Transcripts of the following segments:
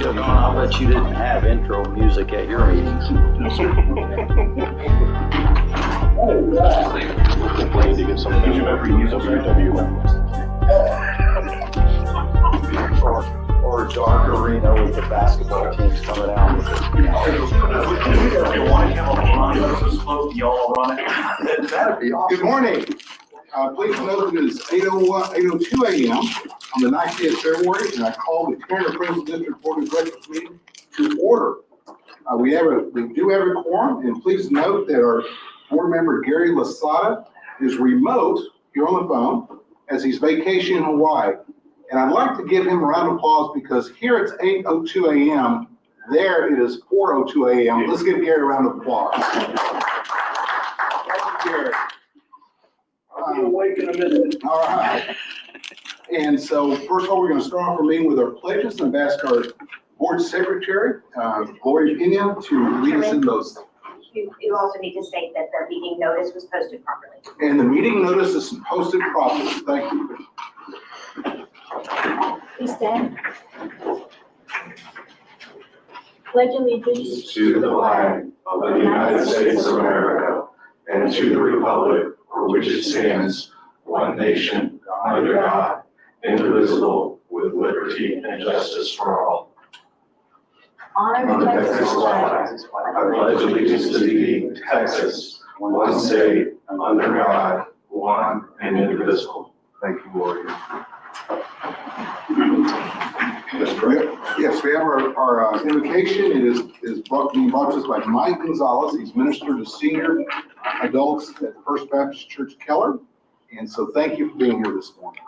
John, I'll bet you didn't have intro music at your meetings. We need to get some Or dark arena with the basketball teams coming out with it. You want to have a line, y'all run it. That'd be awesome. Good morning. Please note that it is 8:02 a.m. on the 9th day of February, and I call the Tanner Prince District Board of Directors meeting to order. We do have a quorum, and please note that our board member Gary Lasada is remote here on the phone as he's vacationing in Hawaii. And I'd like to give him a round of applause because here it's 8:02 a.m. There it is 4:02 a.m. Let's give Gary a round of applause. Thank you, Gary. I'll be awake in a minute. All right. And so first of all, we're going to start off our meeting with our pledges and ask our board secretary, Gloria Pena, to lead us in those. You also need to state that the meeting notice was posted properly. And the meeting notice is posted properly. Thank you. Please stand. Pledge allegiance to the flag of the United States of America and to the republic for which it stands, one nation, under God, indivisible, with liberty and justice for all. honor the Texas flag. I pledge allegiance to thee, Texas, one state, under God, one and indivisible. Thank you, Gloria. Yes, we have our invocation. It is being brought to us by Mike Gonzalez. He's minister to senior adults at First Baptist Church Keller. And so thank you for being here this morning.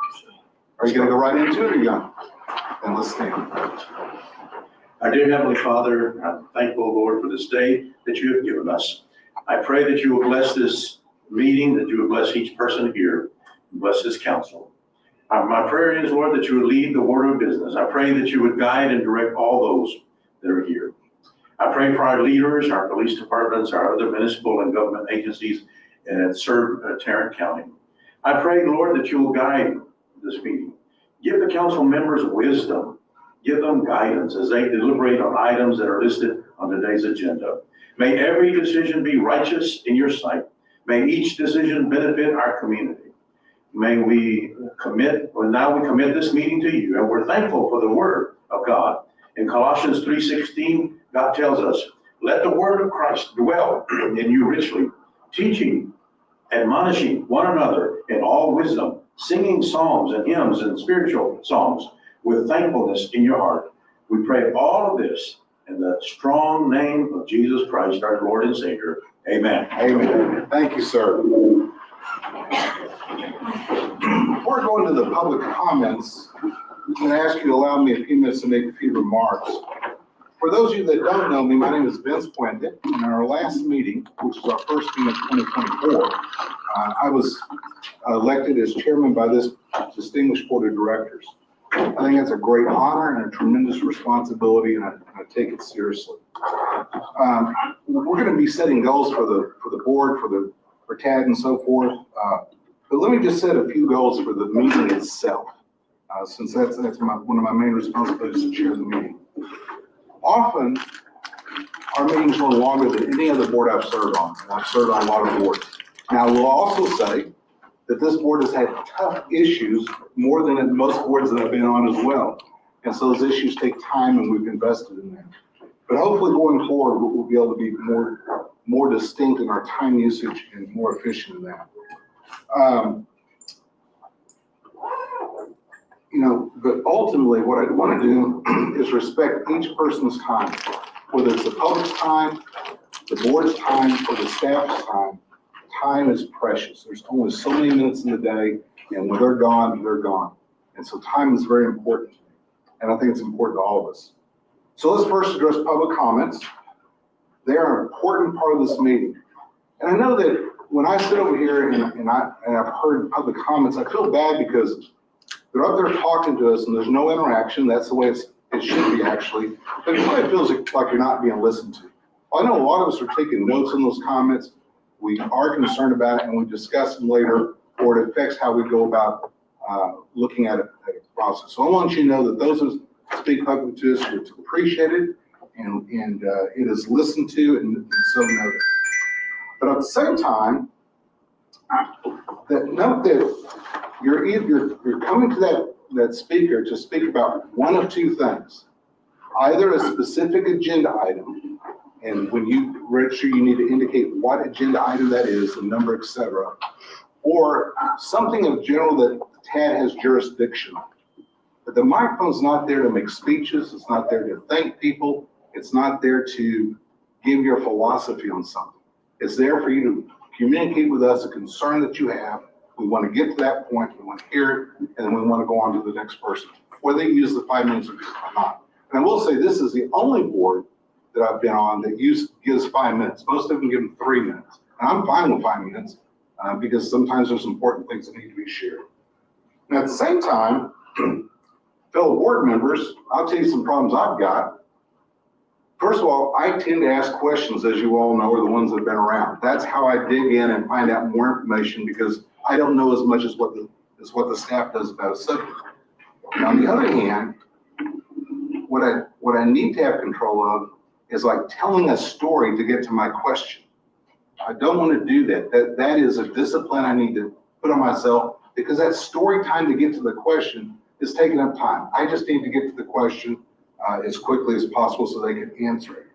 Are you going to go right into it or are you going? Then let's stand. Our dear Heavenly Father, I'm thankful, Lord, for this day that you have given us. I pray that you will bless this meeting, that you will bless each person here, and bless this council. My prayer is, Lord, that you would lead the order of business. I pray that you would guide and direct all those that are here. I pray for our leaders, our police departments, our other municipal and government agencies that serve Tarrant County. I pray, Lord, that you will guide this meeting. Give the council members wisdom. Give them guidance as they deliberate on items that are listed on today's agenda. May every decision be righteous in your sight. May each decision benefit our community. May we commit, well, now we commit this meeting to you, and we're thankful for the word of God. In Colossians 3:16, God tells us, let the word of Christ dwell in you richly, teaching, admonishing one another in all wisdom, singing psalms and hymns and spiritual songs with thankfulness in your heart. We pray all of this in the strong name of Jesus Christ, our Lord and Savior. Amen. Amen. Thank you, sir. Before I go into the public comments, I'm going to ask you to allow me a few minutes to make a few remarks. For those of you that don't know me, my name is Vince Puente. In our last meeting, which is our first meeting of 2024, I was elected as chairman by this distinguished board of directors. I think that's a great honor and a tremendous responsibility, and I take it seriously. We're going to be setting goals for the board, for TAD and so forth. But let me just set a few goals for the meeting itself, since that's one of my main responsibilities to chair the meeting. Often, our meetings run longer than any other board I've served on, and I've served on a lot of boards. Now, I will also say that this board has had tough issues, more than at most boards that I've been on as well. And so those issues take time, and we've invested in them. But hopefully going forward, we'll be able to be more distinct in our time usage and more efficient in that. But ultimately what I want to do is respect each person's time, whether it's the public's time, the board's time, or the staff's time. Time is precious. There's only so many minutes in the day, and when they're gone, they're gone. And so time is very important to me, and I think it's important to all of us. So let's first address public comments. They are an important part of this meeting. And I know that when I sit over here and I've heard public comments, I feel bad because they're up there talking to us and there's no interaction. That's the way it should be, actually. But it really feels like you're not being listened to. I know a lot of us are taking notes on those comments. We are concerned about it and we discuss them later, or it affects how we go about looking at a process. So I want you to know that speak publicly to us, it's appreciated, and it is listened to and so noted. But at the same time, note that you're coming to that speaker to speak about one of two things. Either a specific agenda item, and when you register, you need to indicate what agenda item that is, the number, et cetera, or something of general that TAD has jurisdiction on. But the microphone's not there to make speeches, it's not there to thank people, it's not there to give your philosophy on something. It's there for you to communicate with us a concern that you have. We want to get to that point, we want to hear it, and then we want to go on to the next person, whether you use the 5 minutes or not. And I will say, this is the only board that I've been on that gives 5 minutes. Most of them give them 3 minutes. And I'm fine with 5 minutes because sometimes there's important things that need to be shared. And at the same time, fellow board members, I'll tell you some problems I've got. First of all, I tend to ask questions, as you all know, are the ones that have been around. That's how I dig in and find out more information, because I don't know as much as what the staff does about a subject. Now, on the other hand, what I need to have control of is like telling a story to get to my question. I don't want to do that. That is a discipline I need to put on myself, because that story time to get to the question is taking up time. I just need to get to the question as quickly as possible so they can answer it.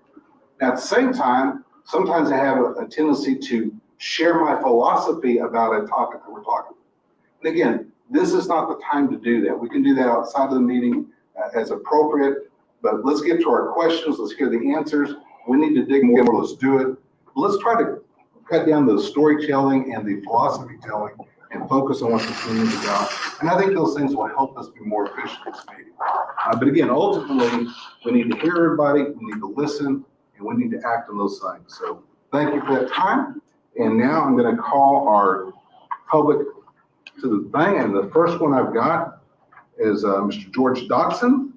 Now, at the same time, sometimes I have a tendency to share my philosophy about a topic that we're talking about. And again, this is not the time to do that. We can do that outside of the meeting as appropriate, but let's get to our questions. Let's hear the answers. We need to dig more. Let's do it. Let's try to cut down the storytelling and the philosophy telling and focus on what this meeting is about. And I think those things will help us be more efficient in this meeting. But again, ultimately, we need to hear everybody, we need to listen, and we need to act on those things. So thank you for that time. And now I'm going to call our public to the thing. And the first one I've got is Mr. George Dodson.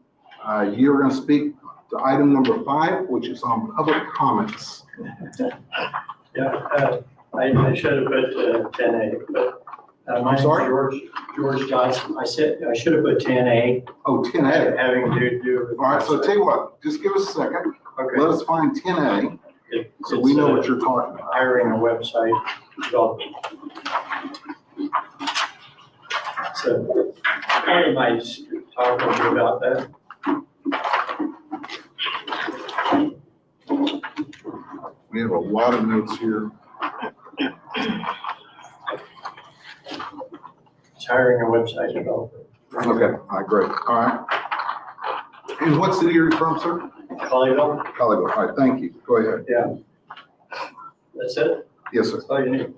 You're going to speak to item number 5, which is on public comments. Yeah, I should have put 10A, but my name's George Johnson. I should have put 10A. Oh, 10A. Having to do with. All right, so tell you what, just give us a second. Okay. Let us find 10A so we know what you're talking about. Hiring a website development. So, what am I talking to you about that? We have a lot of notes here. It's hiring a website developer. Okay, all right, great. All right. And what city are you from, sir? Colleyville? Colleyville. All right, thank you. Go ahead. Yeah. That's it? Yes, sir. That's all you need.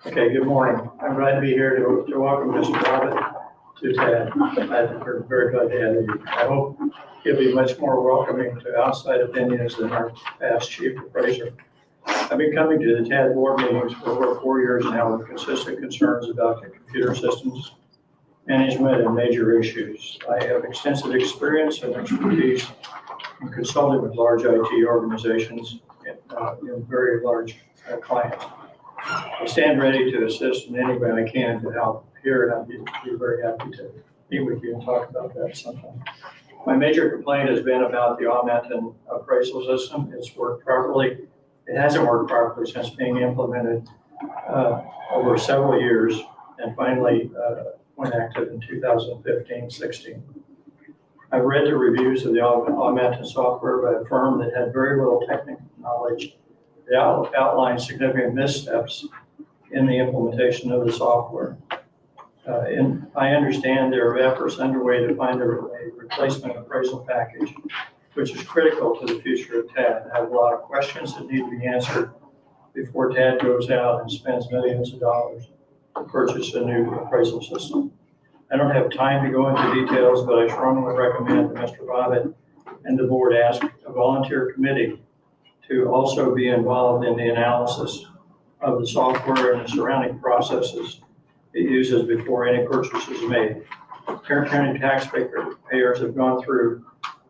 Okay, good morning. I'm glad to be here to welcome Mr. Robert to TAD. I'm very glad to have you. I hope he'll be much more welcoming to outside opinions than our past chief appraiser. I've been coming to the TAD board meetings for over 4 years now with consistent concerns about the computer systems, management, and major issues. I have extensive experience and expertise in consulting with large IT organizations and very large clients. I stand ready to assist in any way I can to help here, and I'd be very happy to meet with you and talk about that sometime. My major complaint has been about the Augmentin appraisal system. It's worked properly. It hasn't worked properly since being implemented over several years, and finally went active in 2015-16. I've read the reviews of the Augmentin software by a firm that had very little technical knowledge. They outlined significant missteps in the implementation of the software. And I understand there are efforts underway to find a replacement appraisal package, which is critical to the future of TAD. I have a lot of questions that need to be answered before TAD goes out and spends millions of dollars to purchase a new appraisal system. I don't have time to go into details, but I strongly recommend that Mr. Bobbitt and the board ask a volunteer committee to also be involved in the analysis of the software and the surrounding processes it uses before any purchase is made. Tarrant County taxpayers have gone through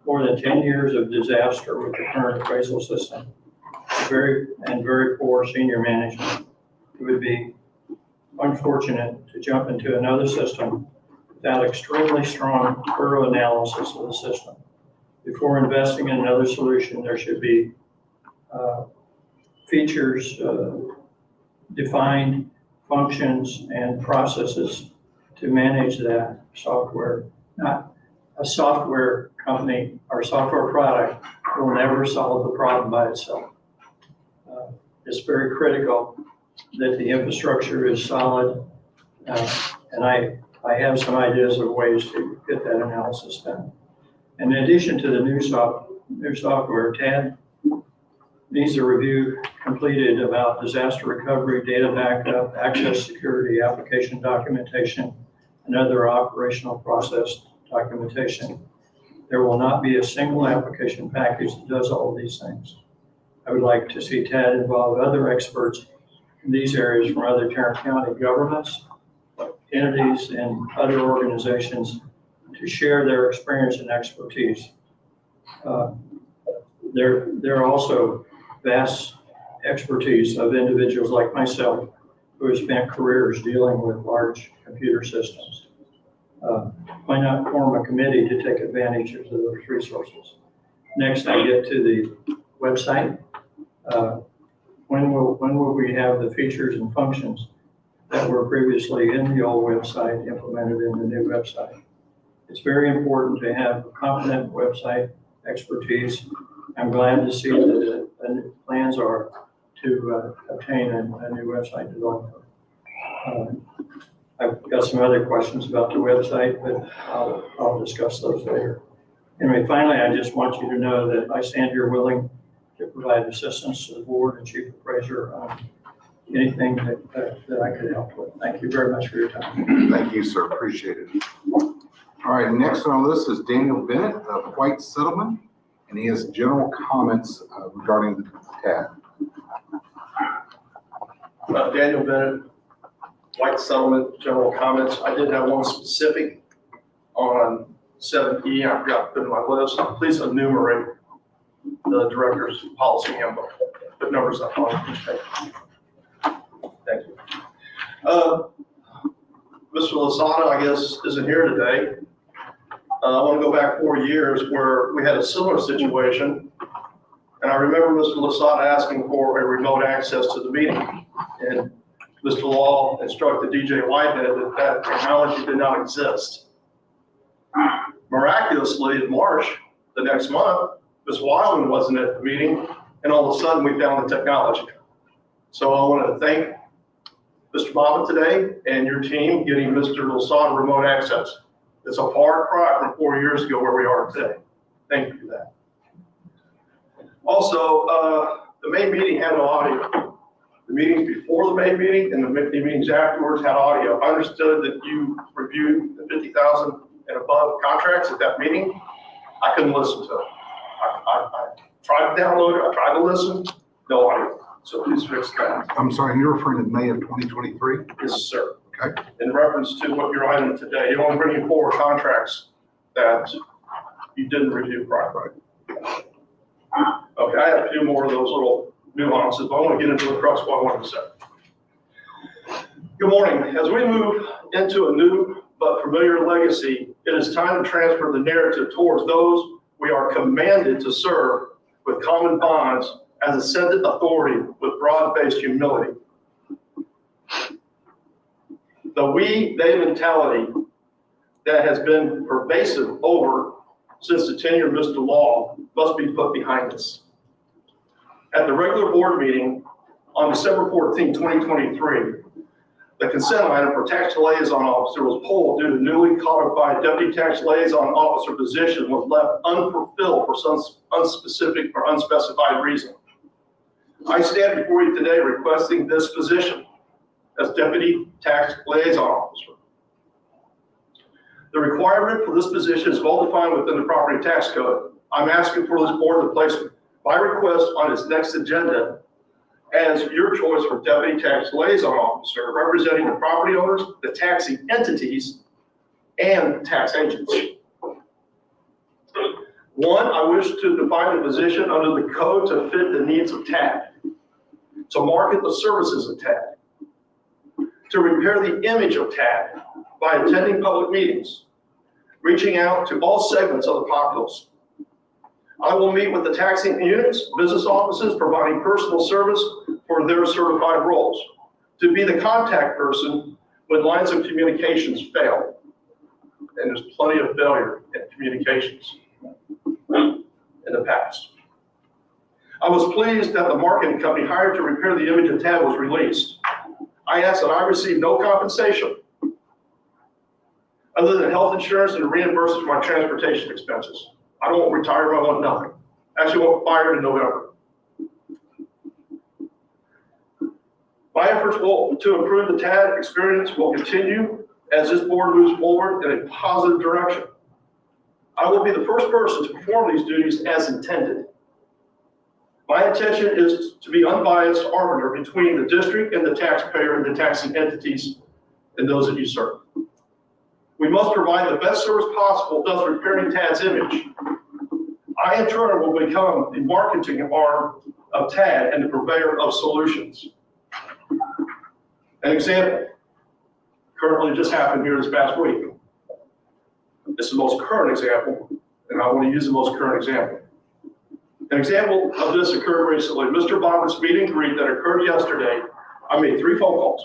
more than 10 years of disaster with the current appraisal system. Very poor senior management. It would be unfortunate to jump into another system without extremely strong, thorough analysis of the system. before investing in another solution, there should be features, defined functions and processes to manage that software. Not a software company or software product will never solve the problem by itself. It's very critical that the infrastructure is solid. And I have some ideas of ways to get that analysis done. In addition to the new software, TAD needs a review completed about disaster recovery, data backup, access security, application documentation, and other operational process documentation. There will not be a single application package that does all of these things. I would like to see TAD involve other experts in these areas from other Tarrant County governments, entities, and other organizations to share their experience and expertise. There are also vast expertise of individuals like myself who have spent careers dealing with large computer systems. Why not form a committee to take advantage of those resources? Next, I get to the website. When will we have the features and functions that were previously in the old website implemented in the new website? It's very important to have a competent website expertise. I'm glad to see that the plans are to obtain a new website developer. I've got some other questions about the website, but I'll discuss those later. Anyway, finally, I just want you to know that I stand here willing to provide assistance to the board and chief appraiser on anything that I could help with. Thank you very much for your time. Thank you, sir. Appreciate it. All right, next on the list is Daniel Bennett of White Settlement, and he has general comments regarding the TAD. Daniel Bennett, White Settlement, general comments. I did have one specific on 7E. I forgot to put in my list. Please enumerate the director's policy handbook. Put numbers up on each page. Thank you. Mr. Lasada, I guess, isn't here today. I want to go back 4 years where we had a similar situation. And I remember Mr. Lasada asking for a remote access to the meeting. And Mr. Law instructed DJ Whitehead that that technology did not exist. Miraculously, in March, the next month, Ms. Wyland wasn't at the meeting, and all of a sudden we found the technology. So I want to thank Mr. Bobbitt today and your team getting Mr. Lasada remote access. It's a far cry from 4 years ago where we are today. Thank you for that. Also, the main meeting had no audio. The meetings before the main meeting and the meetings afterwards had audio. I understood that you reviewed the 50,000 and above contracts at that meeting. I couldn't listen to it. I tried to download it, I tried to listen, no audio. So please fix that. I'm sorry, you're referring to May of 2023? Yes, sir. Okay. In reference to what you're item today, you're only bringing forward contracts that you didn't review prior. Okay, I have a few more of those little nuances, but I want to get into the crux of what I wanted to say. Good morning. As we move into a new but familiar legacy, it is time to transfer the narrative towards those we are commanded to serve with common bonds as ascended authority with broad-based humility. The we-they mentality that has been pervasive over since the tenure of Mr. Law must be put behind us. At the regular board meeting on December 14, 2023, the consent item for tax liaison officer was pulled due to newly codified deputy tax liaison officer position was left unfulfilled for some unspecific or unspecified reason. I stand before you today requesting this position as deputy tax liaison officer. The requirement for this position is well defined within the property tax code. I'm asking for this board to place my request on its next agenda as your choice for deputy tax liaison officer, representing the property owners, the taxing entities, and tax agents. One, I wish to define the position under the code to fit the needs of TAD, to market the services of TAD, to repair the image of TAD by attending public meetings, reaching out to all segments of the populace, I will meet with the taxing units, business offices, providing personal service for their certified roles, to be the contact person when lines of communications fail. And there's plenty of failure in communications in the past. I was pleased that the marketing company hired to repair the image of Tad was released. I asked that I receive no compensation other than health insurance and reimbursement for my transportation expenses. I don't want retirement, I want nothing. Actually, I want fired in November. My efforts to improve the TAD experience will continue as this board moves forward in a positive direction. I will be the first person to perform these duties as intended. My intention is to be unbiased arbiter between the district and the taxpayer and the taxing entities and those that you serve. We must provide the best service possible, thus repairing TAD's image. I, in turn, will become the marketing arm of TAD and the purveyor of solutions. An example currently just happened here this past week. This is the most current example, and I want to use the most current example. An example of this occurred recently. Mr. Bobbitt's meet and greet that occurred yesterday, I made 3 phone calls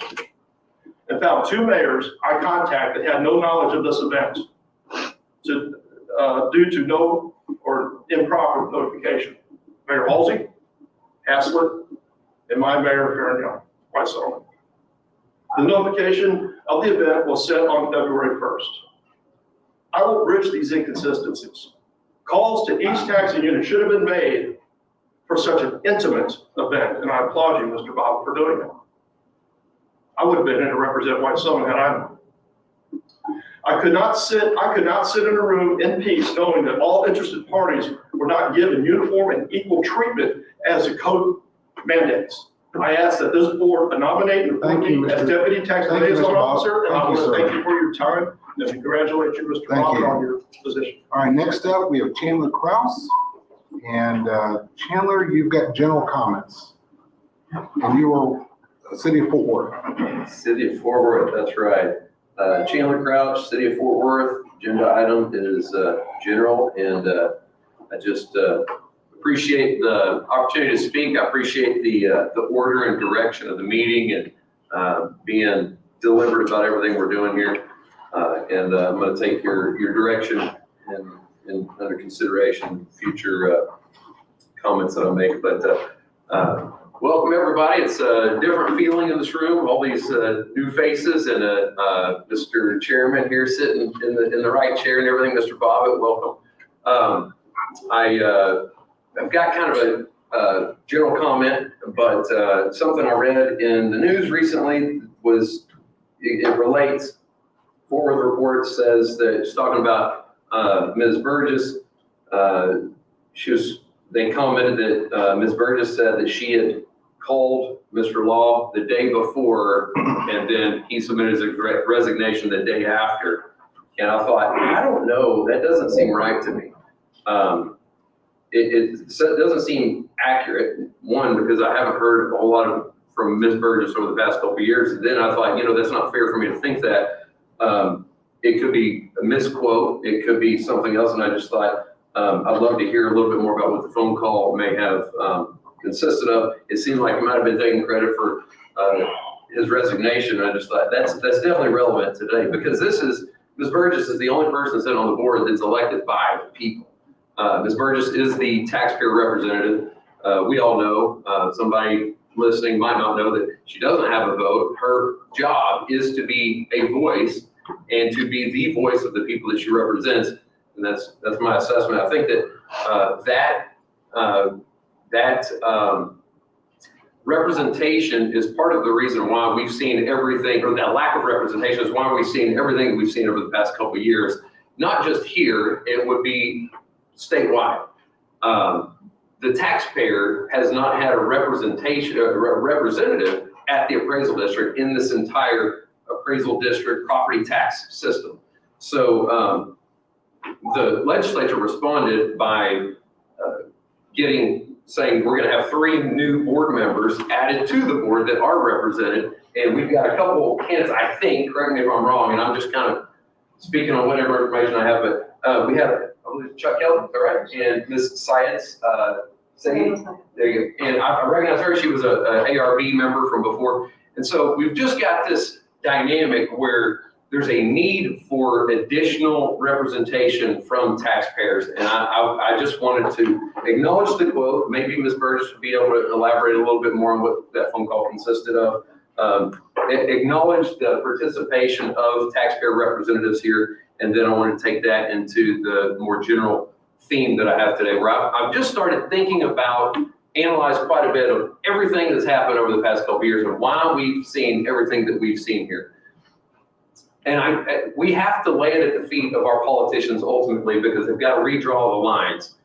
and found 2 mayors I contacted had no knowledge of this event due to no or improper notification. Mayor Halsey, Haslett, and my mayor, Farron Young, White Settlement. The notification of the event was sent on February 1st. I will bridge these inconsistencies. Calls to each taxing unit should have been made for such an intimate event, and I applaud you, Mr. Bob, for doing it. I would have been in to represent White Settlement had I known. I could not sit in a room in peace knowing that all interested parties were not given uniform and equal treatment as the code mandates. I ask that this board nominate and appoint me as deputy tax liaison officer, and I want to thank you for your time and congratulate you, Mr. Bob, on your position. All right, next up, we have Chandler Kraus. And Chandler, you've got general comments. And you are City of Fort Worth. City of Fort Worth, that's right. Chandler Crouch, City of Fort Worth. Agenda item is general, and I just appreciate the opportunity to speak. I appreciate the order and direction of the meeting and being deliberate about everything we're doing here. And I'm going to take your direction and under consideration future comments that I make. But welcome everybody. It's a different feeling in this room. All these new faces and Mr. Chairman here sitting in the right chair and everything. Mr. Bobbitt, welcome. I've got kind of a general comment, but something I read in the news recently was it relates. Fort Worth Report says that it's talking about Ms. Burgess. They commented that Ms. Burgess said that she had called Mr. Law the day before, and then he submitted his resignation the day after. And I thought, I don't know, that doesn't seem right to me. It doesn't seem accurate, one, because I haven't heard a whole lot from Ms. Burgess over the past couple of years. And then I thought, that's not fair for me to think that. It could be a misquote, it could be something else, and I just thought, I'd love to hear a little bit more about what the phone call may have consisted of. It seemed like he might have been taking credit for his resignation. I just thought that's definitely relevant today, because Ms. Burgess is the only person sitting on the board that's elected by the people. Ms. Burgess is the taxpayer representative. We all know, somebody listening might not know that she doesn't have a vote. Her job is to be a voice and to be the voice of the people that she represents. And that's my assessment. I think that representation is part of the reason why we've seen everything, or that lack of representation is why we've seen everything we've seen over the past couple of years. Not just here, it would be statewide. The taxpayer has not had a representative at the appraisal district in this entire appraisal district property tax system. So the legislature responded by saying we're going to have 3 new board members added to the board that are represented, and we've got a couple candidates, I think, correct me if I'm wrong, and I'm just kind of speaking on whatever information I have, but we have a Chuck Kelly, all right, and Ms. Syeds, Saeed. There you go. And I recognize her, she was a ARB member from before. And so we've just got this dynamic where there's a need for additional representation from taxpayers. And I just wanted to acknowledge the quote. Maybe Ms. Burgess would be able to elaborate a little bit more on what that phone call consisted of. Acknowledge the participation of taxpayer representatives here. And then I want to take that into the more general theme that I have today, where I've just started thinking about, analyzed quite a bit of everything that's happened over the past couple of years and why we've seen everything that we've seen here. And we have to lay it at the feet of our politicians ultimately, because they've got to redraw the lines.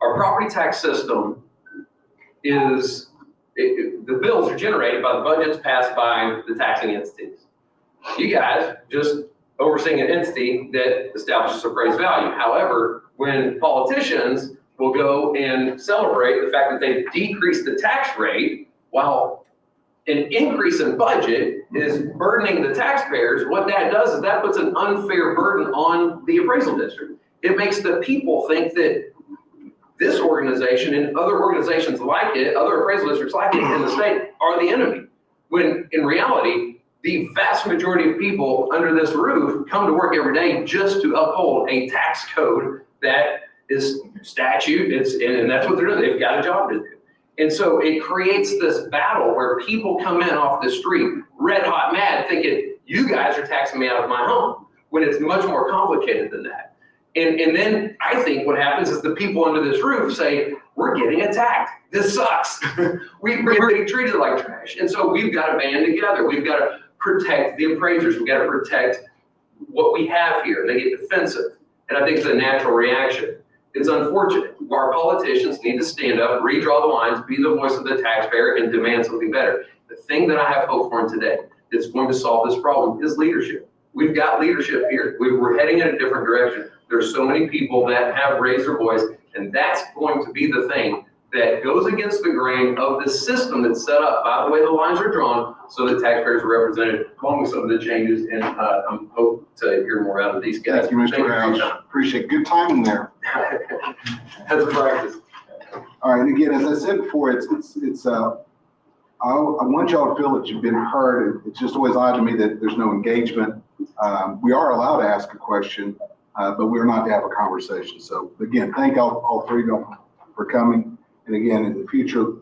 Our property tax system is, the bills are generated by the budgets passed by the taxing entities. You guys just overseeing an entity that establishes appraised value. However, when politicians will go and celebrate the fact that they've decreased the tax rate while an increase in budget is burdening the taxpayers, what that does is that puts an unfair burden on the appraisal district. It makes the people think that this organization and other organizations like it, other appraisal districts like it in the state are the enemy. When in reality, the vast majority of people under this roof come to work every day just to uphold a tax code that is statute, and that's what they're doing. They've got a job to do. And so it creates this battle where people come in off the street, red hot mad, thinking, you guys are taxing me out of my home, when it's much more complicated than that. And then I think what happens is the people under this roof say, we're getting attacked. This sucks. We're getting treated like trash. And so we've got to band together. We've got to protect the appraisers. We've got to protect what we have here. They get defensive. And I think it's a natural reaction. It's unfortunate. Our politicians need to stand up, redraw the lines, be the voice of the taxpayer, and demand something better. The thing that I have hope for today that's going to solve this problem is leadership. We've got leadership here. We're heading in a different direction. There's so many people that have raised their voice, and that's going to be the thing that goes against the grain of the system that's set up by the way the lines are drawn, so the taxpayers are represented, along with some of the changes. And I hope to hear more out of these guys. Thank you, Mr. House. Appreciate good timing there. As a practice. All right, and again, as I said before, I want y'all to feel that you've been heard. It's just always odd to me that there's no engagement. We are allowed to ask a question, but we're not to have a conversation. So again, thank all three of you for coming. And again, in the future,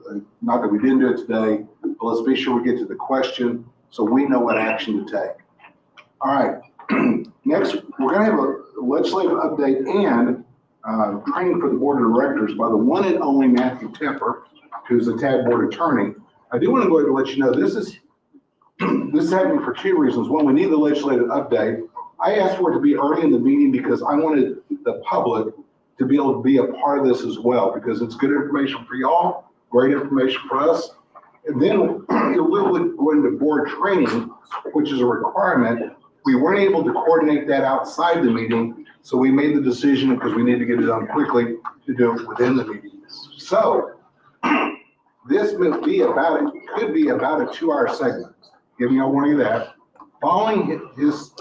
not that we didn't do it today, but let's be sure we get to the question so we know what action to take. All right, next, we're going to have a legislative update and training for the board of directors by the one and only Matthew Tepper, who's a TAD board attorney. I do want to go ahead and let you know this is happening for two reasons. One, we need the legislative update. I asked for it to be early in the meeting because I wanted the public to be able to be a part of this as well, because it's good information for y'all, great information for us. And then it will go into board training, which is a requirement. We weren't able to coordinate that outside the meeting, so we made the decision, because we need to get it done quickly, to do it within the meeting. So this could be about a 2-hour segment, giving y'all warning of that. Following his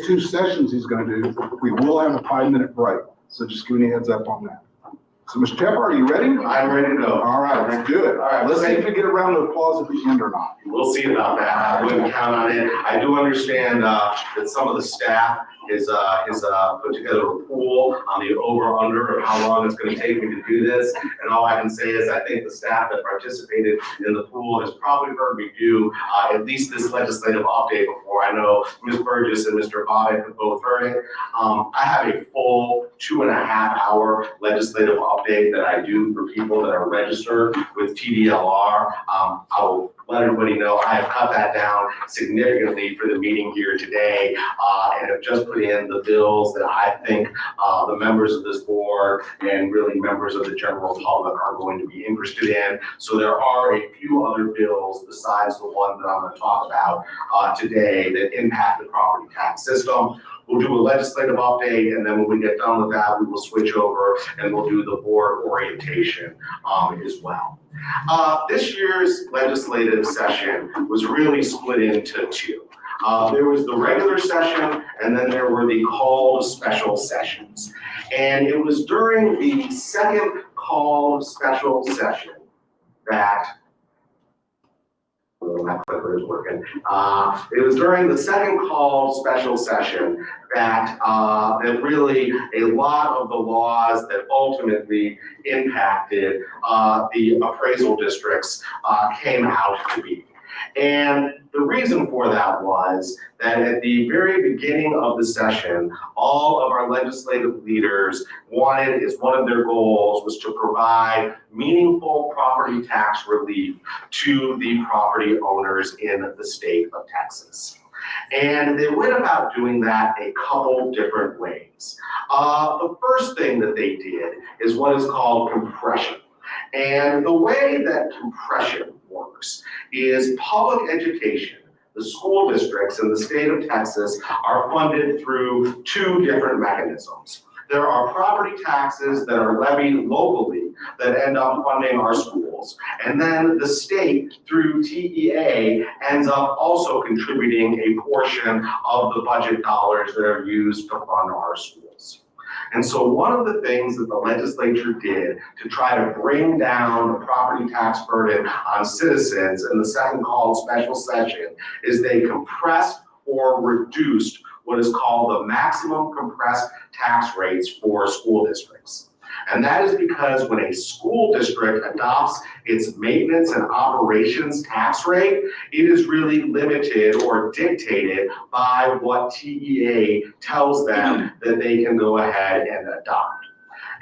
2 sessions he's going to do, we will have a 5-minute break. So just giving you a heads up on that. So Mr. Tepper, are you ready? I'm ready to go. All right, let's do it. All right, Let's see if we get a round of applause at the end or not. We'll see about that. I wouldn't count on it. I do understand that some of the staff is put together a pool on the over/under of how long it's going to take me to do this. And all I can say is I think the staff that participated in the pool has probably heard me do at least this legislative update before. I know Ms. Burgess and Mr. Bobbitt have both heard it. I have a full 2.5-hour legislative update that I do for people that are registered with TDLR. I will let everybody know I have cut that down significantly for the meeting here today, and have just put in the bills that I think the members of this board and really members of the general public are going to be interested in. So there are a few other bills besides the one that I'm going to talk about today that impact the property tax system. We'll do a legislative update, and then when we get done with that, we will switch over and we'll do the board orientation as well. This year's legislative session was really split into 2. There was the regular session, and then there were the called special sessions. And it was during the second called special session that, oh, my clicker is working. It was during the second called special session that really a lot of the laws that ultimately impacted the appraisal districts came out to be. And the reason for that was that at the very beginning of the session, all of our legislative leaders wanted, as one of their goals, was to provide meaningful property tax relief to the property owners in the state of Texas. And they went about doing that a couple different ways. The first thing that they did is what is called compression. And the way that compression works is public education. The school districts in the state of Texas are funded through two different mechanisms. There are property taxes that are levied locally that end up funding our schools. And then the state, through TEA, ends up also contributing a portion of the budget dollars that are used to fund our schools. And so one of the things that the legislature did to try to bring down the property tax burden on citizens in the second called special session is they compressed or reduced what is called the maximum compressed tax rates for school districts. And that is because when a school district adopts its maintenance and operations tax rate, it is really limited or dictated by what TEA tells them that they can go ahead and adopt.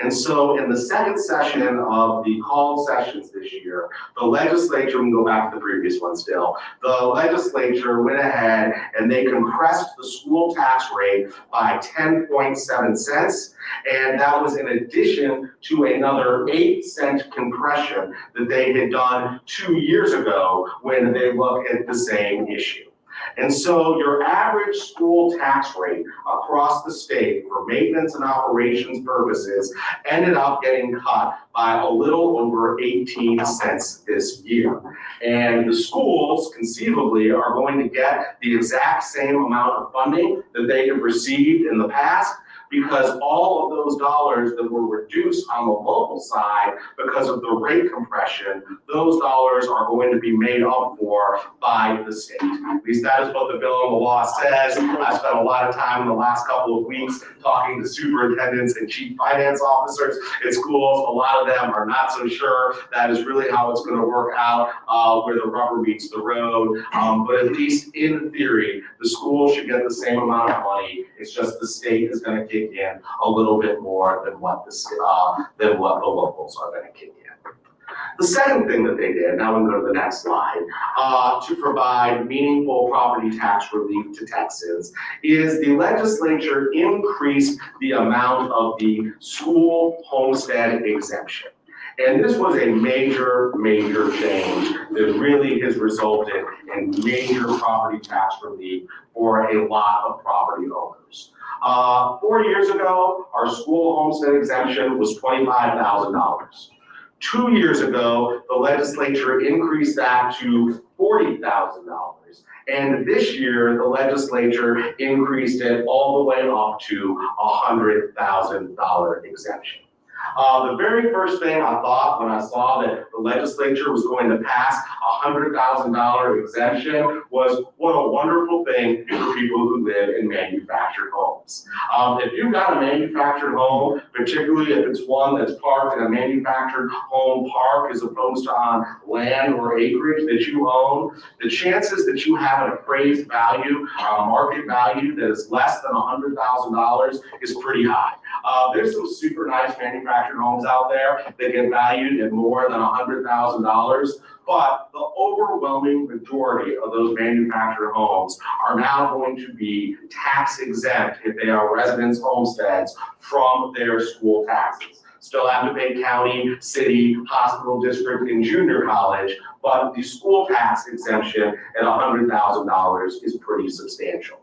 And so in the second session of the called sessions this year, the legislature, we can go back to the previous one still, the legislature went ahead and they compressed the school tax rate by 10.7 cents. And that was in addition to another 8-cent compression that they had done 2 years ago when they look at the same issue. And so your average school tax rate across the state for maintenance and operations purposes ended up getting cut by a little over 18 cents this year. And the schools conceivably are going to get the exact same amount of funding that they have received in the past, because all of those dollars that were reduced on the local side because of the rate compression, those dollars are going to be made up for by the state. At least that is what the bill and the law says. I spent a lot of time in the last couple of weeks talking to superintendents and chief finance officers at schools. A lot of them are not so sure that is really how it's going to work out where the rubber meets the road. But at least in theory, the school should get the same amount of money. It's just the state is going to kick in a little bit more than what the locals are going to kick in. The second thing that they did, now we can go to the next slide, to provide meaningful property tax relief to Texans, is the legislature increased the amount of the school homestead exemption. And this was a major, major change that really has resulted in major property tax relief for a lot of property owners. 4 years ago, our school homestead exemption was $25,000. 2 years ago, the legislature increased that to $40,000. And this year, the legislature increased it all the way up to a $100,000 exemption. The very first thing I thought when I saw that the legislature was going to pass a $100,000 exemption was, what a wonderful thing for people who live in manufactured homes. If you've got a manufactured home, particularly if it's one that's parked in a manufactured home park as opposed to on land or acreage that you own, the chances that you have an appraised value, market value that is less than $100,000 is pretty high. There's some super nice manufactured homes out there that get valued at more than $100,000, but the overwhelming majority of those manufactured homes are now going to be tax exempt if they are residence homesteads from their school taxes. Still have to pay county, city, hospital district, and junior college, but the school tax exemption at $100,000 is pretty substantial.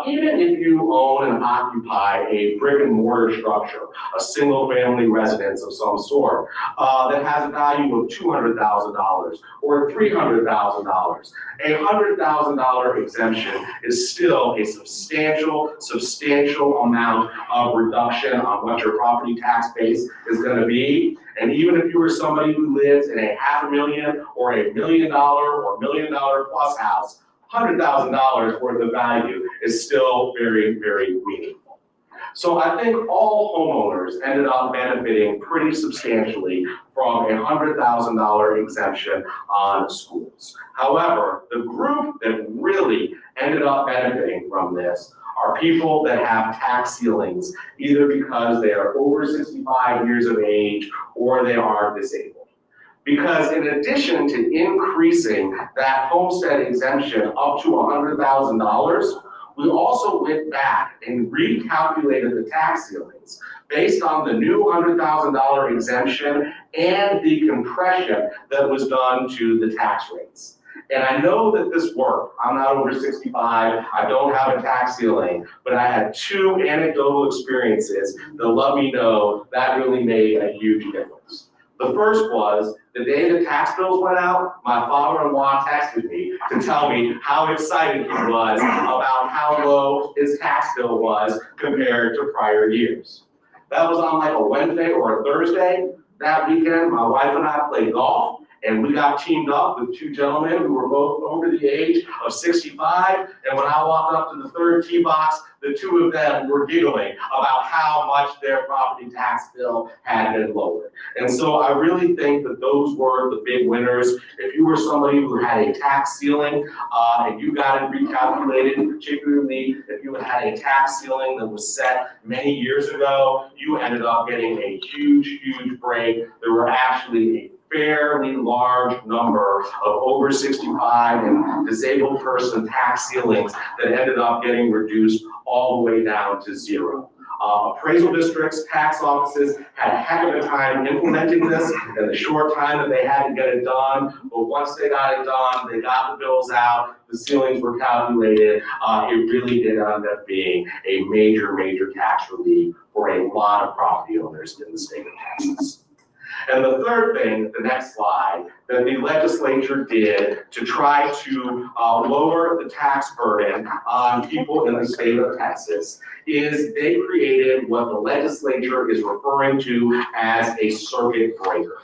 Even if you own and occupy a brick and mortar structure, a single family residence of some sort, that has a value of $200,000 or $300,000, a $100,000 exemption is still a substantial amount of reduction on what your property tax base is gonna be. And even if you were somebody who lives in a $500,000 or $1 million or $1 million plus house, $100,000 worth of value is still very, very meaningful. So I think all homeowners ended up benefiting pretty substantially from a $100,000 exemption on schools. However, the group that really ended up benefiting from this are people that have tax ceilings, either because they are over 65 years of age or they are disabled. Because in addition to increasing that homestead exemption up to $100,000, we also went back and recalculated the tax ceilings based on the new $100,000 exemption and the compression that was done to the tax rates. And I know that this worked. I'm not over 65, I don't have a tax ceiling, but I had two anecdotal experiences that let me know that really made a huge difference. The first was, the day the tax bills went out, my father-in-law texted me to tell me how excited he was about how low his tax bill was compared to prior years. That was on like a Wednesday or a Thursday. That weekend, my wife and I played golf, and we got teamed up with two gentlemen who were both over the age of 65. And when I walked up to the third tee box, the two of them were giggling about how much their property tax bill had been lowered. And so I really think that those were the big winners. If you were somebody who had a tax ceiling and you got it recalculated, particularly if you had a tax ceiling that was set many years ago, you ended up getting a huge break. There were actually a fairly large number of over 65 and disabled person tax ceilings that ended up getting reduced all the way down to zero. Appraisal districts, tax offices had a heck of a time implementing this in the short time that they had to get it done. But once they got it done, they got the bills out, the ceilings were calculated. It really did end up being a major tax relief for a lot of property owners in the state of Texas. And the third thing, the next slide, that the legislature did to try to lower the tax burden on people in the state of Texas is they created what the legislature is referring to as a circuit breaker.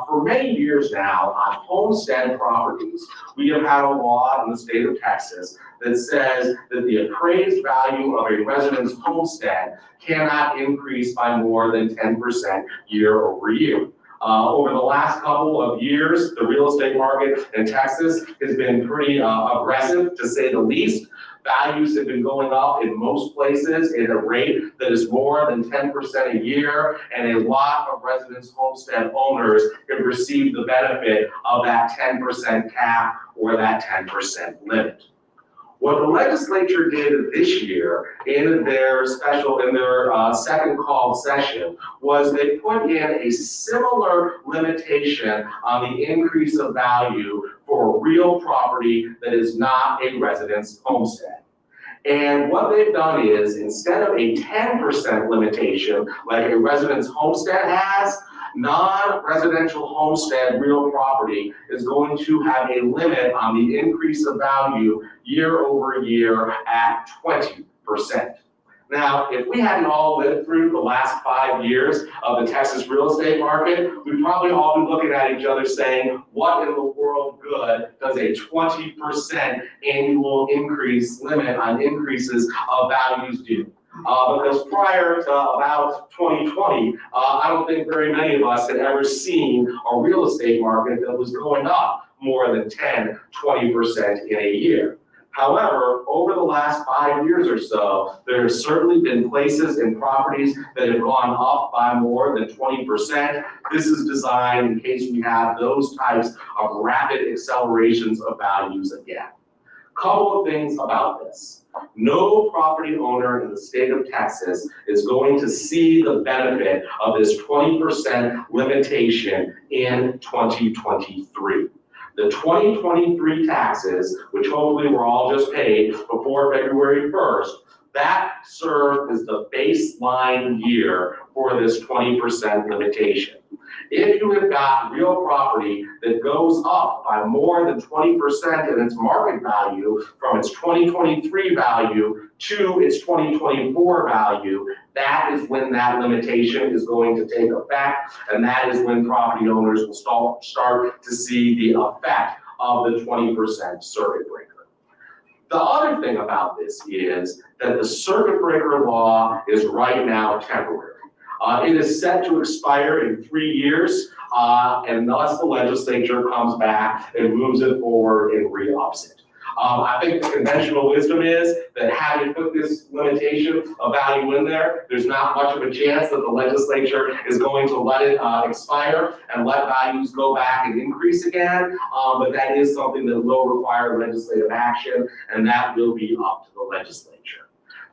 For many years now, on homestead properties, we have had a law in the state of Texas that says that the appraised value of a resident's homestead cannot increase by more than 10% year over year. Over the last couple of years, the real estate market in Texas has been pretty aggressive, to say the least. Values have been going up in most places at a rate that is more than 10% a year, and a lot of residence homestead owners have received the benefit of that 10% cap or that 10% limit. What the legislature did this year in their second called session was they put in a similar limitation on the increase of value for real property that is not a residence homestead. And what they've done is, instead of a 10% limitation like a residence homestead has, non-residential homestead real property is going to have a limit on the increase of value year over year at 20%. Now, if we hadn't all lived through the last 5 years of the Texas real estate market, we'd probably all be looking at each other saying, what in the world good does a 20% annual increase limit on increases of values do? Because prior to about 2020, I don't think very many of us had ever seen a real estate market that was going up more than 10, 20% in a year. However, over the last 5 years or so, there have certainly been places and properties that have gone up by more than 20%. This is designed in case we have those types of rapid accelerations of values again. Couple of things about this. No property owner in the state of Texas is going to see the benefit of this 20% limitation in 2023. The 2023 taxes, which hopefully were all just paid before February 1st, that served as the baseline year for this 20% limitation. If you have got real property that goes up by more than 20% in its market value from its 2023 value to its 2024 value, that is when that limitation is going to take effect, and that is when property owners will start to see the effect of the 20% circuit breaker. The other thing about this is that the circuit breaker law is right now temporary. It is set to expire in 3 years, unless the legislature comes back and moves it forward and re-ups it. I think the conventional wisdom is that having put this limitation of value in there, there's not much of a chance that the legislature is going to let it expire and let values go back and increase again. But that is something that will require legislative action, and that will be up to the legislature.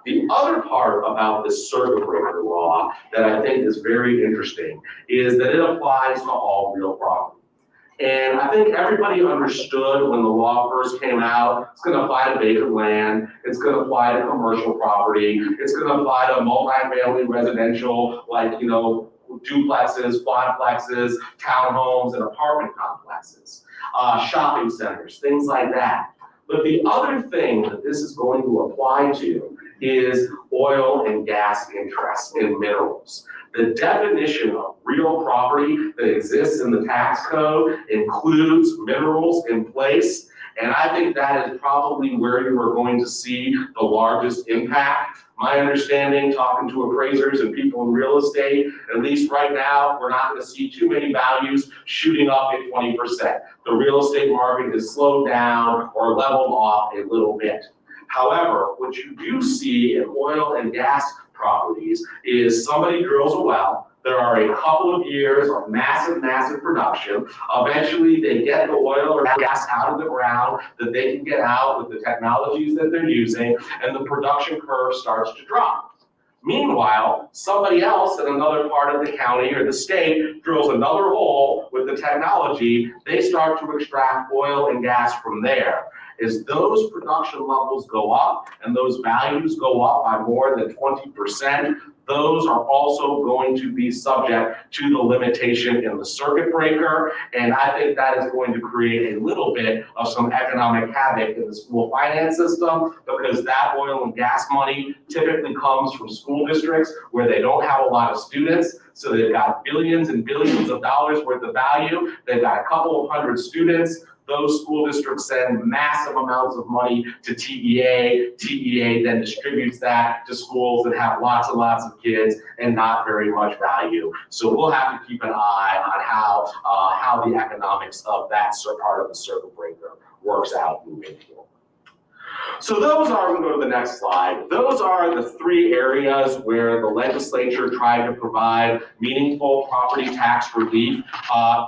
The other part about this circuit breaker law that I think is very interesting is that it applies to all real property. And I think everybody understood when the law first came out, it's gonna apply to vacant land, it's gonna apply to commercial property, it's gonna apply to multifamily residential, like, duplexes, quadplexes, townhomes, and apartment complexes, shopping centers, things like that. But the other thing that this is going to apply to is oil and gas interests in minerals. The definition of real property that exists in the tax code includes minerals in place, and I think that is probably where you are going to see the largest impact. My understanding, talking to appraisers and people in real estate, at least right now, we're not going to see too many values shooting up at 20%. The real estate market has slowed down or leveled off a little bit. However, what you do see in oil and gas properties is somebody drills a well, there are a couple of years of massive production. Eventually, they get the oil or gas out of the ground that they can get out with the technologies that they're using, and the production curve starts to drop. Meanwhile, somebody else in another part of the county or the state drills another hole with the technology, they start to extract oil and gas from there. As those production levels go up and those values go up by more than 20%, those are also going to be subject to the limitation in the circuit breaker. And I think that is going to create a little bit of some economic havoc in the school finance system, because that oil and gas money typically comes from school districts where they don't have a lot of students. So they've got billions and billions of dollars worth of value. They've got a couple of hundred students. Those school districts send massive amounts of money to TEA. TEA then distributes that to schools that have lots and lots of kids and not very much value. So we'll have to keep an eye on how the economics of that part of the circuit breaker works out moving forward. So those are, we'll go to the next slide. Those are the 3 areas where the legislature tried to provide meaningful property tax relief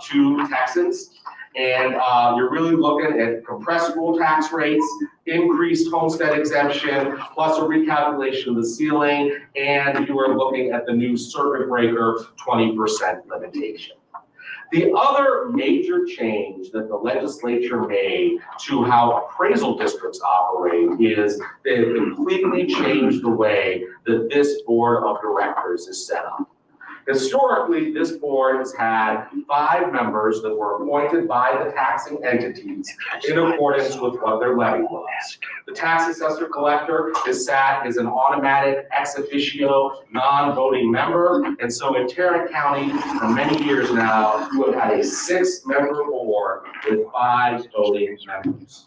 to Texans. And you're really looking at compressed school tax rates, increased homestead exemption, plus a recalculation of the ceiling, and you are looking at the new circuit breaker 20% limitation. The other major change that the legislature made to how appraisal districts operate is they've completely changed the way that this board of directors is set up. Historically, this board has had 5 members that were appointed by the taxing entities in accordance with what their levy was. The tax assessor collector is sat as an automatic ex officio non-voting member. And so in Tarrant County, for many years now, you have had a 6-member board with 5 voting members.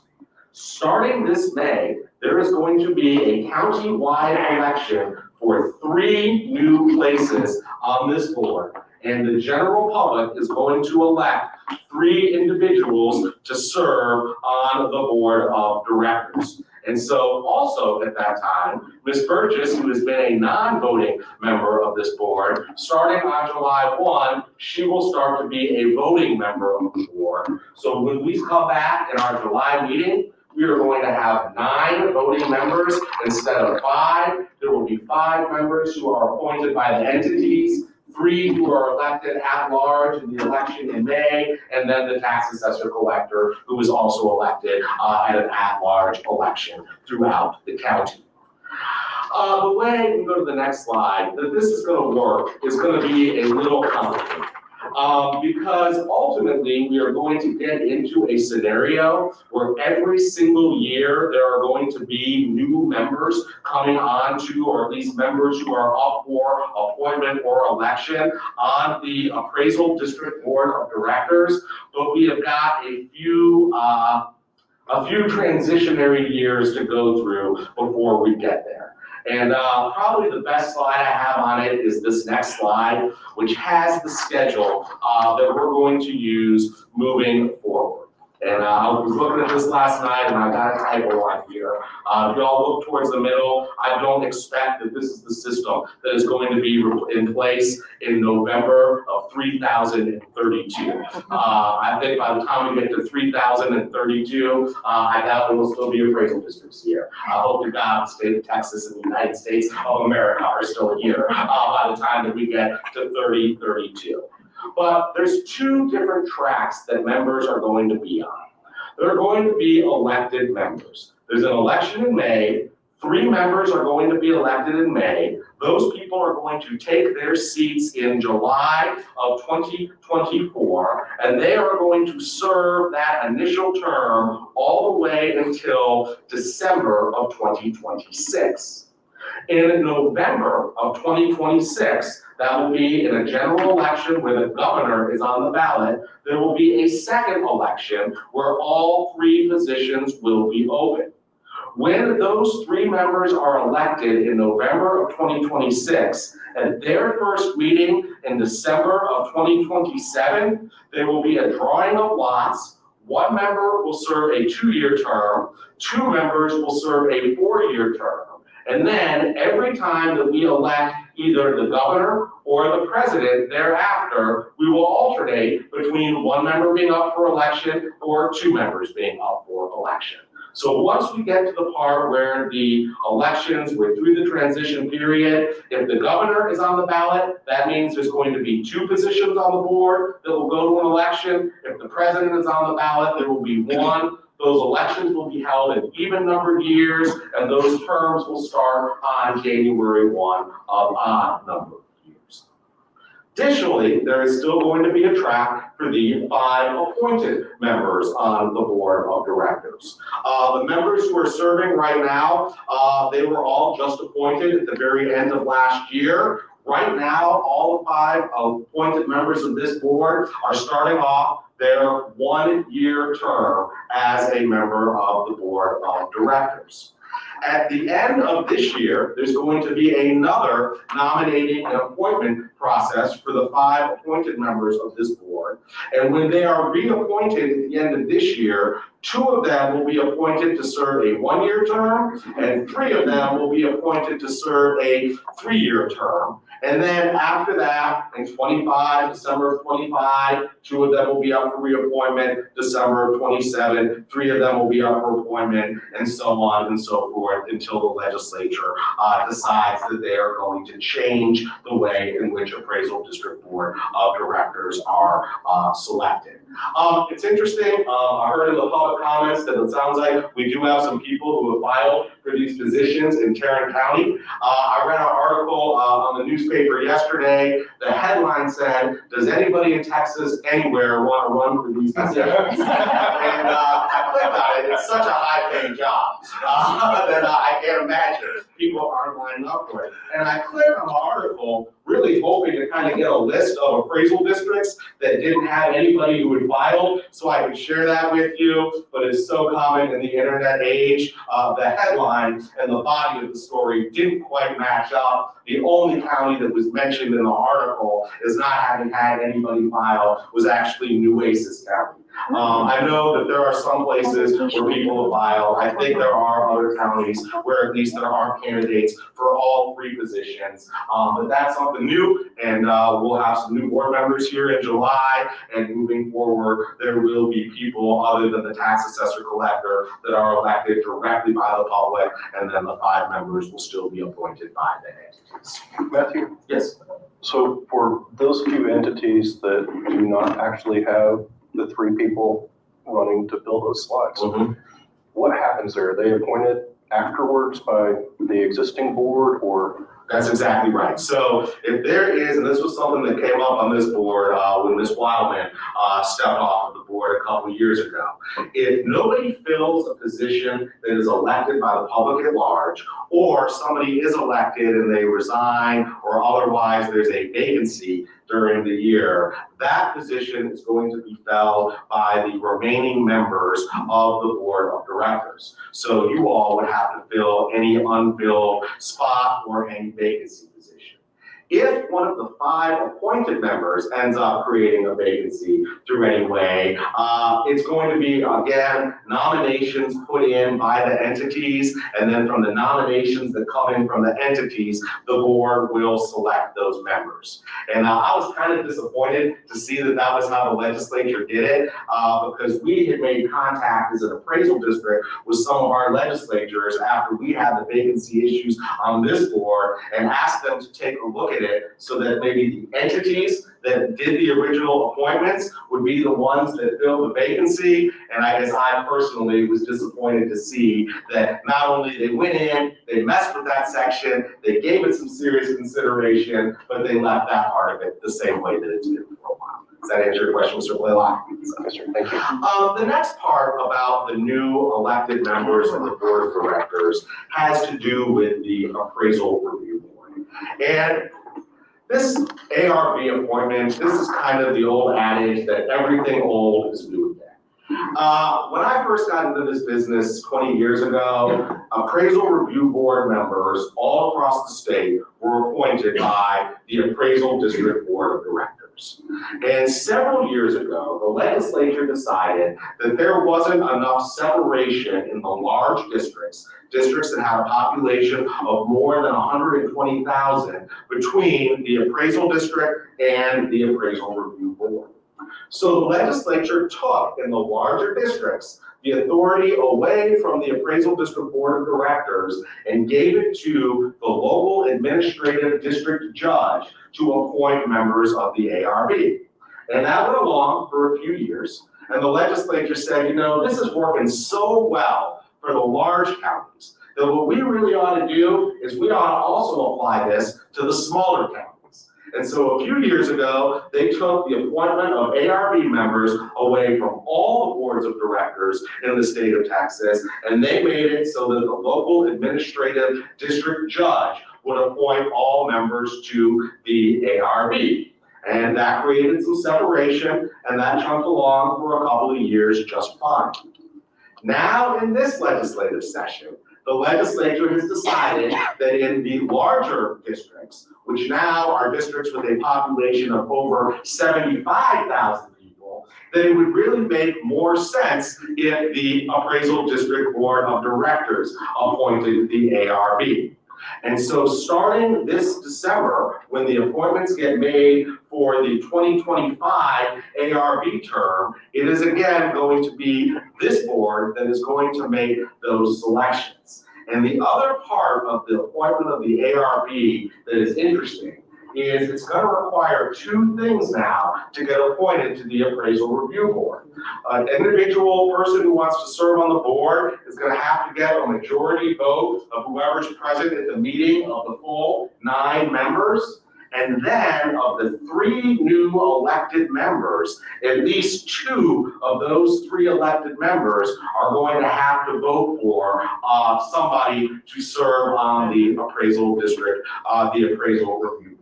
Starting this May, there is going to be a county-wide election for 3 new places on this board. And the general public is going to elect 3 individuals to serve on the board of directors. And so also at that time, Ms. Burgess, who has been a non-voting member of this board, starting on July 1, she will start to be a voting member of the board. So when we come back in our July meeting, we are going to have 9 voting members instead of 5. There will be 5 members who are appointed by the entities, 3 who are elected at large in the election in May, and then the tax assessor collector who was also elected at an at-large election throughout the county. The way, we can go to the next slide, that this is going to work is going to be a little complicated. Because ultimately, we are going to get into a scenario where every single year there are going to be new members coming on to, or at least members who are up for appointment or election on the Appraisal District Board of Directors. But we have got a few transitionary years to go through before we get there. And probably the best slide I have on it is this next slide, which has the schedule that we're going to use moving forward. And I was looking at this last night and I got a typo on here. If y'all look towards the middle, I don't expect that this is the system that is going to be in place in November of 3032. I think by the time we get to 3032, I doubt there will still be appraisal districts here. I hope to God the state of Texas and the United States of America are still here by the time that we get to 3032. But there's 2 different tracks that members are going to be on. They're going to be elected members. There's an election in May. 3 members are going to be elected in May. Those people are going to take their seats in July of 2024, and they are going to serve that initial term all the way until December of 2026. In November of 2026, that will be in a general election where the governor is on the ballot. There will be a second election where all 3 positions will be open. When those 3 members are elected in November of 2026, at their first meeting in December of 2027, there will be a drawing of lots. 1 member will serve a 2-year term, 2 members will serve a 4-year term. And then every time that we elect either the governor or the president thereafter, we will alternate between 1 member being up for election or 2 members being up for election. So once we get to the part where the elections, we're through the transition period, if the governor is on the ballot, that means there's going to be 2 positions on the board that will go to an election. If the president is on the ballot, there will be 1. Those elections will be held in even numbered years, and those terms will start on January 1 of odd numbered years. Additionally, there is still going to be a track for the 5 appointed members on the board of directors. The members who are serving right now, they were all just appointed at the very end of last year. Right now, all the 5 appointed members of this board are starting off their 1-year term as a member of the board of directors. At the end of this year, there's going to be another nominating and appointment process for the 5 appointed members of this board. And when they are reappointed at the end of this year, 2 of them will be appointed to serve a 1-year term, and 3 of them will be appointed to serve a 3-year term. And then after that, in December of 25, 2 of them will be up for reappointment, December of 27, 3 of them will be up for appointment, and so on and so forth until the legislature decides that they are going to change the way in which Appraisal District Board of Directors are selected. It's interesting, I heard in the public comments that it sounds like we do have some people who have filed for these positions in Tarrant County. I read an article on the newspaper yesterday. The headline said, "Does anybody in Texas anywhere want to run for these positions?" And I clicked on it. It's such a high-paying job that I can't imagine people aren't lining up for it. And I clicked on the article, really hoping to kind of get a list of appraisal districts that didn't have anybody who had filed, so I could share that with you. But it's so common in the internet age, the headline and the body of the story didn't quite match up. The only county that was mentioned in the article as not having had anybody file was actually Nueces County. I know that there are some places where people have filed. I think there are other counties where at least there are candidates for all 3 positions. But that's something new, and we'll have some new board members here in July. And moving forward, there will be people other than the tax assessor collector that are elected directly by the public, and then the 5 members will still be appointed by the entities. Matthew? Yes. So for those few entities that do not actually have the 3 people running to fill those slots, what happens there? Are they appointed afterwards by the existing board, or? That's exactly right. So if there is, and this was something that came up on this board when Ms. Wildman stepped off of the board a couple of years ago. If nobody fills a position that is elected by the public at large, or somebody is elected and they resign, or otherwise there's a vacancy during the year, that position is going to be filled by the remaining members of the board of directors. So you all would have to fill any unfilled spot or any vacancy position. If one of the 5 appointed members ends up creating a vacancy through any way, it's going to be, again, nominations put in by the entities, and then from the nominations that come in from the entities, the board will select those members. And I was kind of disappointed to see that that was how the legislature did it, because we had made contact as an appraisal district with some of our legislators after we had the vacancy issues on this board, and asked them to take a look at it so that maybe the entities that did the original appointments would be the ones that filled the vacancy. And I guess I personally was disappointed to see that not only they went in, they messed with that section, they gave it some serious consideration, but they left that part of it the same way that it's been for a while. Does that answer your question, Mr. Blaylock? Yes, sir. Thank you. The next part about the new elected members of the board of directors has to do with the appraisal review board. And this ARB appointment, this is kind of the old adage that everything old is new again. When I first got into this business 20 years ago, appraisal review board members all across the state were appointed by the appraisal district board of directors. And several years ago, the legislature decided that there wasn't enough separation in the large districts that had a population of more than 120,000 between the appraisal district and the appraisal review board. So the legislature took, in the larger districts, the authority away from the appraisal district board of directors and gave it to the local administrative district judge to appoint members of the ARB. And that went along for a few years. And the legislature said, you know, this is working so well for the large counties that what we really ought to do is we ought to also apply this to the smaller counties. And so a few years ago, they took the appointment of ARB members away from all the boards of directors in the state of Texas, and they made it so that the local administrative district judge would appoint all members to the ARB. And that created some separation, and that chunked along for a couple of years just fine. Now, in this legislative session, the legislature has decided that in the larger districts, which now are districts with a population of over 75,000 people, that it would really make more sense if the appraisal district board of directors appointed the ARB. And so starting this December, when the appointments get made for the 2025 ARB term, it is again going to be this board that is going to make those selections. And the other part of the appointment of the ARB that is interesting is it's going to require 2 things now to get appointed to the appraisal review board. An individual person who wants to serve on the board is going to have to get a majority vote of whoever's present at the meeting of the full 9 members. And then of the 3 new elected members, at least 2 of those 3 elected members are going to have to vote for somebody to serve on the appraisal district, the appraisal review board.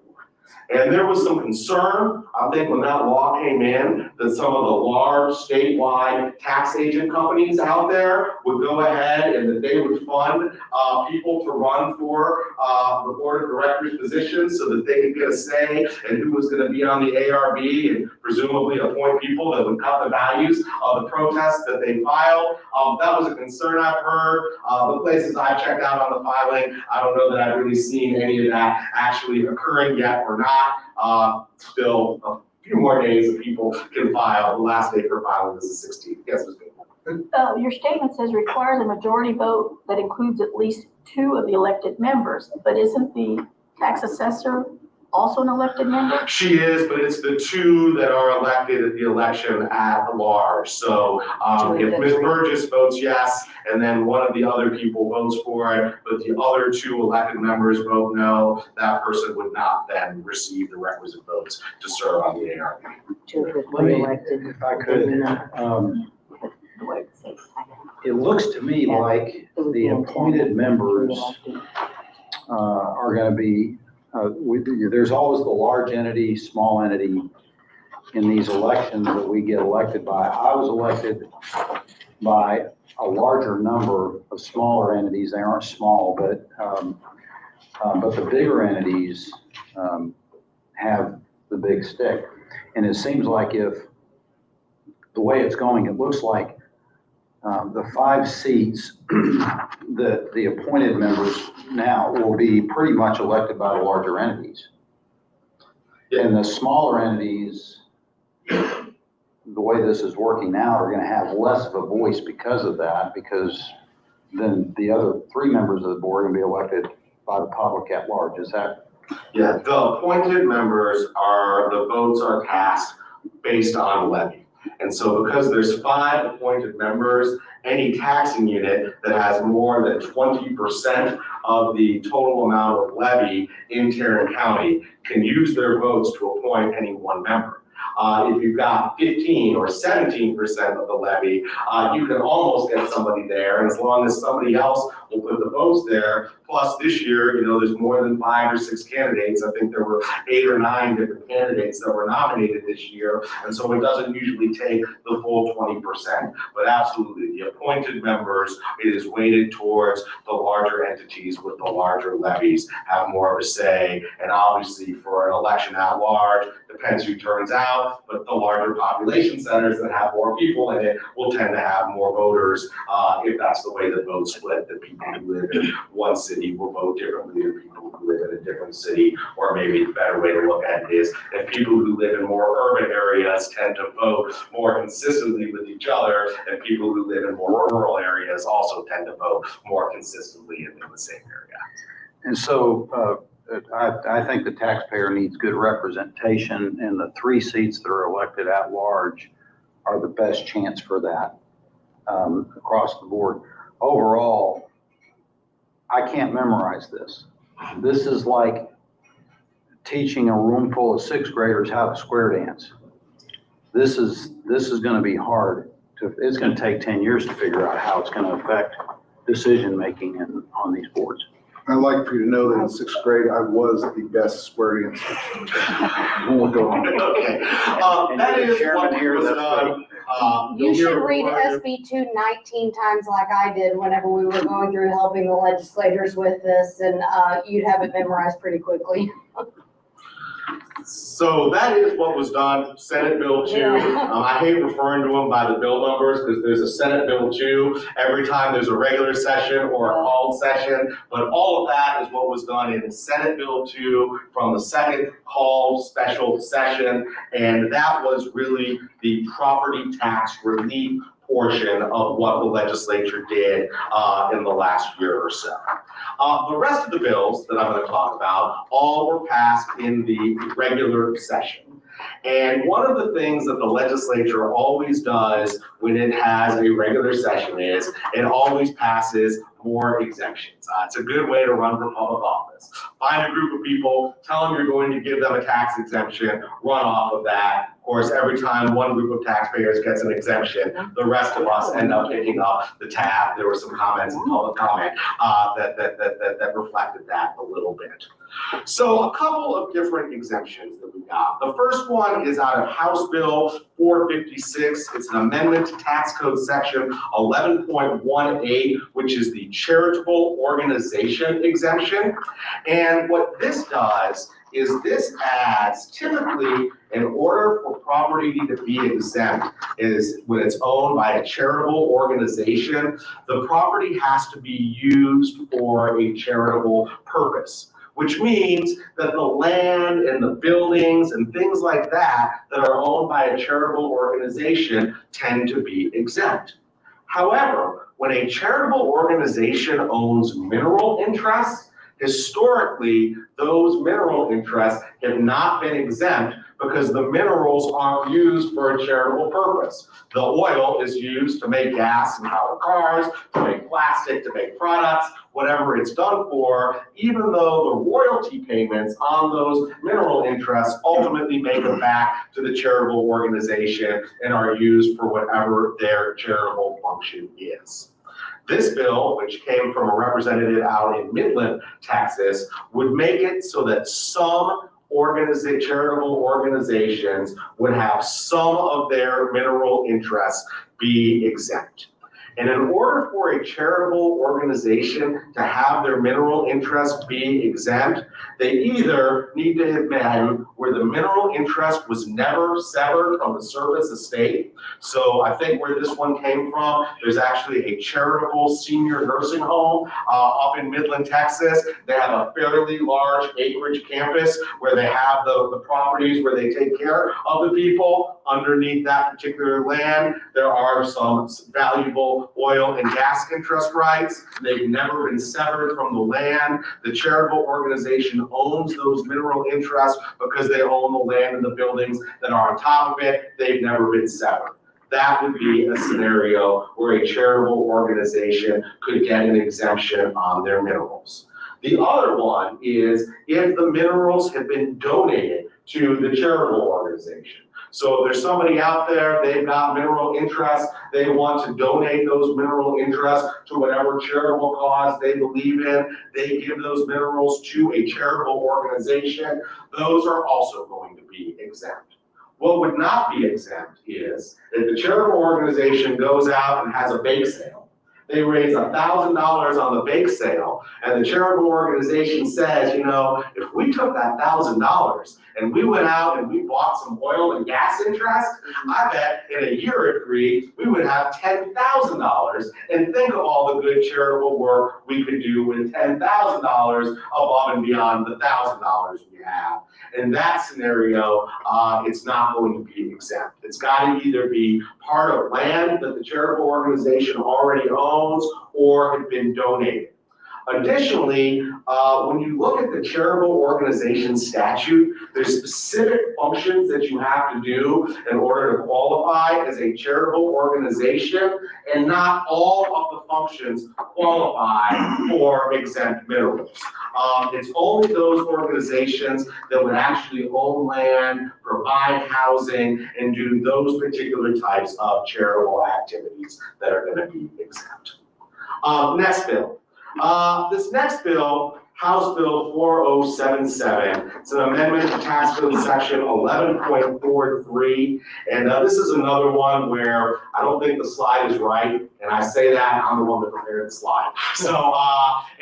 And there was some concern, I think, when that law came in, that some of the large statewide tax agent companies out there would go ahead and that they would fund people to run for the board of directors positions so that they could get a say in who was going to be on the ARB and presumably appoint people that would cut the values of the protests that they filed. That was a concern I've heard. The places I've checked out on the filing, I don't know that I've really seen any of that actually occurring yet or not. Still a few more days that people can file. The last day for filing is the 16th. Yes, Ms. Bailey. Your statement says requires a majority vote that includes at least 2 of the elected members, but isn't the tax assessor also an elected member? She is, but it's the two that are elected at the election at large. So if Ms. Burgess votes yes, and then one of the other people votes for it, but the other two elected members vote no, that person would not then receive the requisite votes to serve on the ARB. Let me, if I could, it looks to me like the appointed members are gonna be, there's always the large entity, small entity in these elections that we get elected by. I was elected by a larger number of smaller entities. They aren't small, but the bigger entities have the big stick. And it seems like if the way it's going, it looks like the 5 seats that the appointed members now will be pretty much elected by the larger entities. And the smaller entities, the way this is working now, are gonna have less of a voice because of that, because then the other 3 members of the board are gonna be elected by the public at large. Is that? Yeah, the appointed members the votes are cast based on levy. And so because there's 5 appointed members, any taxing unit that has more than 20% of the total amount of levy in Tarrant County can use their votes to appoint any one member. If you've got 15 or 17% of the levy, you can almost get somebody there, and as long as somebody else will put the votes there. Plus this year, there's more than 5 or 6 candidates. I think there were 8 or 9 different candidates that were nominated this year, and so it doesn't usually take the full 20%. But absolutely, the appointed members, it is weighted towards the larger entities with the larger levies have more of a say, and obviously for an election at large, depends who turns out, but the larger population centers that have more people in it will tend to have more voters, if that's the way the votes split. The people who live in one city will vote differently than people who live in a different city, or maybe the better way to look at it is that people who live in more urban areas tend to vote more consistently with each other, and people who live in more rural areas also tend to vote more consistently in the same area. And so I think the taxpayer needs good representation, and the 3 seats that are elected at large are the best chance for that across the board. Overall, I can't memorize this. This is like teaching a room full of 6th graders how to square dance. This is going to be hard. It's going to take 10 years to figure out how it's going to affect decision making on these boards. I'd like for you to know that in 6th grade, I was the best square dancer. We'll go on. Okay, that is what was done. You should read SB 2 19 times like I did whenever we were going through helping the legislators with this, and you'd have it memorized pretty quickly. So that is what was done, Senate Bill 2. I hate referring to them by the bill numbers because there's a Senate Bill 2 every time there's a regular session or a called session. But all of that is what was done in Senate Bill 2 from the second called special session. And that was really the property tax relief portion of what the legislature did in the last year or so. The rest of the bills that I'm going to talk about all were passed in the regular session. And one of the things that the legislature always does when it has a regular session is it always passes more exemptions. It's a good way to run for public office. Find a group of people, tell them you're going to give them a tax exemption, run off of that. Of course, every time one group of taxpayers gets an exemption, the rest of us end up picking up the tab. There were some comments in public comment that reflected that a little bit. So a couple of different exemptions that we got. The first one is out of House Bill 456. It's an amendment to tax code section 11.18, which is the charitable organization exemption. And what this does is this adds, typically, in order for property to be exempt is when it's owned by a charitable organization, the property has to be used for a charitable purpose, which means that the land and the buildings and things like that that are owned by a charitable organization tend to be exempt. However, when a charitable organization owns mineral interests, Historically, those mineral interests have not been exempt because the minerals aren't used for a charitable purpose. The oil is used to make gas and power cars, to make plastic, to make products, whatever it's done for, even though the royalty payments on those mineral interests ultimately make it back to the charitable organization and are used for whatever their charitable function is. This bill, which came from a representative out in Midland, Texas, would make it so that some charitable organizations would have some of their mineral interests be exempt. And in order for a charitable organization to have their mineral interests be exempt, they either need to have been where the mineral interest was never severed from the service estate. So I think where this one came from, there's actually a charitable senior nursing home up in Midland, Texas. They have a fairly large acreage campus where they have the properties where they take care of the people. Underneath that particular land, there are some valuable oil and gas interest rights. They've never been severed from the land. The charitable organization owns those mineral interests because they own the land and the buildings that are on top of it. They've never been severed. That would be a scenario where a charitable organization could get an exemption on their minerals. The other one is if the minerals have been donated to the charitable organization. So if there's somebody out there, they've got mineral interests, they want to donate those mineral interests to whatever charitable cause they believe in, they give those minerals to a charitable organization, those are also going to be exempt. What would not be exempt is if the charitable organization goes out and has a bake sale. They raise $1,000 on the bake sale, and the charitable organization says, you know, if we took that $1,000 and we went out and we bought some oil and gas interest, I bet in a year or three, we would have $10,000. And think of all the good charitable work we could do with $10,000 above and beyond the $1,000 we have. In that scenario, it's not going to be exempt. It's got to either be part of land that the charitable organization already owns or had been donated. Additionally, when you look at the charitable organization statute, there's specific functions that you have to do in order to qualify as a charitable organization, and not all of the functions qualify for exempt minerals. It's only those organizations that would actually own land, provide housing, and do those particular types of charitable activities that are going to be exempt. Next bill. This next bill, House Bill 4077, it's an amendment to tax code section 11.43. And this is another one where I don't think the slide is right. And I say that, I'm the one that prepared the slide. So,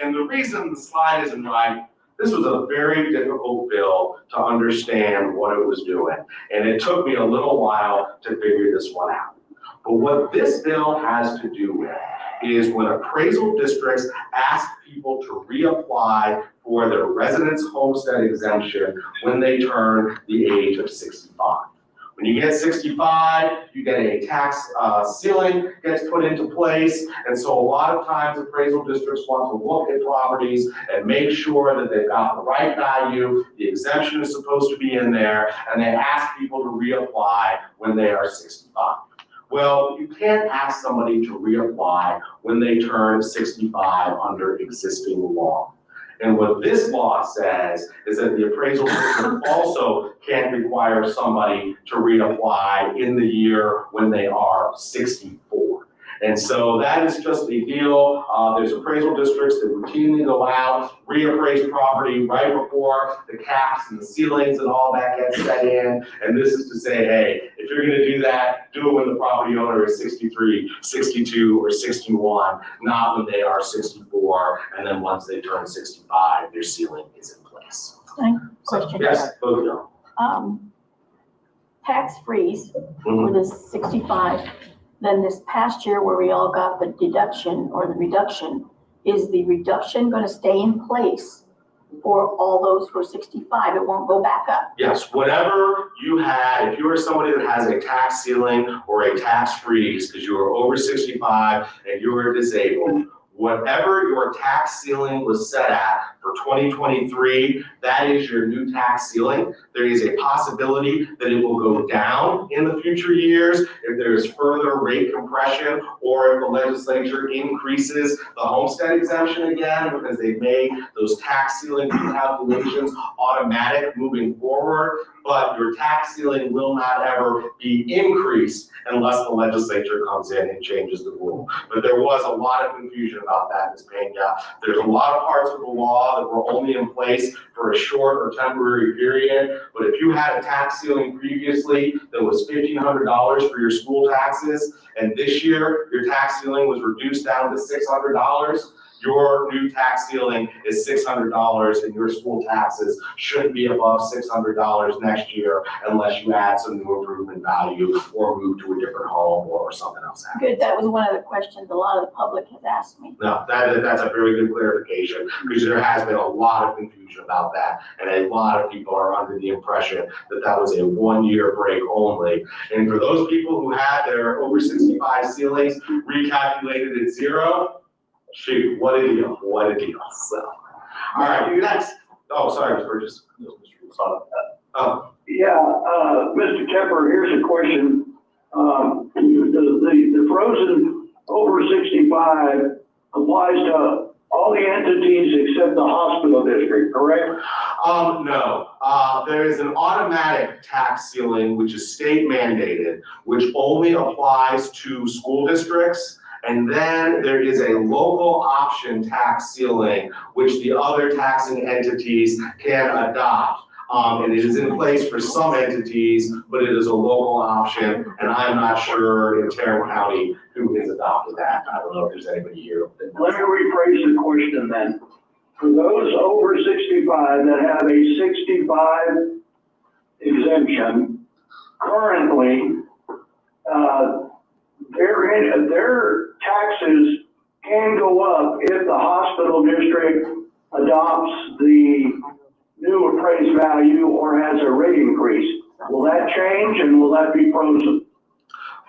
and the reason the slide isn't right, this was a very difficult bill to understand what it was doing. And it took me a little while to figure this one out. But what this bill has to do with is when appraisal districts ask people to reapply for their residence homestead exemption when they turn the age of 65. When you get 65, you get a tax ceiling gets put into place. And so a lot of times appraisal districts want to look at properties and make sure that they've got the right value, the exemption is supposed to be in there, and they ask people to reapply when they are 65. Well, you can't ask somebody to reapply when they turn 65 under existing law. And what this law says is that the appraisal district also can't require somebody to reapply in the year when they are 64. And so that is just a deal. There's appraisal districts that routinely go out, reappraise property right before the caps and the ceilings and all that gets set in. And this is to say, hey, if you're gonna do that, do it when the property owner is 63, 62, or 61, not when they are 64. And then once they turn 65, their ceiling is in place. Question. Yes, both of you. Tax freeze for the 65. Then this past year where we all got the deduction or the reduction, is the reduction going to stay in place for all those who are 65? It won't go back up? Yes, whatever you had, if you are somebody that has a tax ceiling or a tax freeze because you are over 65 and you are disabled, whatever your tax ceiling was set at for 2023, that is your new tax ceiling. There is a possibility that it will go down in the future years if there is further rate compression, or if the legislature increases the homestead exemption again, because they made those tax ceiling calculations automatic moving forward. But your tax ceiling will not ever be increased unless the legislature comes in and changes the rule. But there was a lot of confusion about that, Ms. Pena. There's a lot of parts of the law that were only in place for a short or temporary period. But if you had a tax ceiling previously that was $1,500 for your school taxes, and this year your tax ceiling was reduced down to $600, your new tax ceiling is $600, and your school taxes shouldn't be above $600 next year unless you add some new improvement value or move to a different home or something else happens. Good, that was one of the questions a lot of the public has asked me. No, that's a very good clarification, because there has been a lot of confusion about that, and a lot of people are under the impression that that was a one-year break only. And for those people who had their over 65 ceilings recalculated at zero, shoot, what a deal, what a deal. So, all right, you next. Oh, sorry, Mr. Burgess. Mr. Kemper, here's a question. The frozen over 65 applies to all the entities except the hospital district, correct? No, there is an automatic tax ceiling, which is state mandated, which only applies to school districts. And then there is a local option tax ceiling, which the other taxing entities can adopt. And it is in place for some entities, but it is a local option, and I'm not sure in Tarrant County who has adopted that. I don't know if there's anybody here. Let me rephrase the question then. For those over 65 that have a 65 exemption, currently, their taxes can go up if the hospital district adopts the new appraised value or has a rate increase. Will that change, and will that be frozen?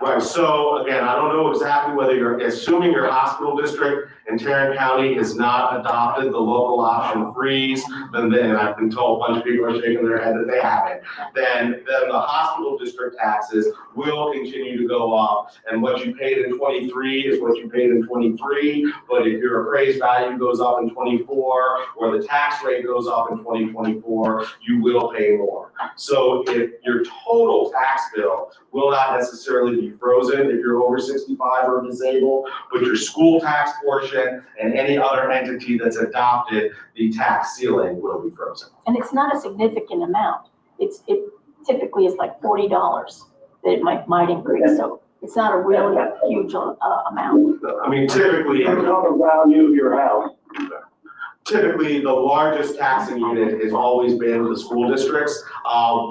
Right, so again, I don't know exactly whether you're assuming your hospital district in Tarrant County has not adopted the local option freeze, then I've been told a bunch of people are shaking their head that they haven't. Then the hospital district taxes will continue to go up, and what you paid in 23 is what you paid in 23. But if your appraised value goes up in 24, or the tax rate goes up in 2024, you will pay more. So if your total tax bill will not necessarily be frozen if you're over 65 or disabled, but your school tax portion and any other entity that's adopted the tax ceiling will be frozen. And it's not a significant amount. It typically is like $40 that it might increase, so it's not a really huge amount. I mean, typically, Depends on the value of your house. typically the largest taxing unit has always been the school districts.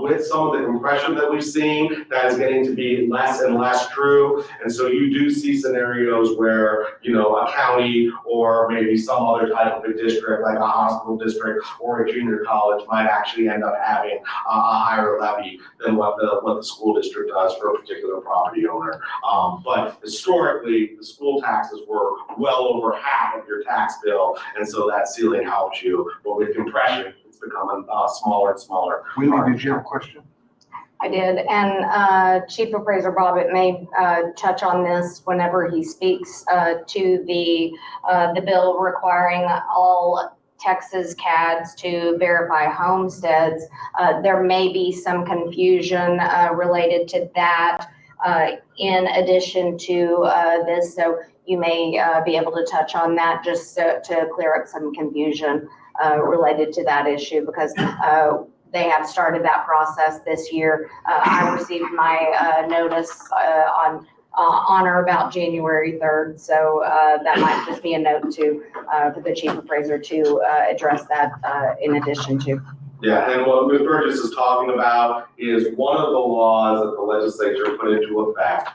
With some of the compression that we've seen, that is getting to be less and less true. And so you do see scenarios where, you know, a county or maybe some other type of a district, like a hospital district or a junior college, might actually end up having a higher levy than what the school district does for a particular property owner. But historically, the school taxes were well over half of your tax bill, and so that ceiling helps you. But with compression, it's becoming smaller and smaller. Wheelie, did you have a question? I did, and Chief Appraiser Bobbitt may touch on this whenever he speaks to the bill requiring all Texas CADs to verify homesteads. There may be some confusion related to that in addition to this, so you may be able to touch on that just to clear up some confusion related to that issue, because they have started that process this year. I received my notice on or about January 3rd, so that might just be a note to for the Chief Appraiser to address that in addition to. Yeah, and what Ms. Burgess is talking about is one of the laws that the legislature put into effect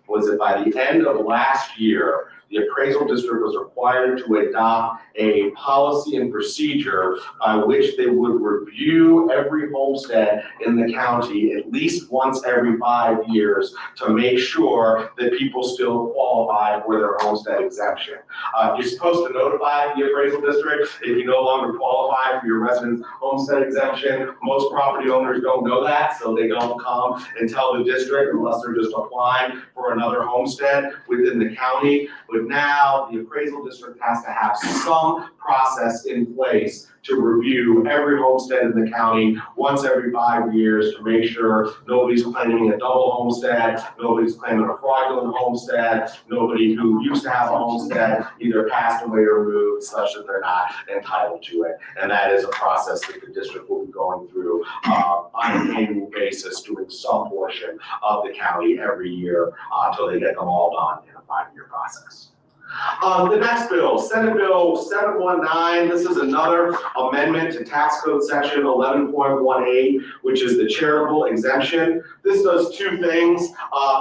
was that by the end of last year, the appraisal district was required to adopt a policy and procedure by which they would review every homestead in the county at least once every 5 years to make sure that people still qualify for their homestead exemption. You're supposed to notify the appraisal district if you no longer qualify for your residence homestead exemption. Most property owners don't know that, so they don't come and tell the district unless they're just applying for another homestead within the county. But now the appraisal district has to have some process in place to review every homestead in the county once every 5 years to make sure nobody's claiming a double homestead, nobody's claiming a fraudulent homestead, nobody who used to have a homestead either passed away or moved such that they're not entitled to it. And that is a process that the district will be going through on an annual basis, doing some portion of the county every year until they get them all done in a 5-year process. The next bill, Senate Bill 719, this is another amendment to Tax Code Section 11.18, which is the charitable exemption. This does two things.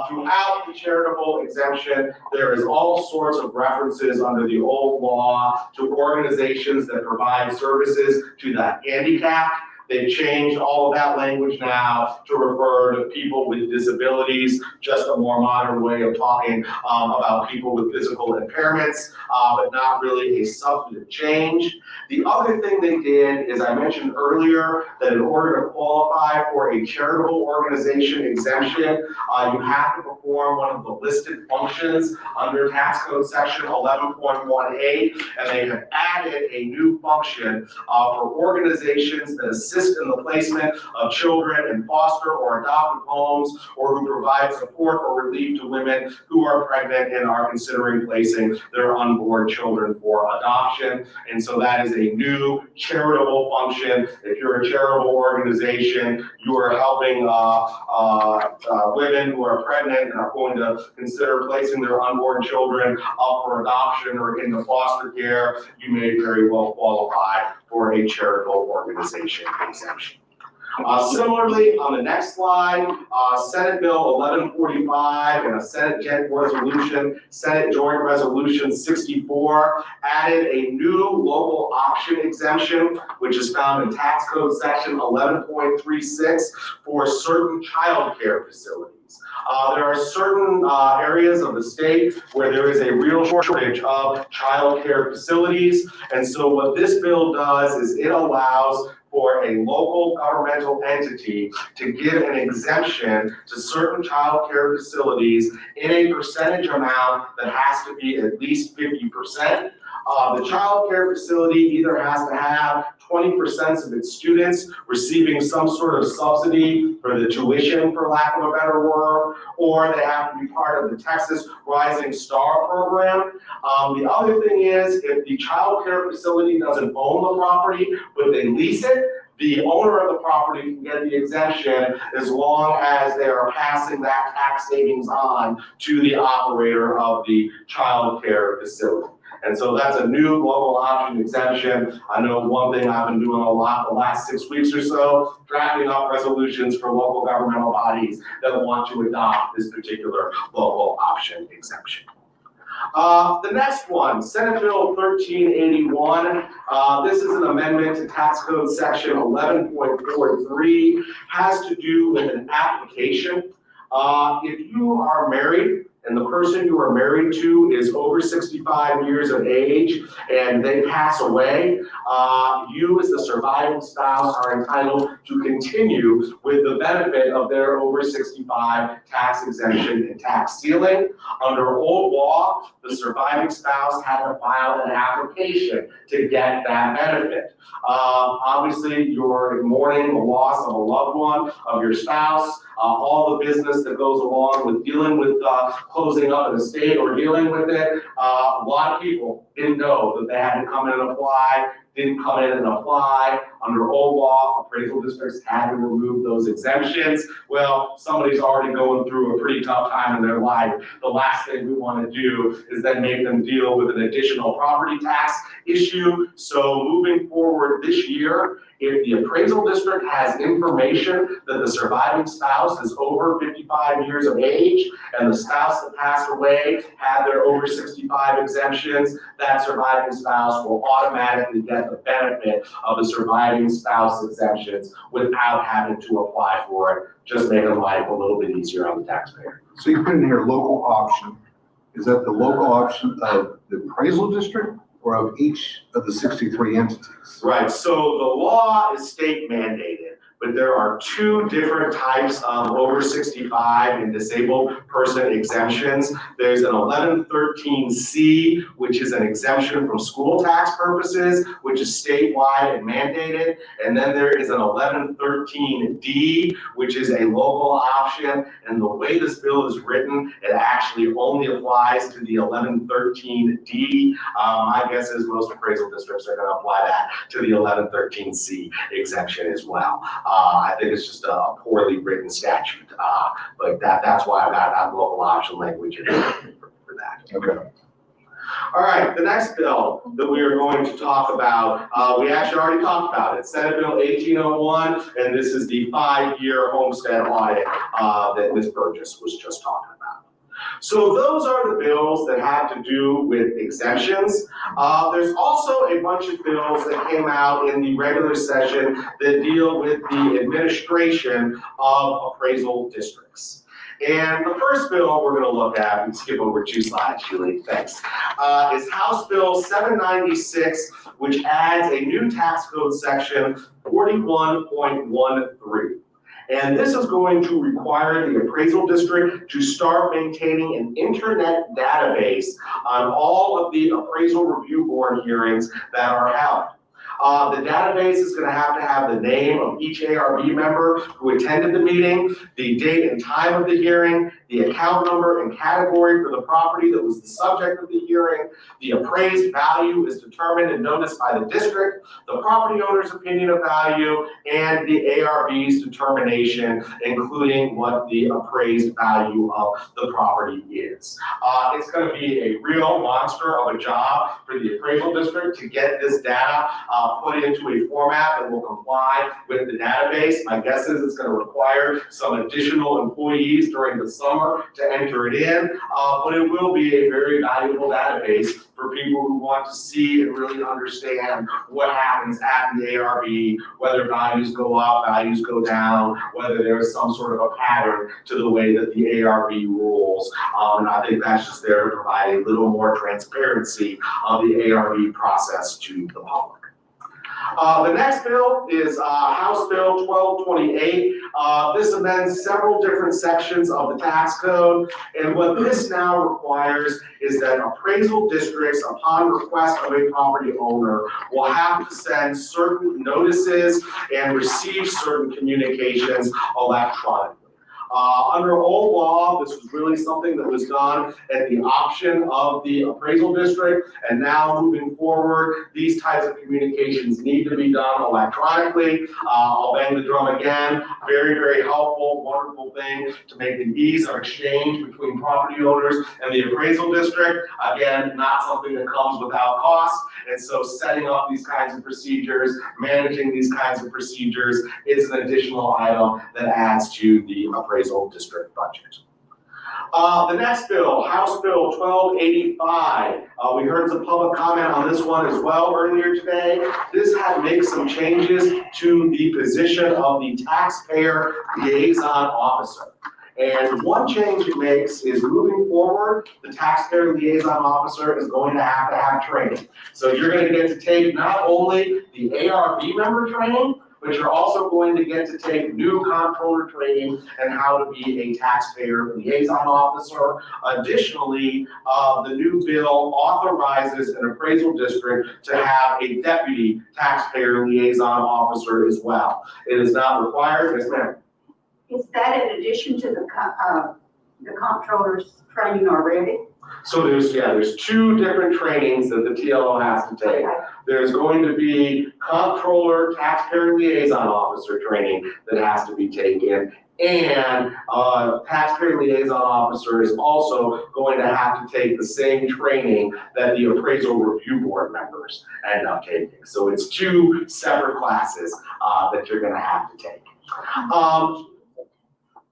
Throughout the charitable exemption, there is all sorts of references under the old law to organizations that provide services to the handicapped. They've changed all of that language now to refer to people with disabilities, just a more modern way of talking about people with physical impairments, but not really a substantive change. The other thing they did is I mentioned earlier that in order to qualify for a charitable organization exemption, you have to perform one of the listed functions under Tax Code Section 11.18, and they have added a new function for organizations that assist in the placement of children in foster or adoptive homes, or who provide support or relief to women who are pregnant and are considering placing their unborn children for adoption. And so that is a new charitable function. If you're a charitable organization, you are helping women who are pregnant and are going to consider placing their unborn children up for adoption or into foster care, you may very well qualify for a charitable organization exemption. Similarly, on the next slide, Senate Bill 1145 and a Senate Joint Resolution 64 added a new local option exemption, which is found in Tax Code Section 11.36 for certain child care facilities. There are certain areas of the state where there is a real shortage of child care facilities. And so what this bill does is it allows for a local governmental entity to give an exemption to certain child care facilities in a percentage amount that has to be at least 50%. The child care facility either has to have 20% of its students receiving some sort of subsidy for the tuition, for lack of a better word, or they have to be part of the Texas Rising Star program. The other thing is, if the child care facility doesn't own the property, but they lease it, the owner of the property can get the exemption as long as they are passing that tax savings on to the operator of the child care facility. And so that's a new local option exemption. I know one thing I've been doing a lot the last 6 weeks or so, drafting up resolutions for local governmental bodies that want to adopt this particular local option exemption. The next one, Senate Bill 1381. This is an amendment to Tax Code Section 11.43, has to do with an application. If you are married and the person you are married to is over 65 years of age and they pass away, you as the surviving spouse are entitled to continue with the benefit of their over 65 tax exemption and tax ceiling. Under old law, the surviving spouse had to file an application to get that benefit. Obviously, you're mourning the loss of a loved one, of your spouse, all the business that goes along with dealing with closing up an estate or dealing with it. A lot of people didn't know that they had to come in and apply, didn't come in and apply. Under old law, appraisal districts had to remove those exemptions. Well, somebody's already going through a pretty tough time in their life. The last thing we want to do is then make them deal with an additional property tax issue. So moving forward this year, If the appraisal district has information that the surviving spouse is over 55 years of age and the spouse that passed away had their over 65 exemptions, that surviving spouse will automatically get the benefit of the surviving spouse exemptions without having to apply for it, just making life a little bit easier on the taxpayer. So you put in here local option. Is that the local option of the appraisal district or of each of the 63 entities? Right, so the law is state mandated, but there are two different types of over 65 and disabled person exemptions. There's an 1113C, which is an exemption from school tax purposes, which is statewide and mandated. And then there is an 1113D, which is a local option. And the way this bill is written, it actually only applies to the 1113D. My guess is most appraisal districts are going to apply that to the 1113C exemption as well. I think it's just a poorly written statute, but that's why I've got that local option language in there for that. Okay. All right, the next bill that we are going to talk about, we actually already talked about it, Senate Bill 1801, and this is the 5-year homestead audit that Ms. Burgess was just talking about. So those are the bills that have to do with exemptions. There's also a bunch of bills that came out in the regular session that deal with the administration of appraisal districts. And the first bill we're going to look at, and skip over 2 slides, Julie, thanks, is House Bill 796, which adds a new tax code section 41.13. And this is going to require the appraisal district to start maintaining an internet database on all of the appraisal review board hearings that are held. The database is going to have the name of each ARB member who attended the meeting, the date and time of the hearing, the account number and category for the property that was the subject of the hearing. The appraised value is determined and noticed by the district, the property owner's opinion of value, and the ARB's determination, including what the appraised value of the property is. It's going to be a real monster of a job for the appraisal district to get this data put into a format that will comply with the database. My guess is it's going to require some additional employees during the summer to enter it in, but it will be a very valuable database for people who want to see and really understand what happens at the ARB, whether values go up, values go down, whether there's some sort of a pattern to the way that the ARB rules. And I think that's just there to provide a little more transparency of the ARB process to the public. The next bill is House Bill 1228. This amends several different sections of the tax code. And what this now requires is that appraisal districts, upon request of a property owner, will have to send certain notices and receive certain communications electronically. Under old law, this was really something that was done at the option of the appraisal district, and now moving forward, these types of communications need to be done electronically. I'll bang the drum again. Very, very helpful, wonderful thing to make the ease of exchange between property owners and the appraisal district. Again, not something that comes without cost, and so setting up these kinds of procedures, managing these kinds of procedures is an additional item that adds to the appraisal district budget. The next bill, House Bill 1285. We heard some public comment on this one as well earlier today. This makes some changes to the position of the taxpayer liaison officer. And one change it makes is moving forward, the taxpayer liaison officer is going to have training. So you're going to get to take not only the ARB member training, but you're also going to get to take new comptroller training and how to be a taxpayer liaison officer. Additionally, the new bill authorizes an appraisal district to have a deputy taxpayer liaison officer as well. It is not required. Yes, ma'am. Is that in addition to the comptroller's training already? So there's two different trainings that the TLO has to take. There's going to be comptroller, taxpayer liaison officer training that has to be taken. And taxpayer liaison officer is also going to have to take the same training that the appraisal review board members end up taking. So it's two separate classes that you're gonna have to take.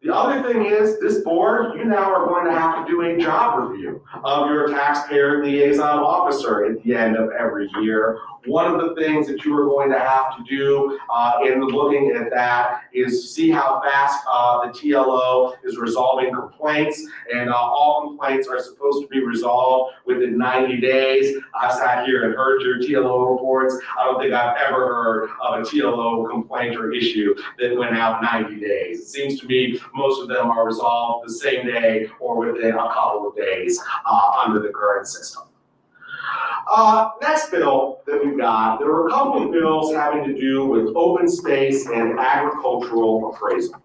The other thing is, this board, you now are going to have to do a job review of your taxpayer liaison officer at the end of every year. One of the things that you are going to have to do in looking at that is see how fast the TLO is resolving complaints, and all complaints are supposed to be resolved within 90 days. I've sat here and heard your TLO reports. I don't think I've ever heard of a TLO complaint or issue that went out 90 days. It seems to me most of them are resolved the same day or within a couple of days under the current system. Next bill that we've got, there were a couple of bills having to do with open space and agricultural appraisal.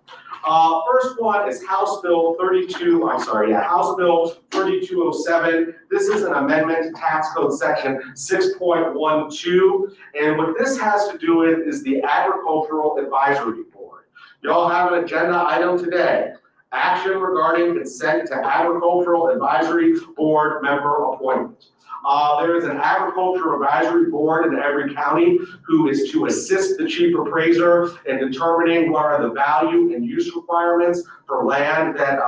First one is House Bill 3207. This is an amendment to Tax Code Section 6.12. And what this has to do with is the Agricultural Advisory Board. Y'all have an agenda item today. Action regarding consent to Agricultural Advisory Board member appointment. There is an agriculture advisory board in every county who is to assist the chief appraiser in determining what are the value and use requirements for land that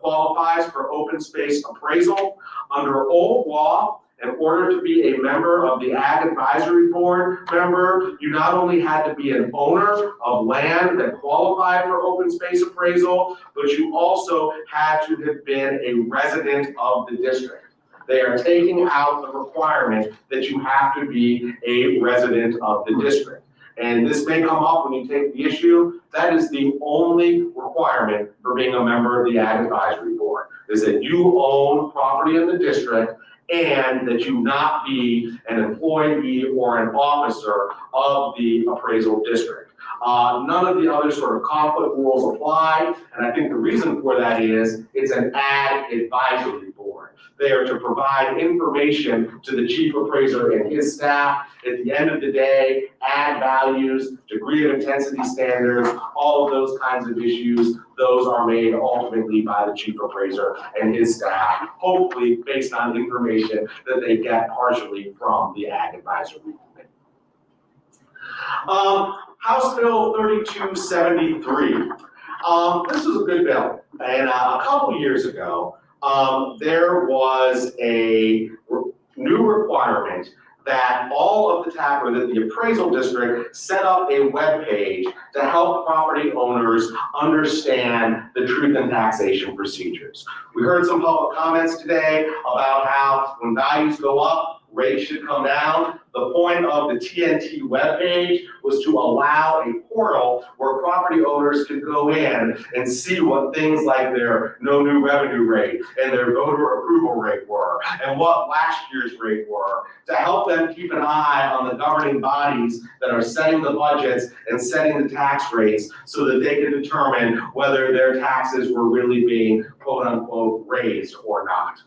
qualifies for open space appraisal. Under old law, in order to be a member of the Ag Advisory Board member, you not only had to be an owner of land that qualified for open space appraisal, but you also had to have been a resident of the district. They are taking out the requirement that you have to be a resident of the district. And this may come up when you take the issue. That is the only requirement for being a member of the Ag Advisory Board, is that you own property in the district and that you not be an employee or an officer of the appraisal district. None of the other sort of conflict rules apply, and I think the reason for that is it's an Ag Advisory Board. They are to provide information to the chief appraiser and his staff. At the end of the day, ag values, degree of intensity standards, all of those kinds of issues, those are made ultimately by the chief appraiser and his staff, hopefully based on information that they get partially from the Ag Advisory Committee. House Bill 3273. This was a good bill, and a couple years ago, there was a new requirement that all of the that the appraisal district set up a web page to help property owners understand the truth in taxation procedures. We heard some public comments today about how when values go up, rates should come down. The point of the TNT webpage was to allow a portal where property owners could go in and see what things like their no new revenue rate and their voter approval rate were, and what last year's rate were, to help them keep an eye on the governing bodies that are setting the budgets and setting the tax rates so that they can determine whether their taxes were really being quote unquote raised or not.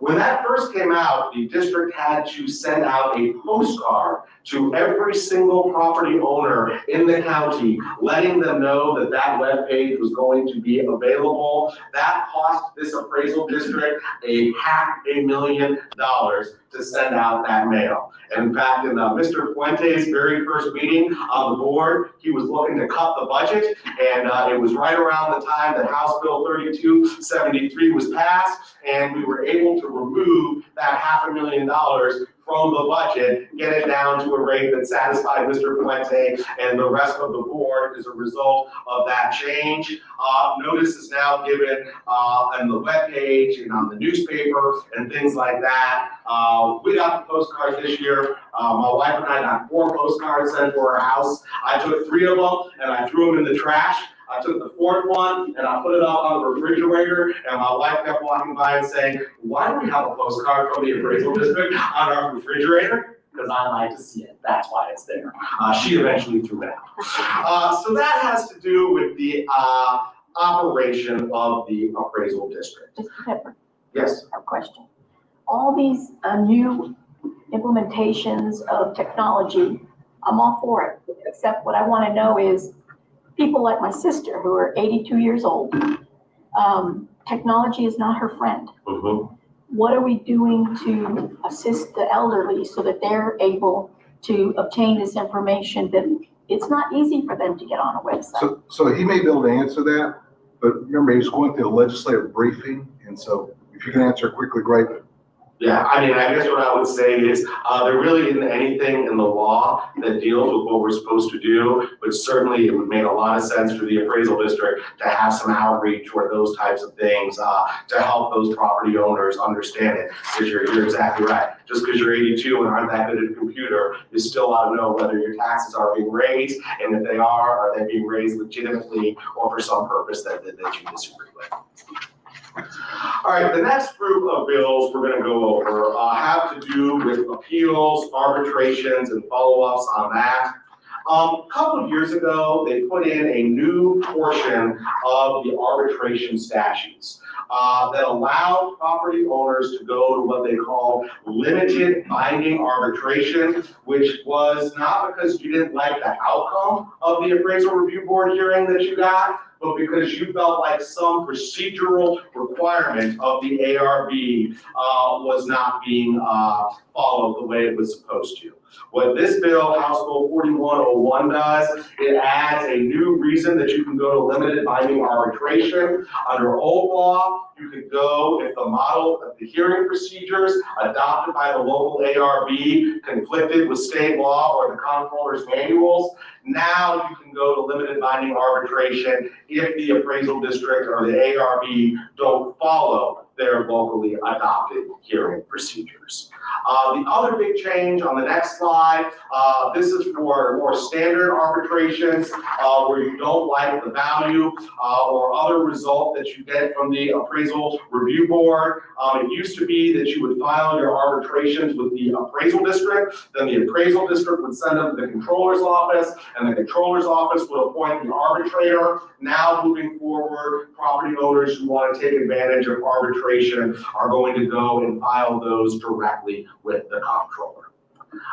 When that first came out, the district had to send out a postcard to every single property owner in the county, letting them know that that webpage was going to be available. That cost this appraisal district $500,000 to send out that mail. And in fact, in Mr. Fuente's very first meeting on the board, he was looking to cut the budget, and it was right around the time that House Bill 3273 was passed, and we were able to remove that $500,000 from the budget, get it down to a rate that satisfied Mr. Fuente and the rest of the board as a result of that change. Notice is now given on the webpage and on the newspaper and things like that. We got the postcards this year. My wife and I got 4 postcards sent for our house. I took 3 of them and I threw them in the trash. I took the 4th one and I put it up on the refrigerator, and my wife kept walking by and saying, "Why do we have a postcard from the appraisal district on our refrigerator?" Because I like to see it. That's why it's there. She eventually threw it out. So that has to do with the operation of the appraisal district. Mr. Pepper, Yes. I have a question. All these new implementations of technology, I'm all for it, except what I want to know is, people like my sister who are 82 years old, technology is not her friend. Mhm. What are we doing to assist the elderly so that they're able to obtain this information that it's not easy for them to get on a website? So he may be able to answer that, but remember, he's going through a legislative briefing, and so if you can answer quickly, great. Yeah, I mean, I guess what I would say is, there really isn't anything in the law that deals with what we're supposed to do, but certainly it would make a lot of sense for the appraisal district to have some outreach or those types of things, to help those property owners understand it. Because you're exactly right. Just because you're 82 and aren't that good at a computer, you still ought to know whether your taxes are being raised, and if they are they being raised legitimately or for some purpose that you disagree with. All right, the next group of bills we're gonna go over have to do with appeals, arbitrations, and follow-ups on that. A couple of years ago, they put in a new portion of the arbitration statutes that allow property owners to go to what they call limited binding arbitration, which was not because you didn't like the outcome of the appraisal review board hearing that you got, but because you felt like some procedural requirement of the ARB was not being followed the way it was supposed to. What this bill, House Bill 4101 does, it adds a new reason that you can go to limited binding arbitration. Under old law, you could go if the model of the hearing procedures adopted by the local ARB conflicted with state law or the comptroller's manuals. Now you can go to limited binding arbitration if the appraisal district or the ARB don't follow their locally adopted hearing procedures. The other big change on the next slide, this is for more standard arbitrations where you don't like the value or other result that you get from the appraisal review board. It used to be that you would file your arbitrations with the appraisal district, then the appraisal district would send them to the controller's office, and the controller's office would appoint the arbitrator. Now moving forward, property owners who want to take advantage of arbitration are going to go and file those directly with the comptroller.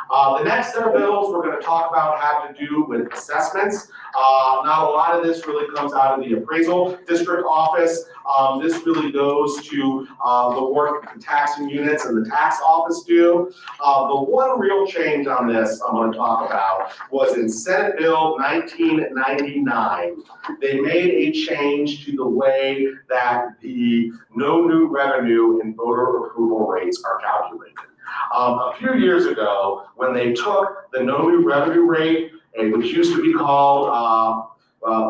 The next set of bills we're going to talk about have to do with assessments. Not a lot of this really comes out of the appraisal district office. This really goes to the work that the taxing units and the tax office do. The one real change on this I'm going to talk about was in Senate Bill 1999. They made a change to the way that the no new revenue and voter approval rates are calculated. A few years ago, when they took the no new revenue rate, which used to be called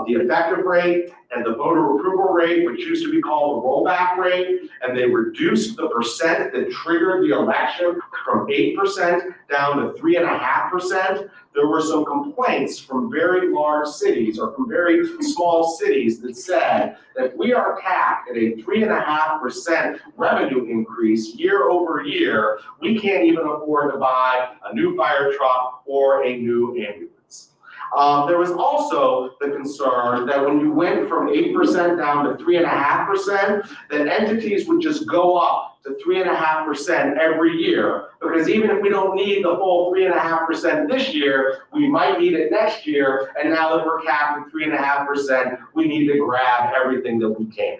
the effective rate, and the voter approval rate, which used to be called the rollback rate, and they reduced the percent that triggered the election from 8% down to 3.5%, there were some complaints from very large cities or from very small cities that said that we are capped at a 3.5% revenue increase year over year. We can't even afford to buy a new fire truck or a new ambulance. There was also the concern that when you went from 8% down to 3.5%, that entities would just go up to 3.5% every year. Because even if we don't need the full 3.5% this year, we might need it next year. And now that we're capped at 3.5%, we need to grab everything that we can.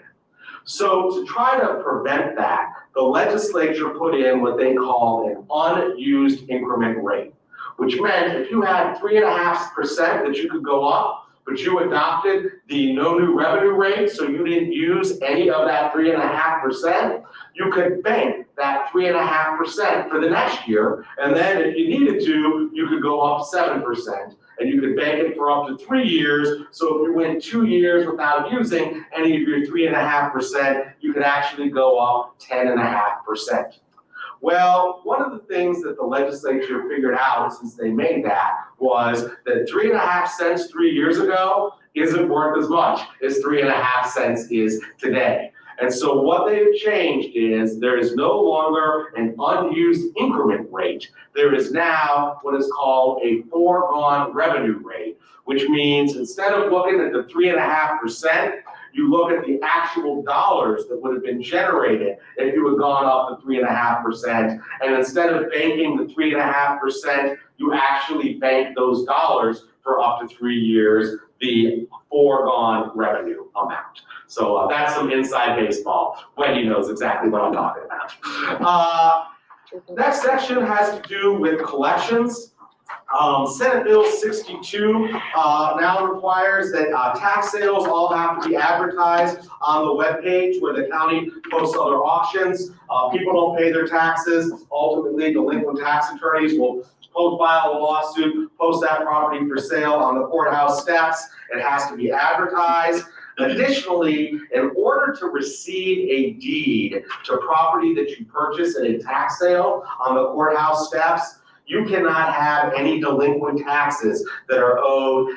So to try to prevent that, the legislature put in what they call an unused increment rate, which meant if you had 3.5% that you could go up, but you adopted the no new revenue rate, so you didn't use any of that 3.5%, you could bank that 3.5% for the next year, and then if you needed to, you could go up 7%. And you could bank it for up to 3 years. So if you went 2 years without using any of your 3.5%, you could actually go up 10.5%. Well, one of the things that the legislature figured out since they made that was that 3.5 cents 3 years ago isn't worth as much as 3.5 cents is today. And so what they have changed is there is no longer an unused increment rate. There is now what is called a foregone revenue rate, which means instead of looking at the 3.5%, you look at the actual dollars that would have been generated if you had gone up to 3.5%. And instead of banking the 3.5%, you actually bank those dollars for up to 3 years, the foregone revenue amount. So that's some inside baseball. Wendy knows exactly what I'm talking about. Next section has to do with collections. Senate Bill 62 now requires that tax sales all have to be advertised on the webpage where the county posts other auctions. People don't pay their taxes. Ultimately, delinquent tax attorneys will file a lawsuit, post that property for sale on the courthouse steps. It has to be advertised. Additionally, in order to receive a deed to property that you purchase in a tax sale on the courthouse steps, you cannot have any delinquent taxes that are owed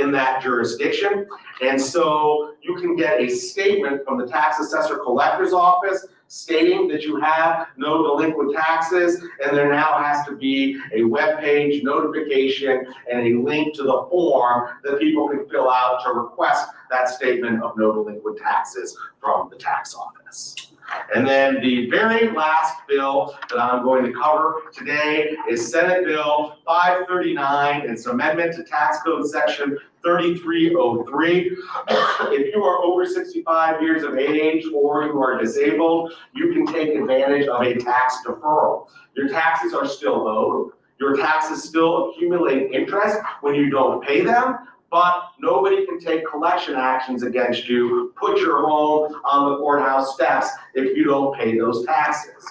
in that jurisdiction. And so you can get a statement from the tax assessor collector's office stating that you have no delinquent taxes, and there now has to be a webpage notification and a link to the form that people can fill out to request that statement of no delinquent taxes from the tax office. And then the very last bill that I'm going to cover today is Senate Bill 539. It's an amendment to Tax Code Section 3303. If you are over 65 years of age or you are disabled, you can take advantage of a tax deferral. Your taxes are still owed. Your taxes still accumulate interest when you don't pay them, but nobody can take collection actions against you, put your home on the courthouse steps if you don't pay those taxes.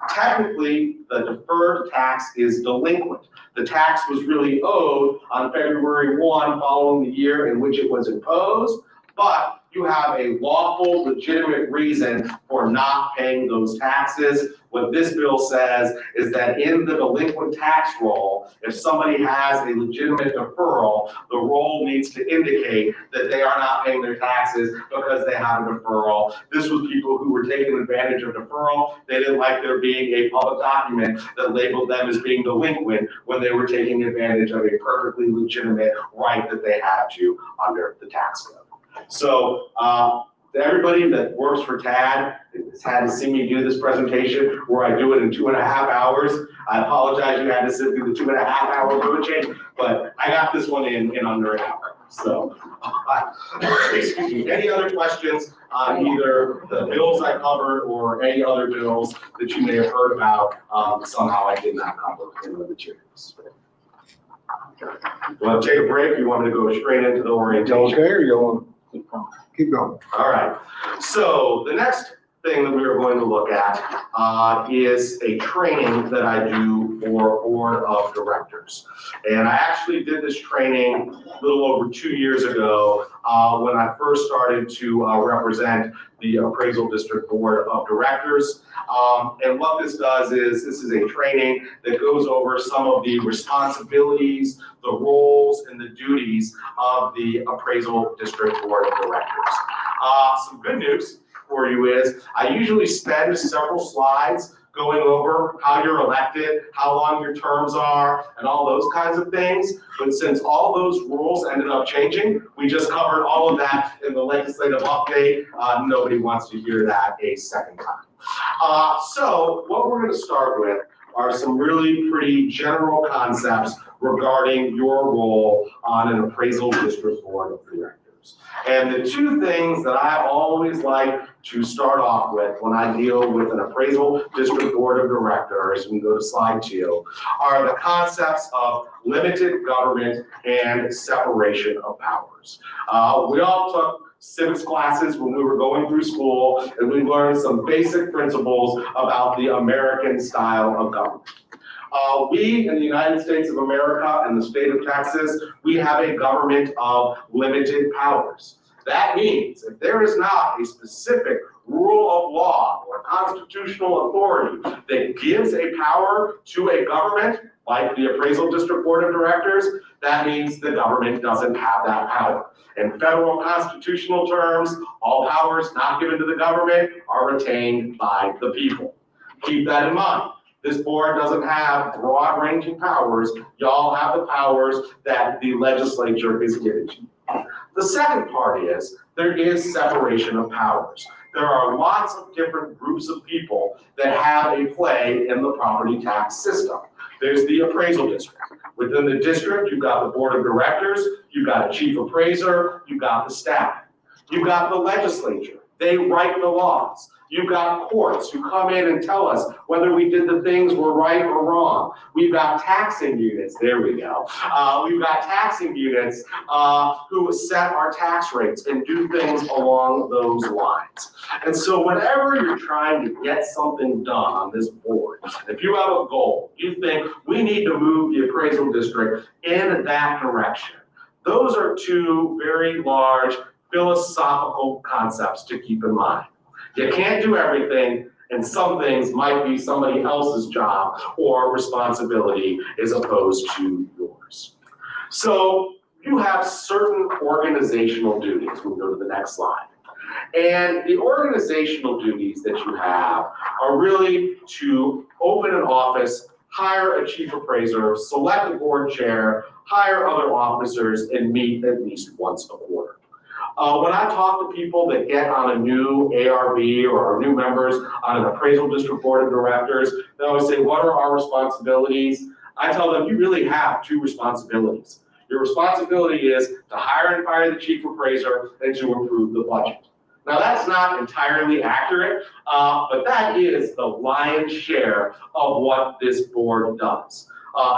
Technically, the deferred tax is delinquent. The tax was really owed on February 1 following the year in which it was imposed, but you have a lawful, legitimate reason for not paying those taxes. What this bill says is that in the delinquent tax roll, if somebody has a legitimate deferral, the roll needs to indicate that they are not paying their taxes because they have a deferral. This was people who were taking advantage of deferral. They didn't like there being a public document that labeled them as being delinquent when they were taking advantage of a perfectly legitimate right that they had to under the tax code. So, to everybody that works for TAD, has had to see me do this presentation where I do it in 2.5 hours. I apologize you had to sit through the 2.5 hour doing change, but I got this one in under an hour. So, excuse me, any other questions on either the bills I covered or any other bills that you may have heard about somehow I did not cover in the materials? You want to take a break? You want me to go straight into the orientation? Okay, or you want keep going? All right. So the next thing that we are going to look at is a training that I do for Board of Directors. And I actually did this training a little over 2 years ago when I first started to represent the Appraisal District Board of Directors. And what this does is this is a training that goes over some of the responsibilities, the roles, and the duties of the Appraisal District Board of Directors. Some good news for you is I usually spend several slides going over how you're elected, how long your terms are, and all those kinds of things. But since all those rules ended up changing, we just covered all of that in the legislative update. Nobody wants to hear that a second time. So what we're going to start with are some really pretty general concepts regarding your role on an Appraisal District Board of Directors. And the two things that I always like to start off with when I deal with an Appraisal District Board of Directors, we can go to slide 2, are the concepts of limited government and separation of powers. We all took civics classes when we were going through school, and we learned some basic principles about the American style of government. We in the United States of America and the state of Texas, we have a government of limited powers. That means if there is not a specific rule of law or constitutional authority that gives a power to a government, like the Appraisal District Board of Directors, that means the government doesn't have that power. In federal constitutional terms, all powers not given to the government are retained by the people. Keep that in mind. This board doesn't have broad-ranging powers. Y'all have the powers that the legislature is giving you. The second part is there is separation of powers. There are lots of different groups of people that have a play in the property tax system. There's the appraisal district. Within the district, you've got the board of directors, you've got a chief appraiser, you've got the staff. You've got the legislature. They write the laws. You've got courts who come in and tell us whether we did the things were right or wrong. We've got taxing units, there we go. We've got taxing units who set our tax rates and do things along those lines. And so whenever you're trying to get something done on this board, if you have a goal, you think we need to move the appraisal district in that direction. Those are two very large philosophical concepts to keep in mind. You can't do everything, and some things might be somebody else's job or responsibility as opposed to yours. So you have certain organizational duties. We'll go to the next slide. And the organizational duties that you have are really to open an office, hire a chief appraiser, select a board chair, hire other officers, and meet at least once a quarter. When I talk to people that get on a new ARB or are new members on an appraisal district board of directors, they always say, what are our responsibilities? I tell them, you really have two responsibilities. Your responsibility is to hire and fire the chief appraiser and to approve the budget. Now, that's not entirely accurate, but that is the lion's share of what this board does.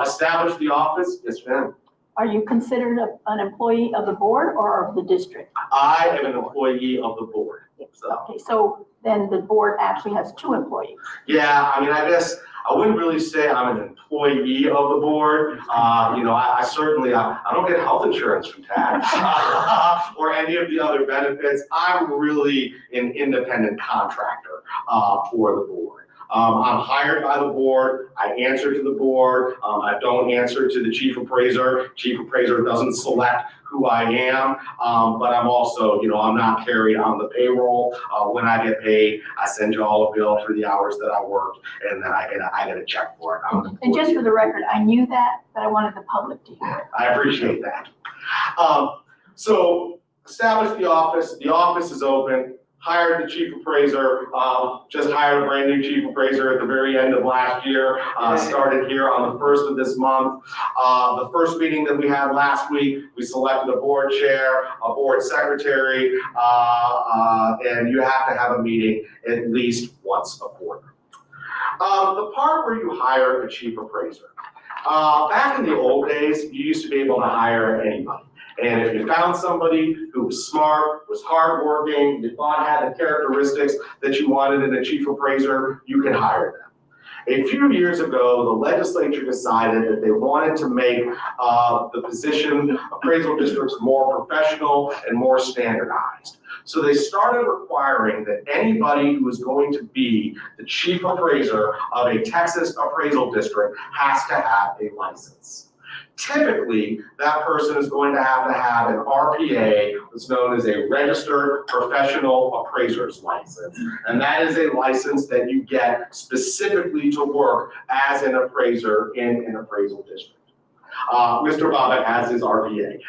Establish the office, yes, ma'am. Are you considered an employee of the board or of the district? I am an employee of the board. So. Okay, so then the board actually has two employees. Yeah, I mean, I guess I wouldn't really say I'm an employee of the board. I certainly, I don't get health insurance from tax or any of the other benefits. I'm really an independent contractor for the board. I'm hired by the board. I answer to the board. I don't answer to the chief appraiser. Chief appraiser doesn't select who I am, but I'm also, I'm not carried on the payroll. When I get paid, I send you all a bill for the hours that I worked, and then I get a check for it. And just for the record, I knew that, but I wanted the public to hear it. I appreciate that. So establish the office. The office is open. Hired the chief appraiser, just hired a brand new chief appraiser at the very end of last year, started here on the 1st of this month. The first meeting that we had last week, we selected a board chair, a board secretary, and you have to have a meeting at least once a quarter. The part where you hire a chief appraiser. Back in the old days, you used to be able to hire anybody. And if you found somebody who was smart, was hardworking, you thought had the characteristics that you wanted in a chief appraiser, you could hire them. A few years ago, the legislature decided that they wanted to make the position appraisal districts more professional and more standardized. So they started requiring that anybody who is going to be the chief appraiser of a Texas appraisal district has to have a license. Typically, that person is going to have an RPA, what's known as a Registered Professional Appraiser's License. And that is a license that you get specifically to work as an appraiser in an appraisal district. Mr. Bobbitt has his RPA,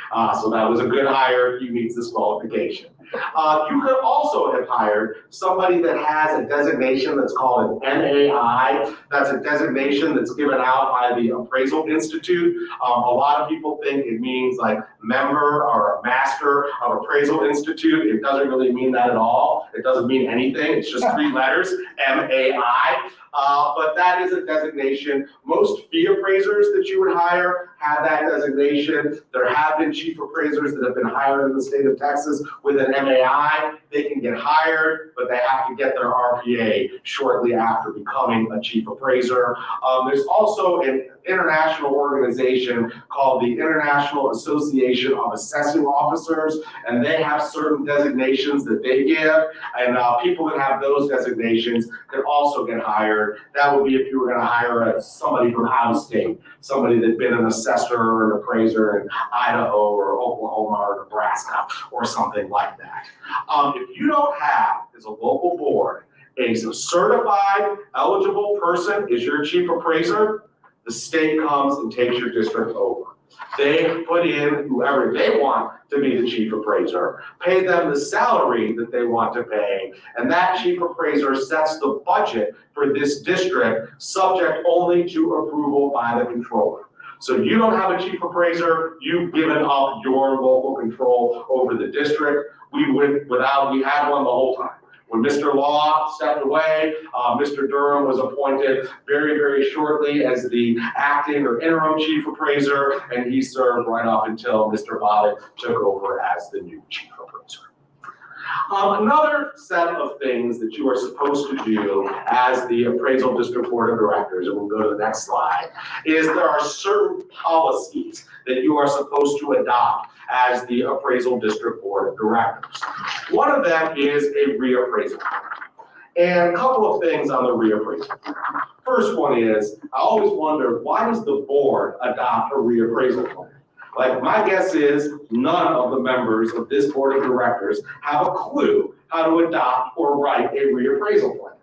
so that was a good hire. He meets this qualification. You could also have hired somebody that has a designation that's called an MAI. That's a designation that's given out by the Appraisal Institute. A lot of people think it means like member or a master of Appraisal Institute. It doesn't really mean that at all. It doesn't mean anything. It's just 3 letters, MAI. But that is a designation. Most fee appraisers that you would hire have that designation. There have been chief appraisers that have been hired in the state of Texas with an MAI. They can get hired, but they have to get their RPA shortly after becoming a chief appraiser. There's also an international organization called the International Association of Assessing Officers, and they have certain designations that they give, and people that have those designations can also get hired. That would be if you were going to hire somebody from out of state, somebody that's been an assessor or an appraiser in Idaho or Oklahoma or Nebraska or something like that. If you don't have, as a local board, a certified, eligible person is your chief appraiser, the state comes and takes your district over. They put in whoever they want to be the chief appraiser, pay them the salary that they want to pay, and that chief appraiser sets the budget for this district, subject only to approval by the controller. So you don't have a chief appraiser, you've given up your local control over the district. We had one the whole time. When Mr. Law stepped away, Mr. Durham was appointed very, very shortly as the acting or interim chief appraiser, and he served right up until Mr. Bobbitt took over as the new chief appraiser. Another set of things that you are supposed to do as the Appraisal District Board of Directors, and we'll go to the next slide, is there are certain policies that you are supposed to adopt as the Appraisal District Board of Directors. One of them is a reappraisal. And a couple of things on the reappraisal. First one is, I always wonder, why does the board adopt a reappraisal plan? Like, my guess is none of the members of this board of directors have a clue how to adopt or write a reappraisal plan.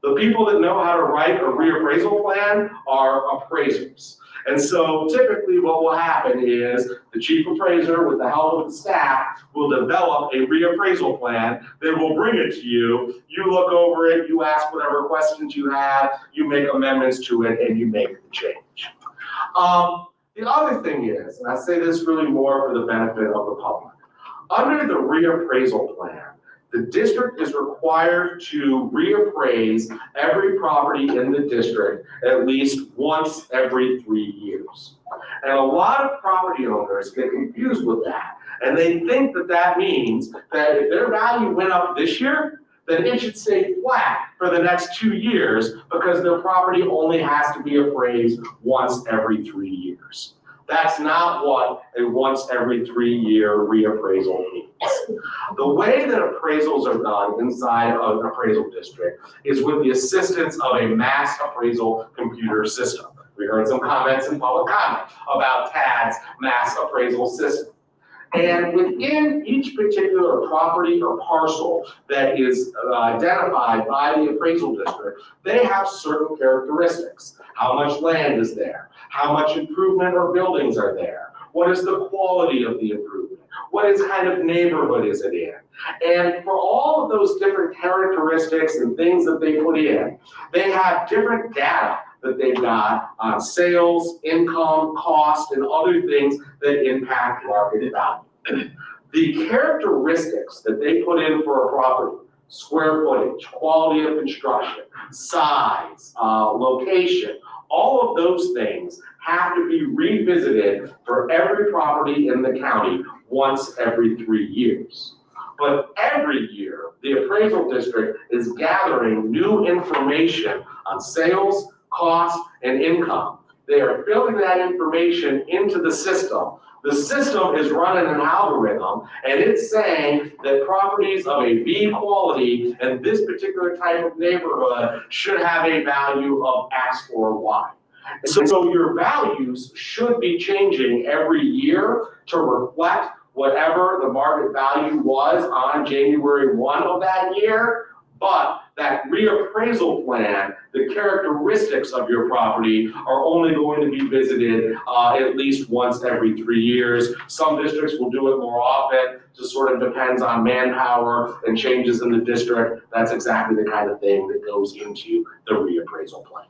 The people that know how to write a reappraisal plan are appraisers. And so typically what will happen is the chief appraiser, with the help of the staff, will develop a reappraisal plan. They will bring it to you. You look over it, you ask whatever questions you have, you make amendments to it, and you make the change. The other thing is, and I say this really more for the benefit of the public, under the reappraisal plan, the district is required to reappraise every property in the district at least once every 3 years. And a lot of property owners get confused with that. And they think that that means that if their value went up this year, then it should stay flat for the next 2 years because their property only has to be appraised once every 3 years. That's not what a once every 3 year reappraisal means. The way that appraisals are done inside of an appraisal district is with the assistance of a mass appraisal computer system. We heard some comments in public comment about TAD's mass appraisal system. And within each particular property or parcel that is identified by the appraisal district, they have certain characteristics. How much land is there? How much improvement or buildings are there? What is the quality of the improvement? What is kind of neighborhood is it in? And for all of those different characteristics and things that they put in, they have different data that they've got on sales, income, cost, and other things that impact market value. The characteristics that they put in for a property, square footage, quality of construction, size, location, all of those things have to be revisited for every property in the county once every 3 years. But every year, the appraisal district is gathering new information on sales, cost, and income. They are filling that information into the system. The system is running an algorithm, and it's saying that properties of a B quality in this particular type of neighborhood should have a value of X or Y. So your values should be changing every year to reflect whatever the market value was on January 1 of that year, but that reappraisal plan, the characteristics of your property are only going to be visited at least once every 3 years. Some districts will do it more often, just sort of depends on manpower and changes in the district. That's exactly the kind of thing that goes into the reappraisal plan.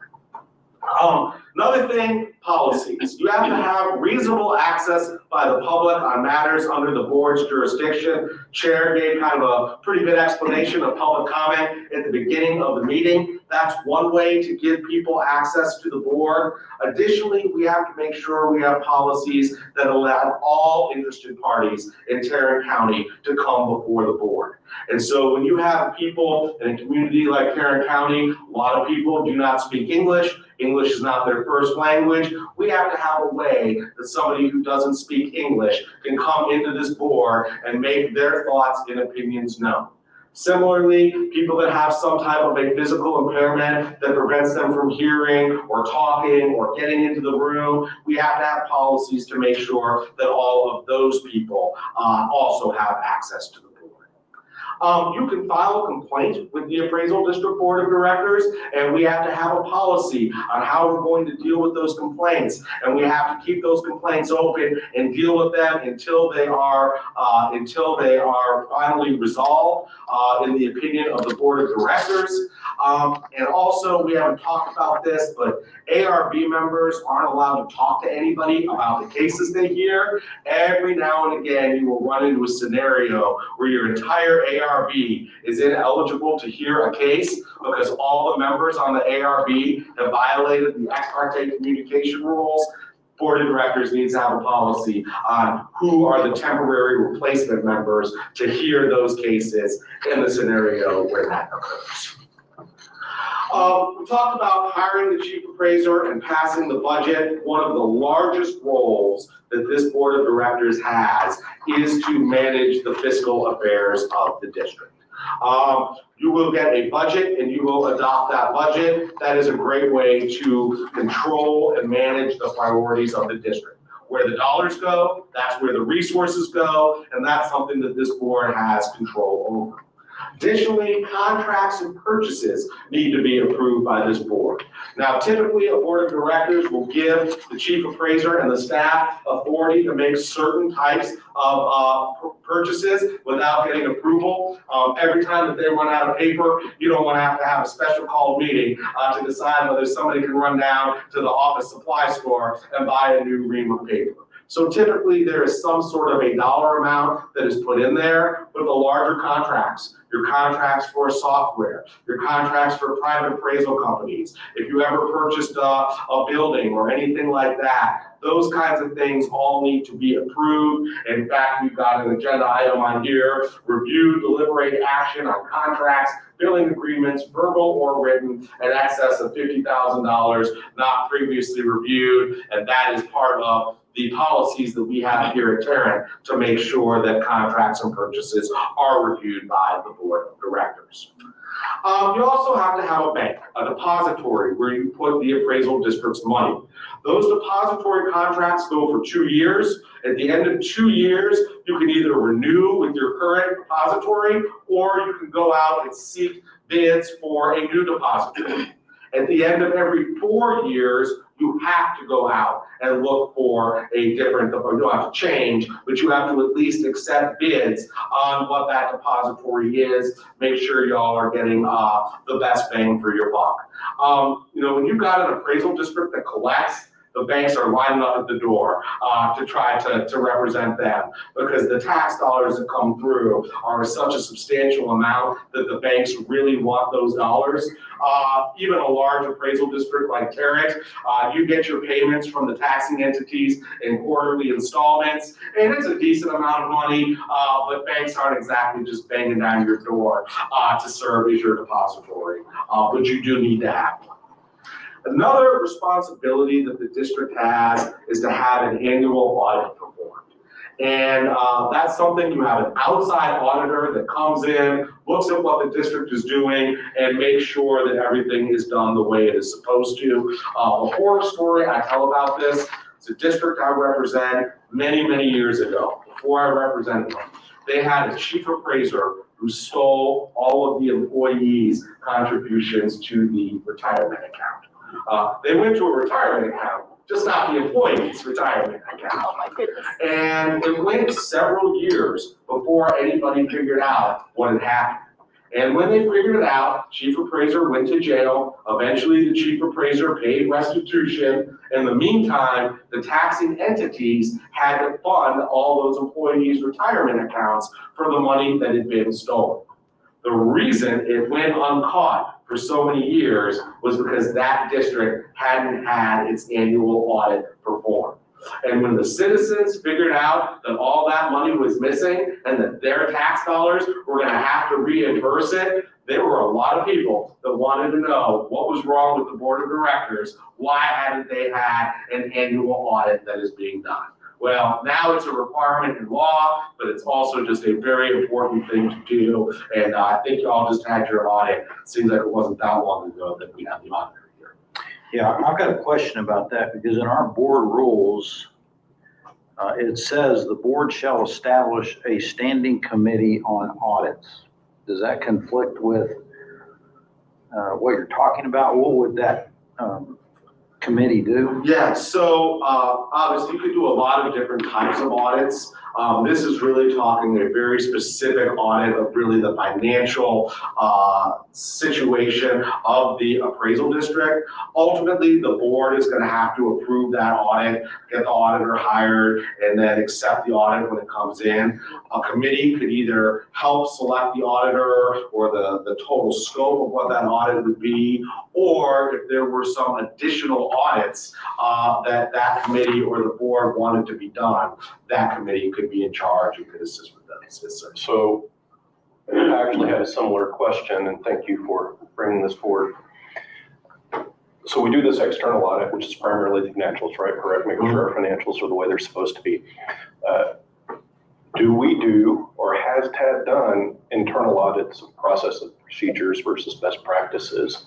Another thing, policies. You have to have reasonable access by the public on matters under the board's jurisdiction. Chair gave kind of a pretty good explanation of public comment at the beginning of the meeting. That's one way to give people access to the board. Additionally, we have to make sure we have policies that allow all interested parties in Tarrant County to come before the board. And so when you have people in a community like Tarrant County, a lot of people do not speak English. English is not their first language. We have to have a way that somebody who doesn't speak English can come into this board and make their thoughts and opinions known. Similarly, people that have some type of a physical impairment that prevents them from hearing or talking or getting into the room, we have to have policies to make sure that all of those people also have access to the board. You can file a complaint with the Appraisal District Board of Directors, and we have to have a policy on how we're going to deal with those complaints. And we have to keep those complaints open and deal with them until they are finally resolved, in the opinion of the Board of Directors. And also, we haven't talked about this, but ARB members aren't allowed to talk to anybody about the cases they hear. Every now and again, you will run into a scenario where your entire ARB is ineligible to hear a case because all the members on the ARB have violated the ex parte communication rules. Board of Directors needs to have a policy on who are the temporary replacement members to hear those cases in the scenario where that occurs. We talked about hiring the chief appraiser and passing the budget. One of the largest roles that this board of directors has is to manage the fiscal affairs of the district. You will get a budget and you will adopt that budget. That is a great way to control and manage the priorities of the district. Where the dollars go, that's where the resources go, and that's something that this board has control over. Additionally, contracts and purchases need to be approved by this board. Now, typically, a board of directors will give the chief appraiser and the staff authority to make certain types of purchases without getting approval. Every time that they run out of paper, you don't want to have a special called meeting to decide whether somebody can run down to the office supply store and buy a new ream of paper. So typically, there is some sort of a dollar amount that is put in there, but the larger contracts, your contracts for software, your contracts for private appraisal companies, if you ever purchased a building or anything like that, those kinds of things all need to be approved. In fact, we've got an agenda item on here: review, deliberate action on contracts, billing agreements, verbal or written, in excess of $50,000 not previously reviewed, and that is part of the policies that we have here at Tarrant to make sure that contracts and purchases are reviewed by the board of directors. You also have to have a bank, a depository where you put the appraisal district's money. Those depository contracts go for 2 years. At the end of 2 years, you can either renew with your current depository or you can go out and seek bids for a new depository. At the end of every 4 years, you have to go out and look for a different, or you don't have to change, but you have to at least accept bids on what that depository is. Make sure y'all are getting the best bang for your buck. When you've got an appraisal district that collects, the banks are lining up at the door to try to represent them, because the tax dollars that come through are such a substantial amount that the banks really want those dollars. Even a large appraisal district like Tarrant, you get your payments from the taxing entities in quarterly installments, and it's a decent amount of money, but banks aren't exactly just banging down your door to serve as your depository, but you do need to have one. Another responsibility that the district has is to have an annual audit performed. And that's something, you have an outside auditor that comes in, looks at what the district is doing, and makes sure that everything is done the way it is supposed to. A horror story I tell about this, it's a district I represent many, many years ago, before I represented them. They had a chief appraiser who stole all of the employees' contributions to the retirement account. They went to a retirement account, just not the employee's retirement account. Oh my goodness. And it went several years before anybody figured out what had happened. And when they figured it out, chief appraiser went to jail. Eventually, the chief appraiser paid restitution. In the meantime, the taxing entities had to fund all those employees' retirement accounts for the money that had been stolen. The reason it went uncaught for so many years was because that district hadn't had its annual audit performed. And when the citizens figured out that all that money was missing and that their tax dollars were going to have to reimburse it, there were a lot of people that wanted to know what was wrong with the board of directors. Why hadn't they had an annual audit that is being done? Well, now it's a requirement in law, but it's also just a very important thing to do. And I think you all just had your audit. It seems like it wasn't that long ago that we had the auditor here. Yeah, I've got a question about that, because in our board rules, it says the board shall establish a standing committee on audits. does that conflict with what you're talking about? What would that committee do? Yeah, so obviously you could do a lot of different types of audits. This is really talking a very specific audit of really the financial situation of the appraisal district. Ultimately, the board is going to have to approve that audit, get the auditor hired, and then accept the audit when it comes in. A committee could either help select the auditor or the total scope of what that audit would be, or if there were some additional audits that committee or the board wanted to be done, that committee could be in charge and could assist with those. So I actually had a similar question, and thank you for bringing this forward. So we do this external audit, which is primarily the financials, right? Correct, making sure our financials are the way they're supposed to be. Do we do, or has TAD done, internal audits of process and procedures versus best practices?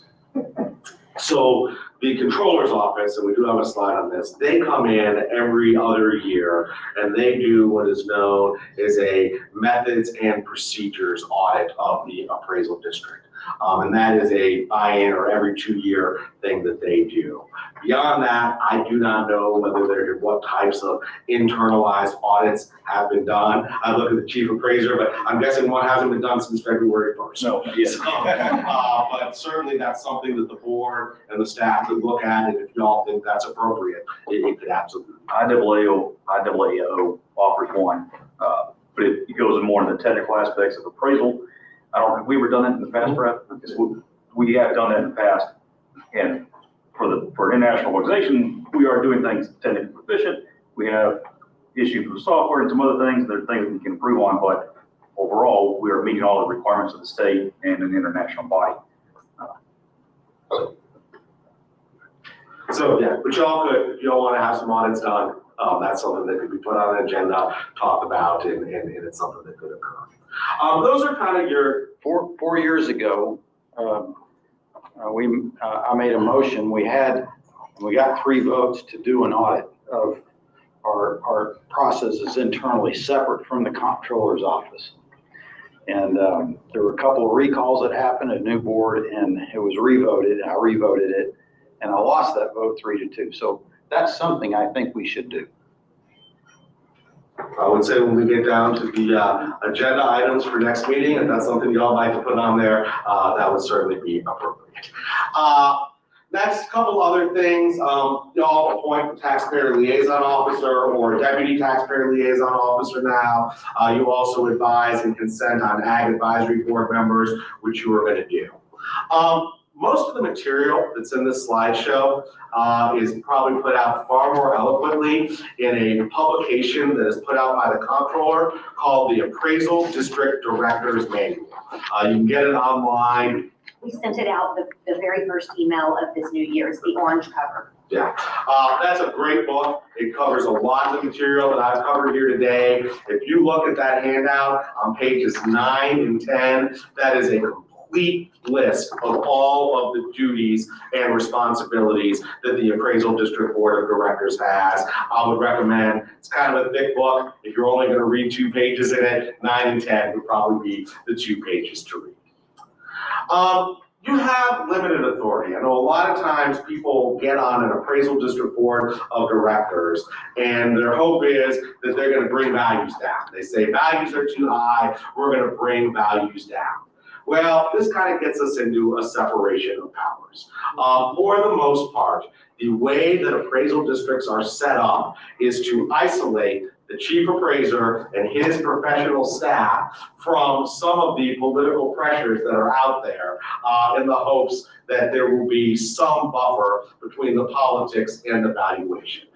So the controller's office, and we do have a slide on this, they come in every other year and they do what is known as a methods and procedures audit of the appraisal district. And that is a buy-in or every 2-year thing that they do. Beyond that, I do not know what types of internalized audits have been done. I look at the chief appraiser, but I'm guessing one hasn't been done since February 1st. No, yes. But certainly that's something that the board and the staff could look at, and if y'all think that's appropriate, it could absolutely. IAAO offers one, but it goes more into the technical aspects of appraisal. I don't think we've ever done that in the past, Brett. We have done that in the past, and for an international organization, we are doing things technically proficient. We have issues with software and some other things. There are things we can improve on, but overall, we are meeting all the requirements of the state and an international body. So yeah, but y'all could, if y'all want to have some audits done, that's something that could be put on an agenda, talk about, and it's something that could occur. Those are kind of your. 4 years ago, I made a motion. We got 3 votes to do an audit of our processes internally, separate from the comptroller's office. And there were a couple of recalls that happened, a new board, and it was revoted. I revoted it, and I lost that vote 3-2. So that's something I think we should do. I would say when we get down to the agenda items for next meeting, if that's something y'all like to put on there, that would certainly be appropriate. Next, couple other things, y'all appoint taxpayer liaison officer or deputy taxpayer liaison officer now. You also advise and consent on ag advisory board members, which you are going to do. Most of the material that's in this slideshow is probably put out far more eloquently in a publication that is put out by the comptroller called the Appraisal District Director's Manual. You can get it online. We sent it out the very first email of this new year. It's the orange cover. Yeah, that's a great book. It covers a lot of the material that I've covered here today. If you look at that handout on pages 9 and 10, that is a complete list of all of the duties and responsibilities that the Appraisal District Board of Directors has. I would recommend, it's kind of a thick book. If you're only going to read 2 pages in it, 9 and 10 would probably be the 2 pages to read. You have limited authority. I know a lot of times people get on an appraisal district board of directors and their hope is that they're going to bring values down. They say values are too high, we're going to bring values down. Well, this kind of gets us into a separation of powers. For the most part, the way that appraisal districts are set up is to isolate the chief appraiser and his professional staff from some of the political pressures that are out there in the hopes that there will be some buffer between the politics and the valuation.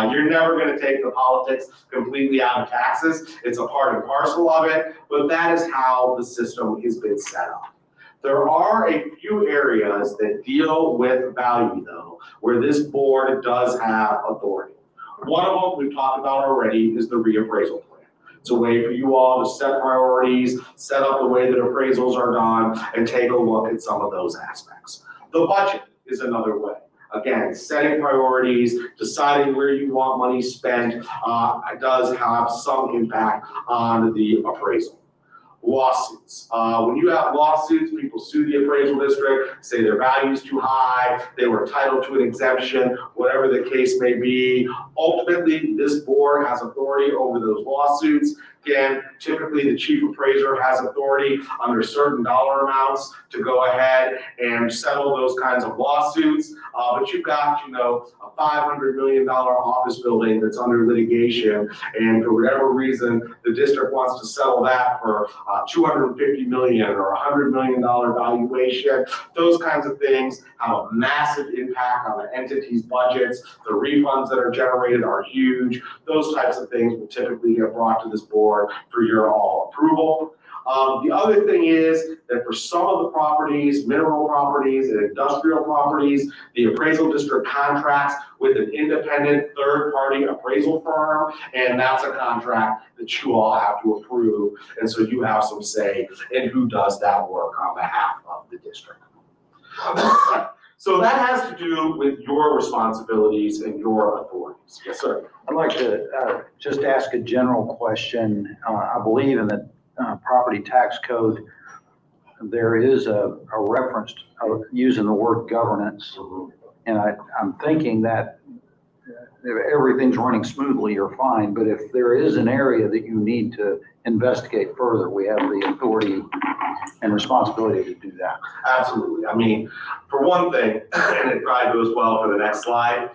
You're never going to take the politics completely out of taxes. It's a part and parcel of it, but that is how the system has been set up. There are a few areas that deal with value, though, where this board does have authority. One of them we've talked about already is the reappraisal plan. It's a way for you all to set priorities, set up the way that appraisals are done, and take a look at some of those aspects. The budget is another way. Again, setting priorities, deciding where you want money spent, does have some impact on the appraisal. lawsuits. When you have lawsuits, people sue the appraisal district, say their value's too high, they were entitled to an exemption, whatever the case may be. Ultimately, this board has authority over those lawsuits. Again, typically the chief appraiser has authority under certain dollar amounts to go ahead and settle those kinds of lawsuits. But you've got, a $500 million office building that's under litigation, and for whatever reason, the district wants to settle that for $250 million or $100 million valuation. Those kinds of things have a massive impact on the entity's budgets. The refunds that are generated are huge. Those types of things will typically get brought to this board for your all approval. The other thing is that for some of the properties, mineral properties and industrial properties, the appraisal district contracts with an independent third-party appraisal firm, and that's a contract that you all have to approve. And so you have some say in who does that work on behalf of the district. So that has to do with your responsibilities and your authorities. Yes, sir. I'd like to just ask a general question. I believe in the property tax code, there is a reference to using the word governance. And I'm thinking that if everything's running smoothly, you're fine. But if there is an area that you need to investigate further, we have the authority and responsibility to do that. Absolutely. I mean, for one thing, and it probably goes well for the next slide,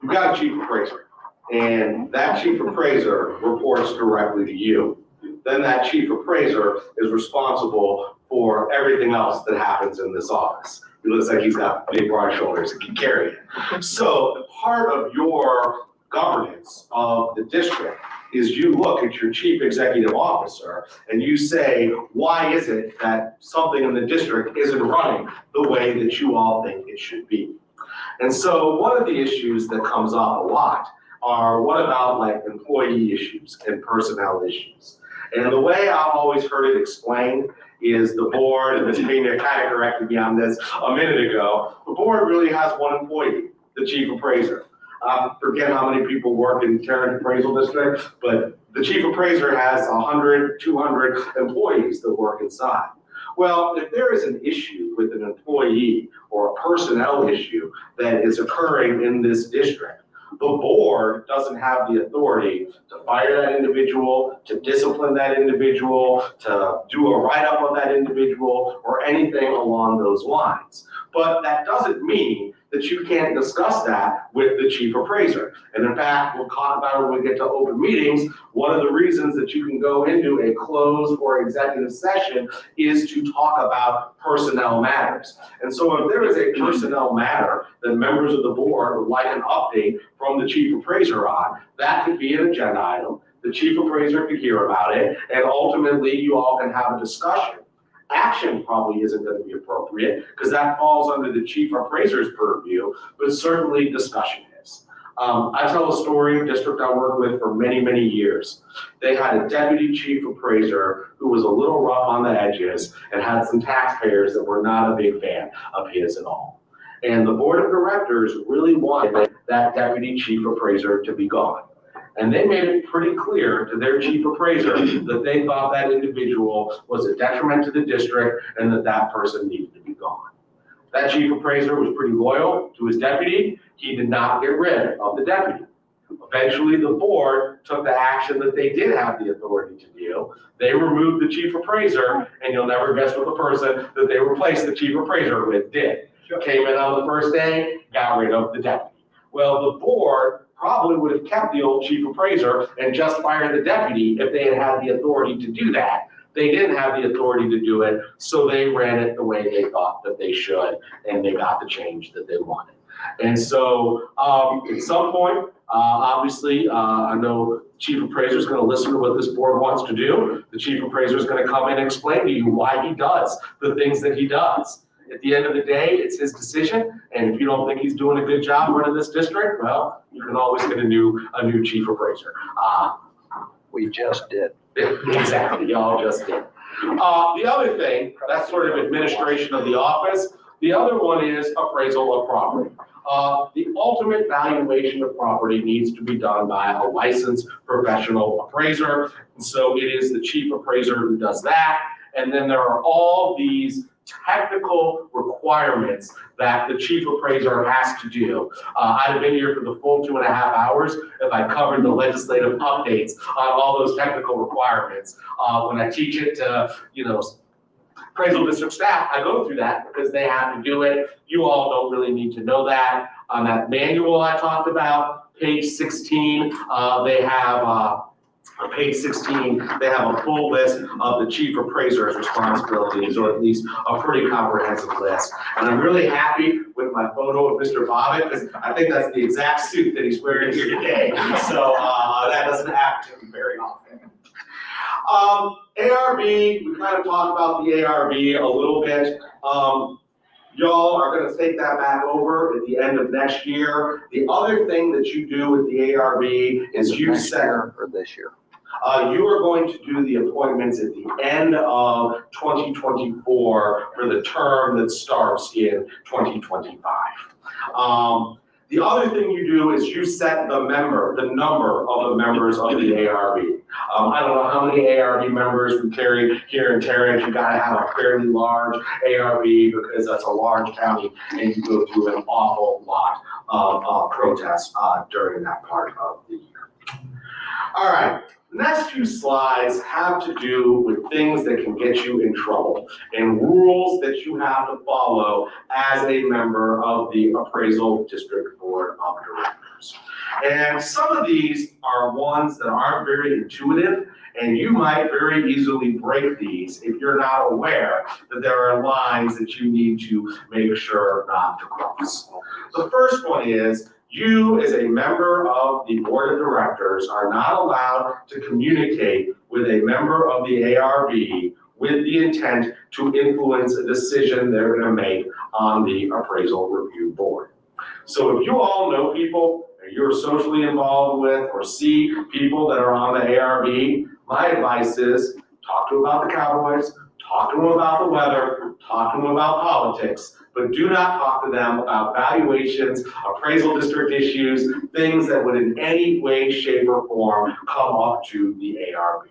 we've got a chief appraiser, and that chief appraiser reports directly to you. Then that chief appraiser is responsible for everything else that happens in this office. He looks like he's got big broad shoulders and can carry it. So part of your governance of the district is you look at your chief executive officer and you say, why is it that something in the district isn't running the way that you all think it should be? And so one of the issues that comes up a lot are, what about like employee issues and personnel issues? And the way I've always heard it explained is the board, and Ms. Pena kind of corrected me on this a minute ago, the board really has one employee, the chief appraiser. Forget how many people work in Tarrant Appraisal District, but the chief appraiser has 100, 200 employees that work inside. Well, if there is an issue with an employee or a personnel issue that is occurring in this district, the board doesn't have the authority to fire that individual, to discipline that individual, to do a write-up of that individual, or anything along those lines. But that doesn't mean that you can't discuss that with the chief appraiser. And in fact, we'll talk about it when we get to open meetings. One of the reasons that you can go into a closed or executive session is to talk about personnel matters. And so if there is a personnel matter that members of the board would like an update from the chief appraiser on, that could be an agenda item. The chief appraiser could hear about it, and ultimately you all can have a discussion. Action probably isn't going to be appropriate because that falls under the chief appraiser's purview, but certainly discussion is. I tell a story, district I worked with for many, many years. They had a deputy chief appraiser who was a little rough on the edges and had some taxpayers that were not a big fan of his at all. And the board of directors really wanted that deputy chief appraiser to be gone. And they made it pretty clear to their chief appraiser that they thought that individual was a detriment to the district and that that person needed to be gone. That chief appraiser was pretty loyal to his deputy. He did not get rid of the deputy. Eventually, the board took the action that they did have the authority to do. They removed the chief appraiser, and you'll never guess what the person that they replaced the chief appraiser with did. Came in on the first day, got rid of the deputy. Well, the board probably would have kept the old chief appraiser and just fired the deputy if they had had the authority to do that. They didn't have the authority to do it, so they ran it the way they thought that they should, and they got the change that they wanted. And so at some point, obviously, I know the chief appraiser is going to listen to what this board wants to do. The chief appraiser is going to come in and explain to you why he does the things that he does. At the end of the day, it's his decision, and if you don't think he's doing a good job running this district, well, you can always get a new chief appraiser. We just did. Exactly, y'all just did. The other thing, that's sort of administration of the office. The other one is appraisal of property. The ultimate valuation of property needs to be done by a licensed professional appraiser. And so it is the chief appraiser who does that. And then there are all these technical requirements that the chief appraiser has to do. I'd have been here for the full 2.5 hours if I covered the legislative updates on all those technical requirements. When I teach it to, appraisal district staff, I go through that because they have to do it. You all don't really need to know that. On that manual I talked about, page 16, they have, on page 16, they have a full list of the chief appraiser's responsibilities, or at least a pretty comprehensive list. And I'm really happy with my photo of Mr. Bobbitt, because I think that's the exact suit that he's wearing here today. So that doesn't happen very often. ARB, we kind of talked about the ARB a little bit. Y'all are going to take that back over at the end of next year. The other thing that you do with the ARB is you set. Or this year? You are going to do the appointments at the end of 2024 for the term that starts in 2025. The other thing you do is you set the number of the members of the ARB. I don't know how many ARB members we carry here in Tarrant. You gotta have a fairly large ARB because that's a large county and you go through an awful lot of protests during that part of the year. All right. The next few slides have to do with things that can get you in trouble and rules that you have to follow as a member of the Appraisal District Board of Directors. And some of these are ones that aren't very intuitive, and you might very easily break these if you're not aware that there are lines that you need to make sure not to cross. The first one is, you, as a member of the board of directors, are not allowed to communicate with a member of the ARB with the intent to influence a decision they're going to make on the appraisal review board. So if you all know people that you're socially involved with or see people that are on the ARB, my advice is talk to them about the Cowboys, talk to them about the weather, talk to them about politics, but do not talk to them about valuations, appraisal district issues, things that would in any way, shape, or form come up to the ARB.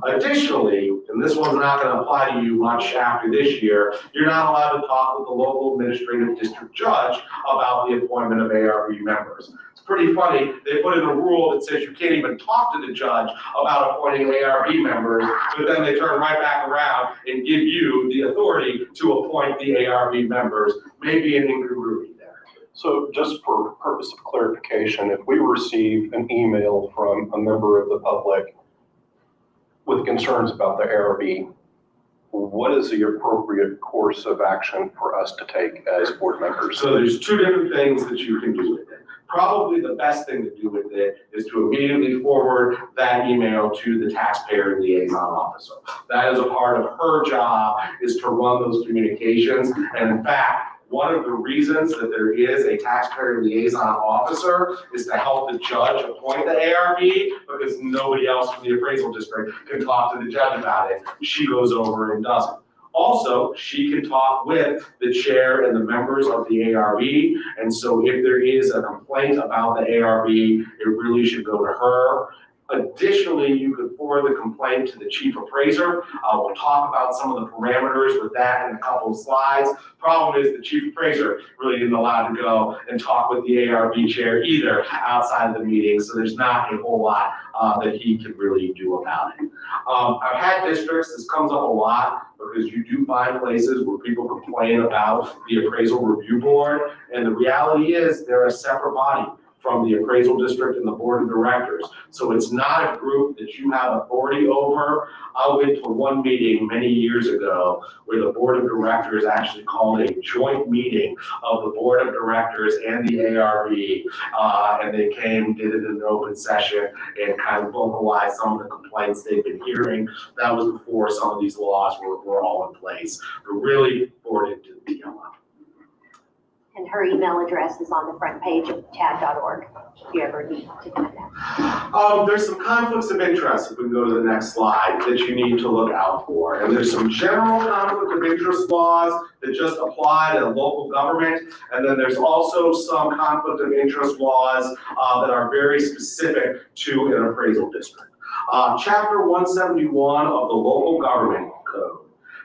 Additionally, and this one's not going to apply to you much after this year, you're not allowed to talk with the local administrative district judge about the appointment of ARB members. It's pretty funny, they put in a rule that says you can't even talk to the judge about appointing ARB members, but then they turn right back around and give you the authority to appoint the ARB members. Maybe an incongruity there. So just for purpose of clarification, if we receive an email from a member of the public with concerns about the ARB, what is the appropriate course of action for us to take as board members? So there's two different things that you can do with it. Probably the best thing to do with it is to immediately forward that email to the taxpayer liaison officer. That is a part of her job, is to run those communications. And in fact, one of the reasons that there is a taxpayer liaison officer is to help the judge appoint the ARB, because nobody else from the appraisal district can talk to the judge about it. She goes over and does it. Also, she can talk with the chair and the members of the ARB. And so if there is a complaint about the ARB, it really should go to her. Additionally, you could forward the complaint to the chief appraiser. We'll talk about some of the parameters with that in a couple of slides. Problem is the chief appraiser really isn't allowed to go and talk with the ARB chair either outside of the meeting. So there's not a whole lot that he can really do about it. I've had districts, this comes up a lot because you do find places where people complain about the appraisal review board. And the reality is they're a separate body from the appraisal district and the board of directors. So it's not a group that you have authority over. I went to one meeting many years ago where the board of directors actually called a joint meeting of the board of directors and the ARB. And they came, did it in an open session, and kind of vocalized some of the complaints they've been hearing. That was before some of these laws were all in place, but really forwarded to the PLO. And her email address is on the front page of tad.org, if you ever need to find that. There's some conflicts of interest, if we can go to the next slide, that you need to look out for. And there's some general conflict of interest laws that just apply to local government. And then there's also some conflict of interest laws that are very specific to an appraisal district. Chapter 171 of the Local Government Code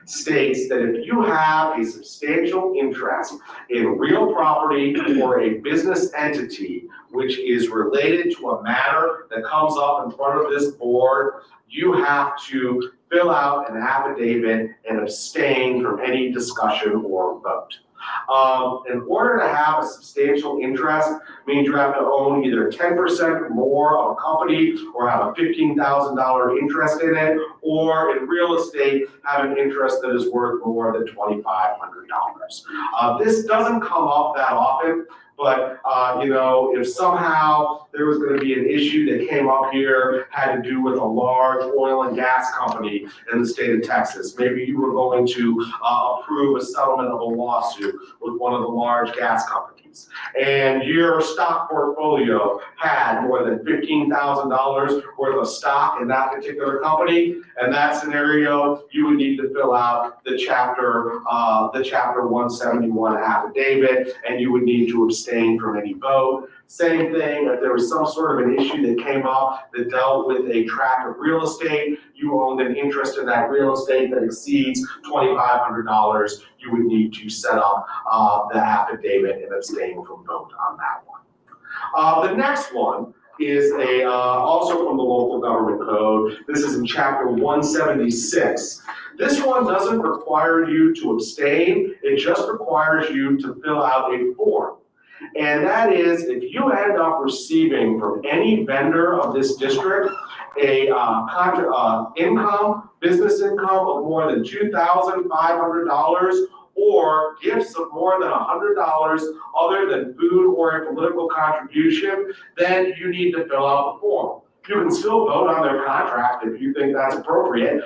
states that if you have a substantial interest in real property or a business entity which is related to a matter that comes up in front of this board, you have to fill out an affidavit and abstain from any discussion or vote. In order to have a substantial interest means you have to own either 10% more of a company or have a $15,000 interest in it, or in real estate, have an interest that is worth more than $2,500. This doesn't come up that often, but if somehow there was going to be an issue that came up here, had to do with a large oil and gas company in the state of Texas, maybe you were going to approve a settlement of a lawsuit with one of the large gas companies, and your stock portfolio had more than $15,000 worth of stock in that particular company. In that scenario, you would need to fill out the chapter 171 affidavit, and you would need to abstain from any vote. Same thing, if there was some sort of an issue that came up that dealt with a tract of real estate, you owned an interest in that real estate that exceeds $2,500, you would need to set up the affidavit and abstain from vote on that one. The next one is also from the Local Government Code. This is in Chapter 176. This one doesn't require you to abstain, it just requires you to fill out a form. And that is, if you end up receiving from any vendor of this district a business income of more than $2,500, or gifts of more than $100 other than food or a political contribution, then you need to fill out the form. You can still vote on their contract if you think that's appropriate.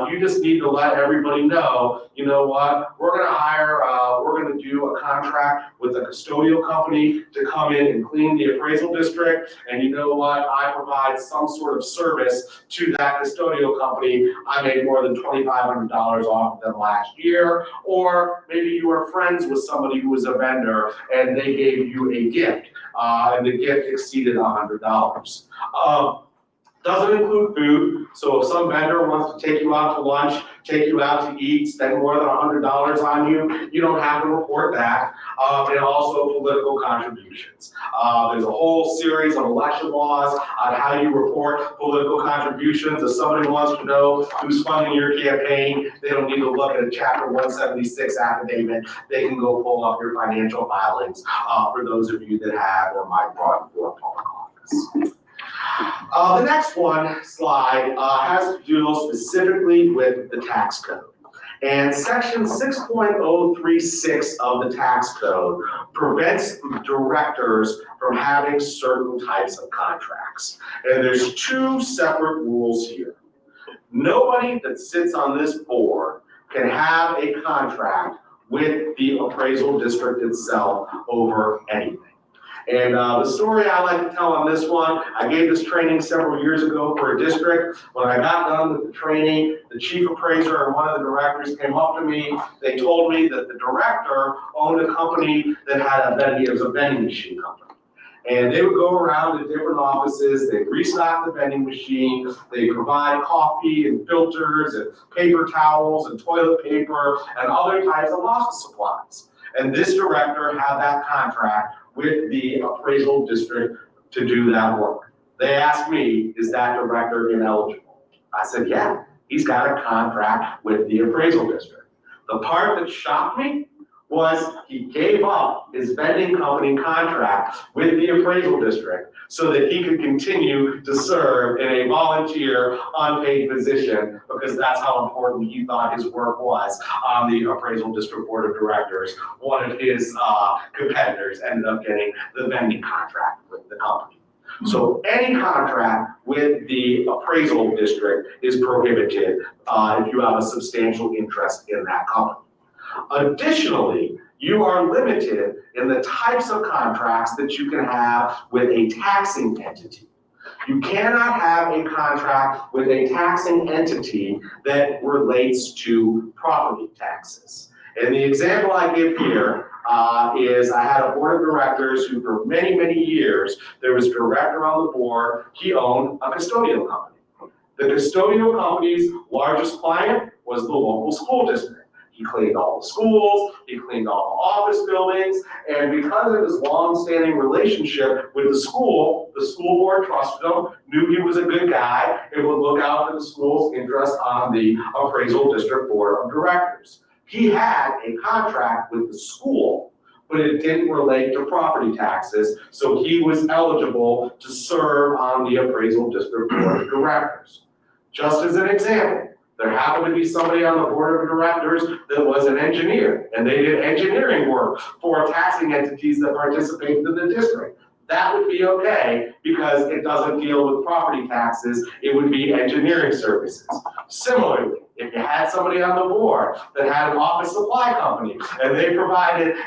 You just need to let everybody know, you know what, we're gonna do a contract with a custodial company to come in and clean the appraisal district. And you know what, I provide some sort of service to that custodial company. I made more than $2,500 off of them last year. Or maybe you were friends with somebody who was a vendor and they gave you a gift, and the gift exceeded $100. Doesn't include food, so if some vendor wants to take you out to lunch, take you out to eat, spend more than $100 on you, you don't have to report that. And also political contributions. There's a whole series of election laws on how you report political contributions. If somebody wants to know who's funding your campaign, they don't need to look at a Chapter 176 affidavit. They can go pull up your financial filings for those of you that have or might run for public office. The next slide has to deal specifically with the tax code. And section 6.036 of the tax code prevents directors from having certain types of contracts. And there's two separate rules here. Nobody that sits on this board can have a contract with the appraisal district itself over anything. And the story I like to tell on this one, I gave this training several years ago for a district. When I got done with the training, the chief appraiser and one of the directors came up to me. They told me that the director owned a company that had it was a vending machine company. And they would go around to different offices, they'd restock the vending machine, they'd provide coffee and filters and paper towels and toilet paper and other types of office supplies. And this director had that contract with the appraisal district to do that work. They asked me, is that director ineligible? I said, yeah, he's got a contract with the appraisal district. The part that shocked me was he gave up his vending company contract with the appraisal district so that he could continue to serve in a volunteer unpaid position, because that's how important he thought his work was on the appraisal district board of directors. One of his competitors ended up getting the vending contract with the company. So any contract with the appraisal district is prohibited if you have a substantial interest in that company. Additionally, you are limited in the types of contracts that you can have with a taxing entity. You cannot have a contract with a taxing entity that relates to property taxes. And the example I give here is I had a board of directors who for many, many years, there was a director on the board, he owned a custodial company. The custodial company's largest client was the local school district. He cleaned all the schools, he cleaned all the office buildings, and because of his long-standing relationship with the school board trusted him, knew he was a good guy, and would look out for the school's interest on the appraisal district board of directors. He had a contract with the school, but it didn't relate to property taxes, so he was eligible to serve on the appraisal district board of directors. Just as an example, there happened to be somebody on the board of directors that was an engineer, and they did engineering work for taxing entities that participated in the district. That would be okay because it doesn't deal with property taxes, it would be engineering services. Similarly, if you had somebody on the board that had an office supply company and they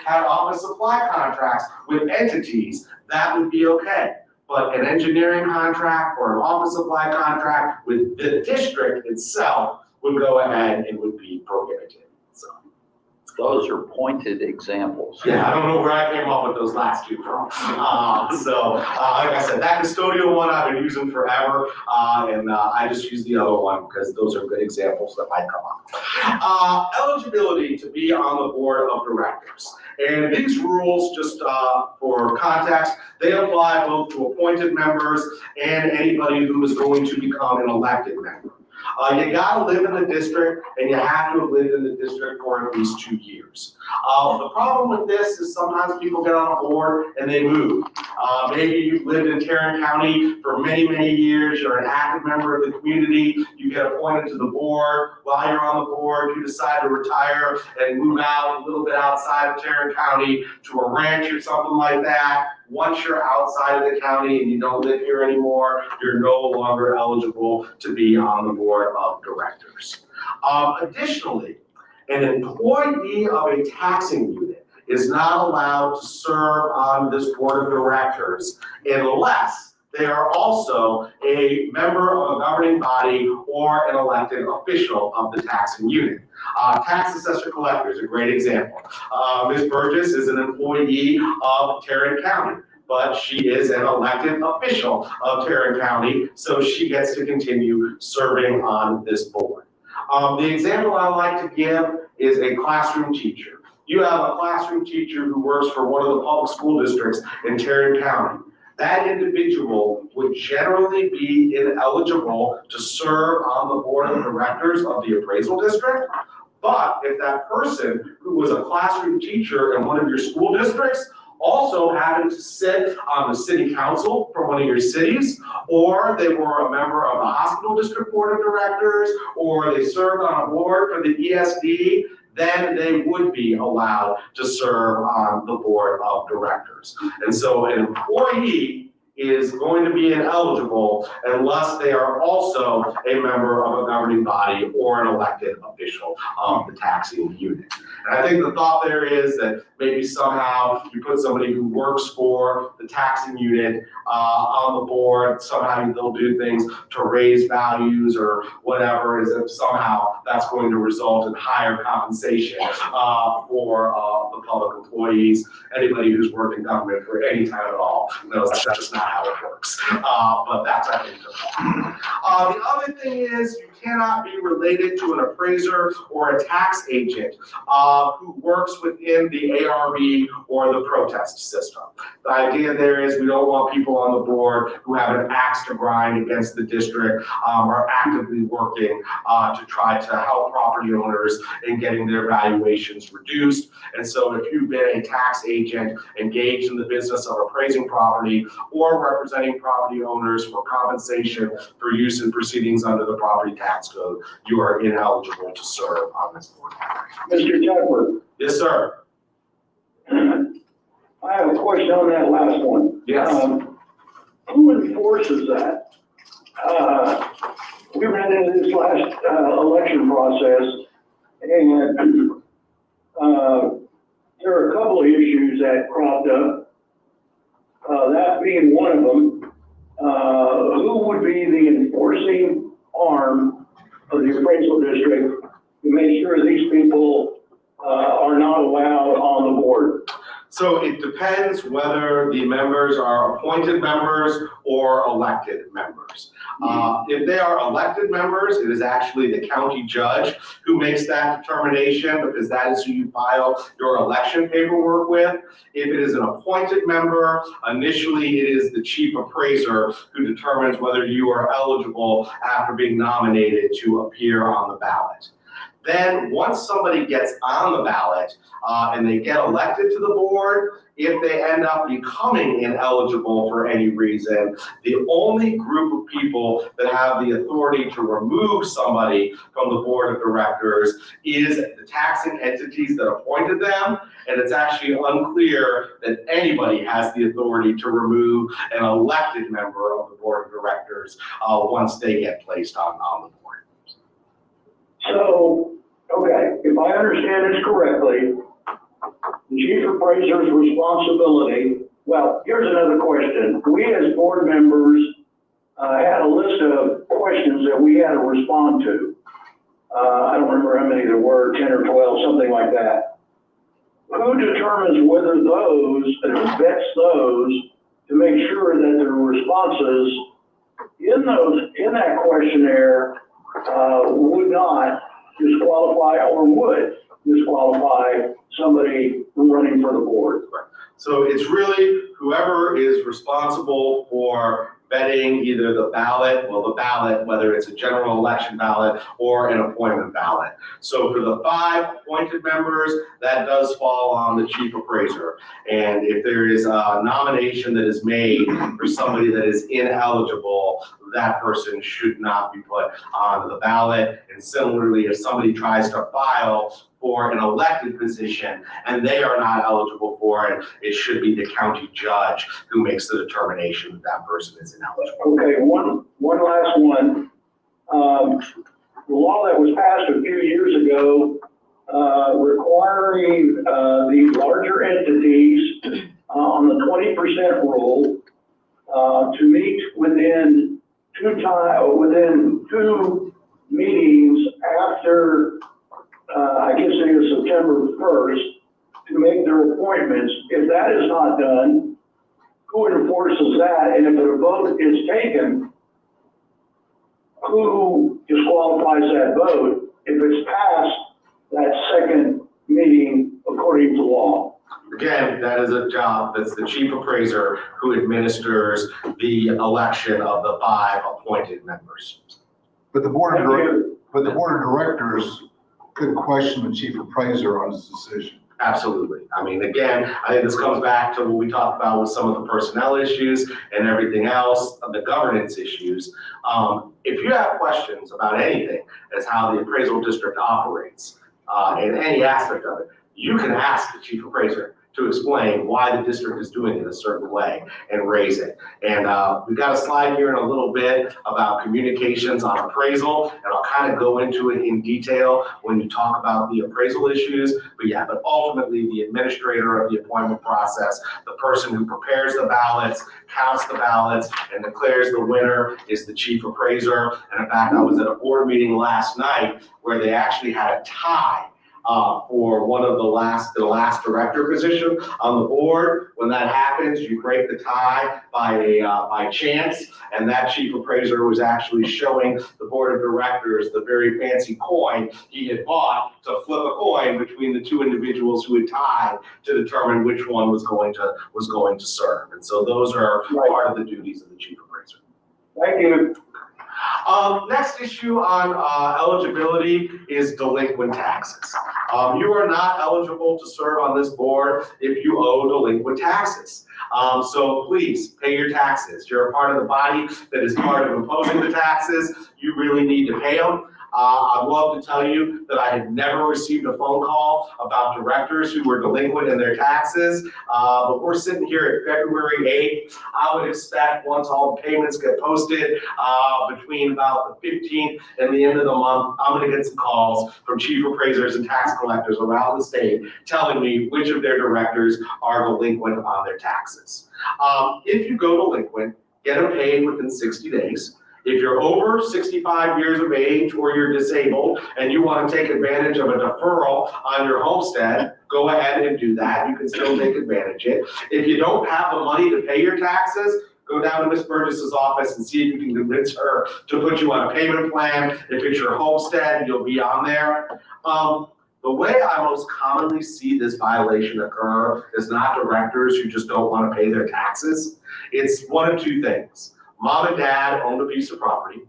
had office supply contracts with entities, that would be okay. But an engineering contract or an office supply contract with the district itself would go ahead and would be prohibited. So Those are pointed examples. yeah, I don't know where I came up with those last two from. Like I said, that custodial one I've been using forever, and I just use the other one because those are good examples that might come up. Eligibility to be on the board of directors. And these rules, just for context, they apply both to appointed members and anybody who is going to become an elected member. You gotta live in the district, and you have to have lived in the district for at least 2 years. The problem with this is sometimes people get on a board and they move. Maybe you've lived in Tarrant County for many, many years, you're an active member of the community, you get appointed to the board. While you're on the board, you decide to retire and move out a little bit outside of Tarrant County to a ranch or something like that. Once you're outside of the county and you don't live here anymore, you're no longer eligible to be on the board of directors. Additionally, an employee of a taxing unit is not allowed to serve on this board of directors unless they are also a member of a governing body or an elected official of the taxing unit. Tax assessor collector is a great example. Ms. Burgess is an employee of Tarrant County, but she is an elected official of Tarrant County, so she gets to continue serving on this board. The example I like to give is a classroom teacher. You have a classroom teacher who works for one of the public school districts in Tarrant County. That individual would generally be ineligible to serve on the board of directors of the appraisal district. But if that person who was a classroom teacher in one of your school districts also happened to sit on the city council for one of your cities, or they were a member of the hospital district board of directors, or they served on a board for the ESD, then they would be allowed to serve on the board of directors. And so an employee is going to be ineligible unless they are also a member of a governing body or an elected official of the taxing unit. And I think the thought there is that maybe somehow you put somebody who works for the taxing unit on the board, somehow they'll do things to raise values or whatever, as if somehow that's going to result in higher compensation for the public employees. Anybody who's worked in government for any time at all knows that's just not how it works. But that's, I think, the thought. The other thing is you cannot be related to an appraiser or a tax agent who works within the ARB or the protest system. The idea there is we don't want people on the board who have an axe to grind against the district or actively working to try to help property owners in getting their valuations reduced. And so if you've been a tax agent engaged in the business of appraising property or representing property owners for compensation for use in proceedings under the property tax code, you are ineligible to serve on this board. Mr. Tedford, Yes, sir. I have a question on that last one. Yes. Who enforces that? We ran into this last election process, and there are a couple of issues that cropped up. That being one of them, who would be the enforcing arm of the appraisal district to make sure these people are not allowed on the board? So it depends whether the members are appointed members or elected members. If they are elected members, it is actually the county judge who makes that determination, because that is who you file your election paperwork with. If it is an appointed member, initially it is the chief appraiser who determines whether you are eligible after being nominated to appear on the ballot. Then, once somebody gets on the ballot and they get elected to the board, if they end up becoming ineligible for any reason, the only group of people that have the authority to remove somebody from the board of directors is the taxing entities that appointed them. And it's actually unclear that anybody has the authority to remove an elected member of the board of directors once they get placed on the board. So, okay, if I understand this correctly, the chief appraiser's responsibility, well, here's another question. We as board members had a list of questions that we had to respond to. I don't remember how many there were, 10 or 12, something like that. Who determines whether those, and who vets those to make sure that the responses in that questionnaire would not disqualify or would disqualify somebody running for the board? So it's really whoever is responsible for vetting either the ballot, whether it's a general election ballot or an appointment ballot. So for the 5 appointed members, that does fall on the chief appraiser. And if there is a nomination that is made for somebody that is ineligible, that person should not be put on the ballot. And similarly, if somebody tries to file for an elected position and they are not eligible for it, it should be the county judge who makes the determination that that person is ineligible. Okay, one last one. The law that was passed a few years ago requiring the larger entities on the 20% rule to meet within two meetings after I guess it is September 1st, to make their appointments. If that is not done, who enforces that? And if a vote is taken, who disqualifies that vote if it's passed that second meeting according to law? Again, that is a job that's the chief appraiser who administers the election of the 5 appointed members. But the board of directors could question the chief appraiser on his decision. Absolutely. I mean, again, I think this comes back to what we talked about with some of the personnel issues and everything else, the governance issues. If you have questions about anything as how the appraisal district operates in any aspect of it, you can ask the chief appraiser to explain why the district is doing it a certain way and raise it. And we've got a slide here in a little bit about communications on appraisal, and I'll kind of go into it in detail when you talk about the appraisal issues. But ultimately the administrator of the appointment process, the person who prepares the ballots, counts the ballots, and declares the winner is the chief appraiser. And in fact, I was at a board meeting last night where they actually had a tie for one of the last director position on the board. When that happens, you break the tie by chance, and that chief appraiser was actually showing the board of directors the very fancy coin he had bought to flip a coin between the 2 individuals who had tied to determine which one was going to serve. And so those are part of the duties of the chief appraiser. Thank you. Next issue on eligibility is delinquent taxes. You are not eligible to serve on this board if you owe delinquent taxes. So please pay your taxes. You're a part of the body that is part of imposing the taxes. You really need to pay them. I'd love to tell you that I had never received a phone call about directors who were delinquent in their taxes. But we're sitting here at February 8th. I would expect once all the payments get posted, between about the 15th and the end of the month, I'm gonna get some calls from chief appraisers and tax collectors around the state telling me which of their directors are delinquent on their taxes. If you go delinquent, get them paid within 60 days. If you're over 65 years of age or you're disabled and you want to take advantage of a deferral on your homestead, go ahead and do that. You can still take advantage of it. If you don't have the money to pay your taxes, go down to Ms. Burgess's office and see if you can convince her to put you on a payment plan. If it's your homestead, you'll be on there. The way I most commonly see this violation occur is not directors who just don't want to pay their taxes. It's one of two things. Mom and dad owned a piece of property.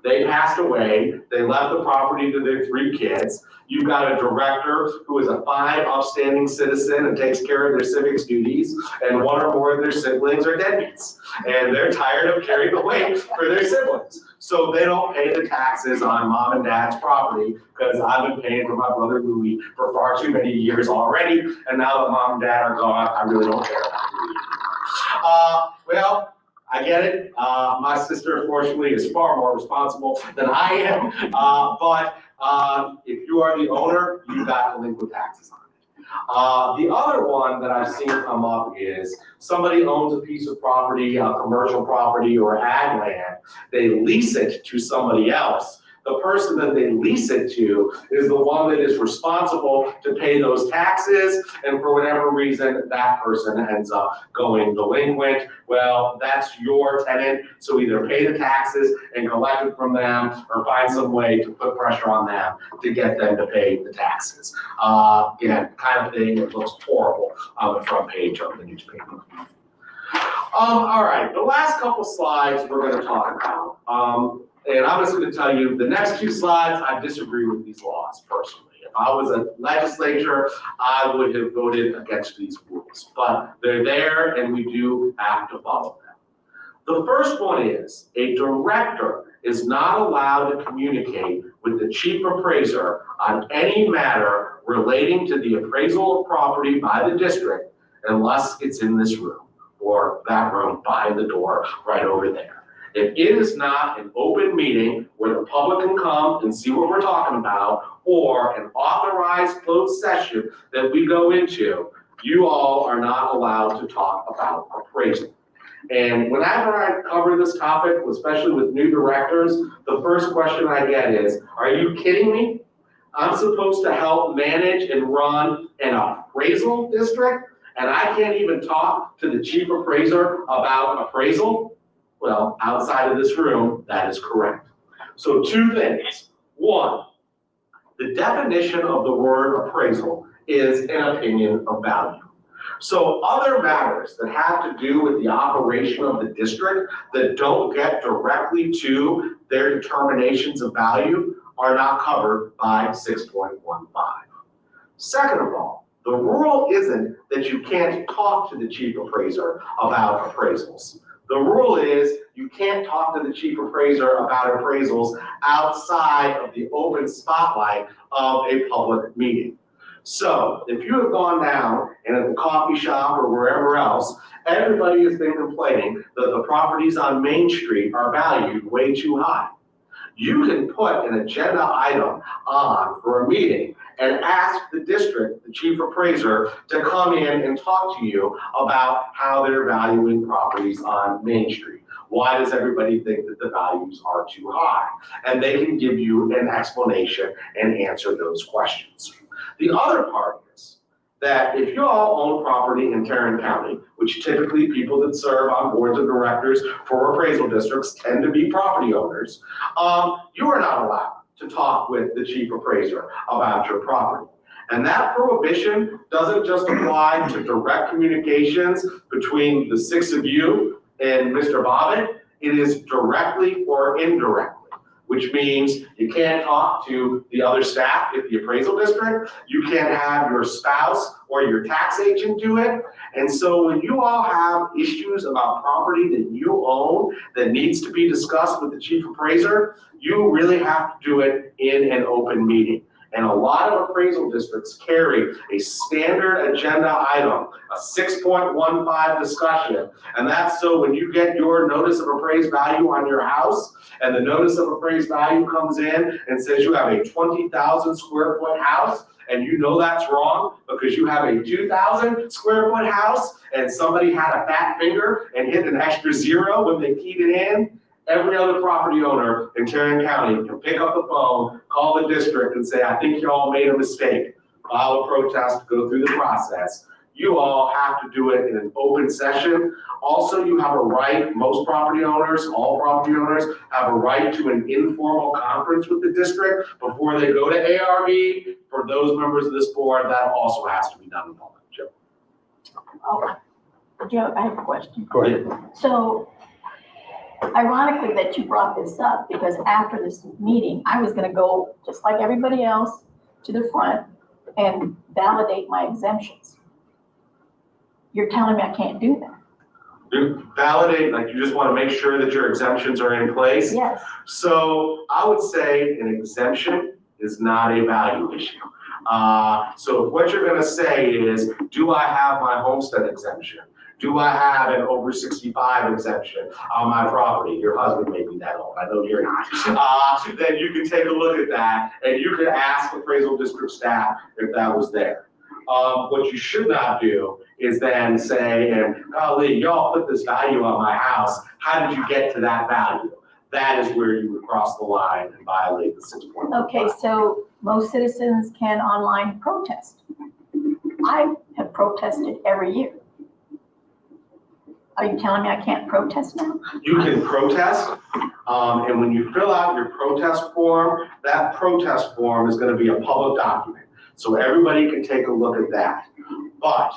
They passed away. They left the property to their 3 kids. You've got a director who is a fine, upstanding citizen and takes care of their civics duties, and one or more of their siblings are deadbeats. And they're tired of carrying the weight for their siblings. So they don't pay the taxes on mom and dad's property because I've been paying for my brother Louis for far too many years already. And now that mom and dad are gone, I really don't care about Louis. Well, I get it. My sister, unfortunately, is far more responsible than I am. But if you are the owner, you got delinquent taxes on it. The other one that I've seen come up is somebody owns a piece of property, a commercial property or ag land. They lease it to somebody else. The person that they lease it to is the one that is responsible to pay those taxes, and for whatever reason, that person ends up going delinquent. Well, that's your tenant, so either pay the taxes and collect it from them, or find some way to put pressure on them to get them to pay the taxes. Again, kind of thing that looks horrible on the front page of the newspaper. All right, the last couple slides we're gonna talk about. And I'm just going to tell you, the next 2 slides, I disagree with these laws personally. If I was a legislature, I would have voted against these rules. But they're there and we do have to follow them. The first one is, a director is not allowed to communicate with the chief appraiser on any matter relating to the appraisal of property by the district unless it's in this room or that room by the door right over there. If it is not an open meeting where the public can come and see what we're talking about, or an authorized closed session that we go into, you all are not allowed to talk about appraisal. And whenever I cover this topic, especially with new directors, the first question I get is, are you kidding me? I'm supposed to help manage and run an appraisal district, and I can't even talk to the chief appraiser about appraisal? Well, outside of this room, that is correct. So 2 things. 1, the definition of the word appraisal is an opinion of value. So other matters that have to do with the operation of the district that don't get directly to their determinations of value are not covered by 6.15. Second of all, the rule isn't that you can't talk to the chief appraiser about appraisals. The rule is you can't talk to the chief appraiser about appraisals outside of the open spotlight of a public meeting. So if you have gone down and at the coffee shop or wherever else, everybody has been complaining that the properties on Main Street are valued way too high. You can put an agenda item on for a meeting and ask the district, the chief appraiser, to come in and talk to you about how they're valuing properties on Main Street. Why does everybody think that the values are too high? And they can give you an explanation and answer those questions. The other part is that if you all own property in Tarrant County, which typically people that serve on boards of directors for appraisal districts tend to be property owners, you are not allowed to talk with the chief appraiser about your property. And that prohibition doesn't just apply to direct communications between the 6 of you and Mr. Bobbitt. It is directly or indirectly which means you can't talk to the other staff at the appraisal district. You can't have your spouse or your tax agent do it. And so when you all have issues about property that you own that needs to be discussed with the chief appraiser, you really have to do it in an open meeting. And a lot of appraisal districts carry a standard agenda item, a 6.15 discussion. And that's so when you get your notice of appraised value on your house, and the notice of appraised value comes in and says you have a 20,000 square foot house, and you know that's wrong because you have a 2,000 square foot house and somebody had a fat finger and hit an extra zero when they keyed it in, every other property owner in Tarrant County can pick up the phone, call the district and say, I think y'all made a mistake. File a protest, go through the process. You all have to do it in an open session. Also, you have a right, most property owners, all property owners have a right to an informal conference with the district before they go to ARB. For those members of this board, that also has to be done in public. Joe. Oh, Joe, I have a question. Go ahead. So ironically that you brought this up, because after this meeting, I was gonna go, just like everybody else, to the front and validate my exemptions. You're telling me I can't do that? You validate, like you just want to make sure that your exemptions are in place? Yes. So I would say an exemption is not a value issue. So what you're gonna say is, do I have my homestead exemption? Do I have an over 65 exemption on my property? Your husband may be that old, I know you're not. Then you can take a look at that and you could ask appraisal district staff if that was there. What you should not do is then say, and golly, y'all put this value on my house, how did you get to that value? That is where you would cross the line and violate the 6.15. Okay, so most citizens can online protest. I have protested every year. Are you telling me I can't protest now? You can protest, and when you fill out your protest form, that protest form is gonna be a public document. So everybody can take a look at that. But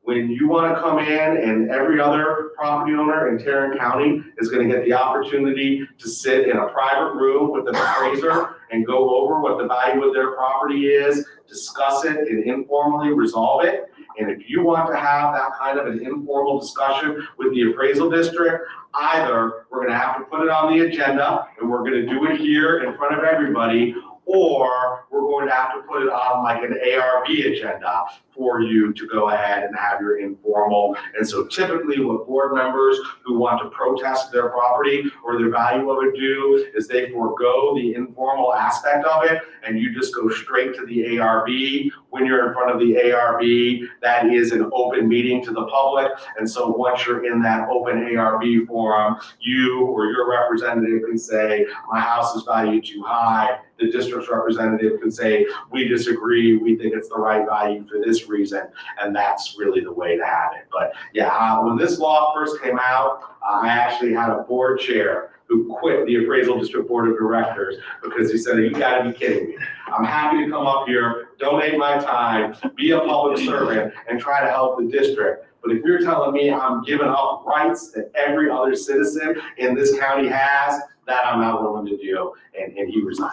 when you wanna come in, and every other property owner in Tarrant County is gonna get the opportunity to sit in a private room with an appraiser and go over what the value of their property is, discuss it and informally resolve it. And if you want to have that kind of an informal discussion with the appraisal district, either we're gonna have to put it on the agenda and we're gonna do it here in front of everybody, or we're going to have to put it on like an ARB agenda for you to go ahead and have your informal. And so typically what board members who want to protest their property or their value of it do is they forego the informal aspect of it and you just go straight to the ARB. When you're in front of the ARB, that is an open meeting to the public. And so once you're in that open ARB forum, you or your representative can say, my house is valued too high. The district's representative can say, we disagree, we think it's the right value for this reason, and that's really the way to have it. But yeah, when this law first came out, I actually had a board chair who quit the appraisal district board of directors because he said, you gotta be kidding me. I'm happy to come up here, donate my time, be a public servant, and try to help the district. But if you're telling me I'm giving up rights that every other citizen in this county has, that I'm not willing to do, and he resigned.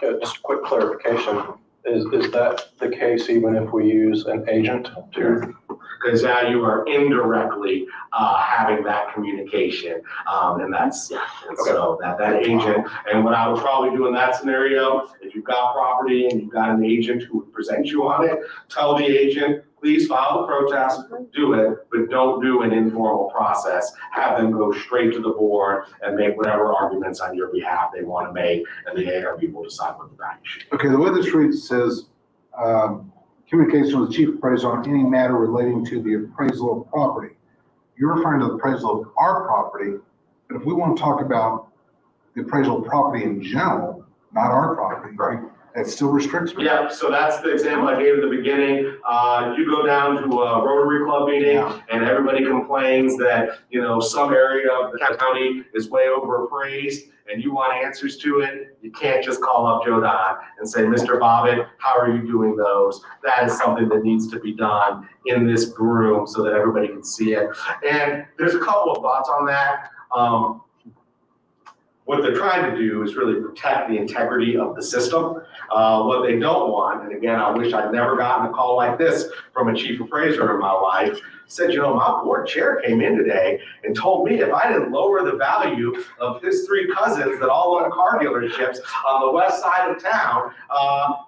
Okay, just a quick clarification. Is that the case even if we use an agent to? Because now you are indirectly having that communication, and that's, yeah. And so that agent, and what I would probably do in that scenario, if you've got property and you've got an agent who would present you on it, tell the agent, please file the protest, do it, but don't do an informal process. Have them go straight to the board and make whatever arguments on your behalf they want to make, and the ARB will decide what the value should be. Okay, the way this reads says, communication with the chief appraiser on any matter relating to the appraisal of property. You're referring to the appraisal of our property, but if we want to talk about the appraisal of property in general, not our property, right? That still restricts me. Yeah, so that's the example I gave at the beginning. You go down to a Rotary Club meeting and everybody complains that, you know, some area of the county is way overappraised and you want answers to it. You can't just call up Joe Don and say, Mr. Bobbitt, how are you doing those? That is something that needs to be done in this room so that everybody can see it. And there's a couple of thoughts on that. What they're trying to do is really protect the integrity of the system. What they don't want, and again, I wish I'd never gotten a call like this from a chief appraiser in my life, said, my board chair came in today and told me if I didn't lower the value of his 3 cousins that all own car dealerships on the west side of town,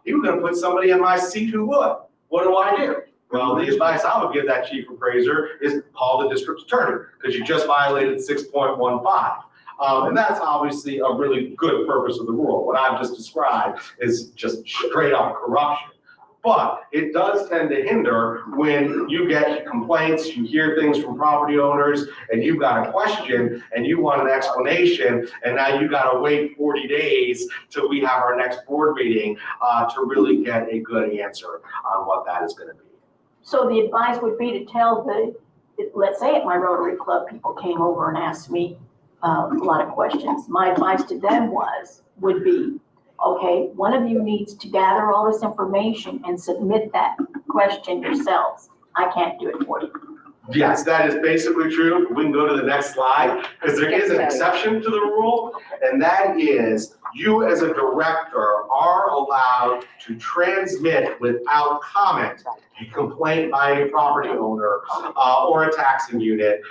he was gonna put somebody in my seat who would. What do I do? Well, the advice I would give that chief appraiser is call the district attorney, because you just violated 6.15. And that's obviously a really good purpose of the rule. What I've just described is just straight up corruption. But it does tend to hinder when you get complaints, you hear things from property owners, and you've got a question, and you want an explanation, and now you gotta wait 40 days till we have our next board meeting to really get a good answer on what that is gonna be. So the advice would be to tell let's say at my Rotary Club, people came over and asked me a lot of questions. My advice to them would be, okay, one of you needs to gather all this information and submit that question yourselves. I can't do it for you. Yes, that is basically true. We can go to the next slide, because there is an exception to the rule, and that is you as a director are allowed to transmit without comment a complaint by a property owner or a taxing unit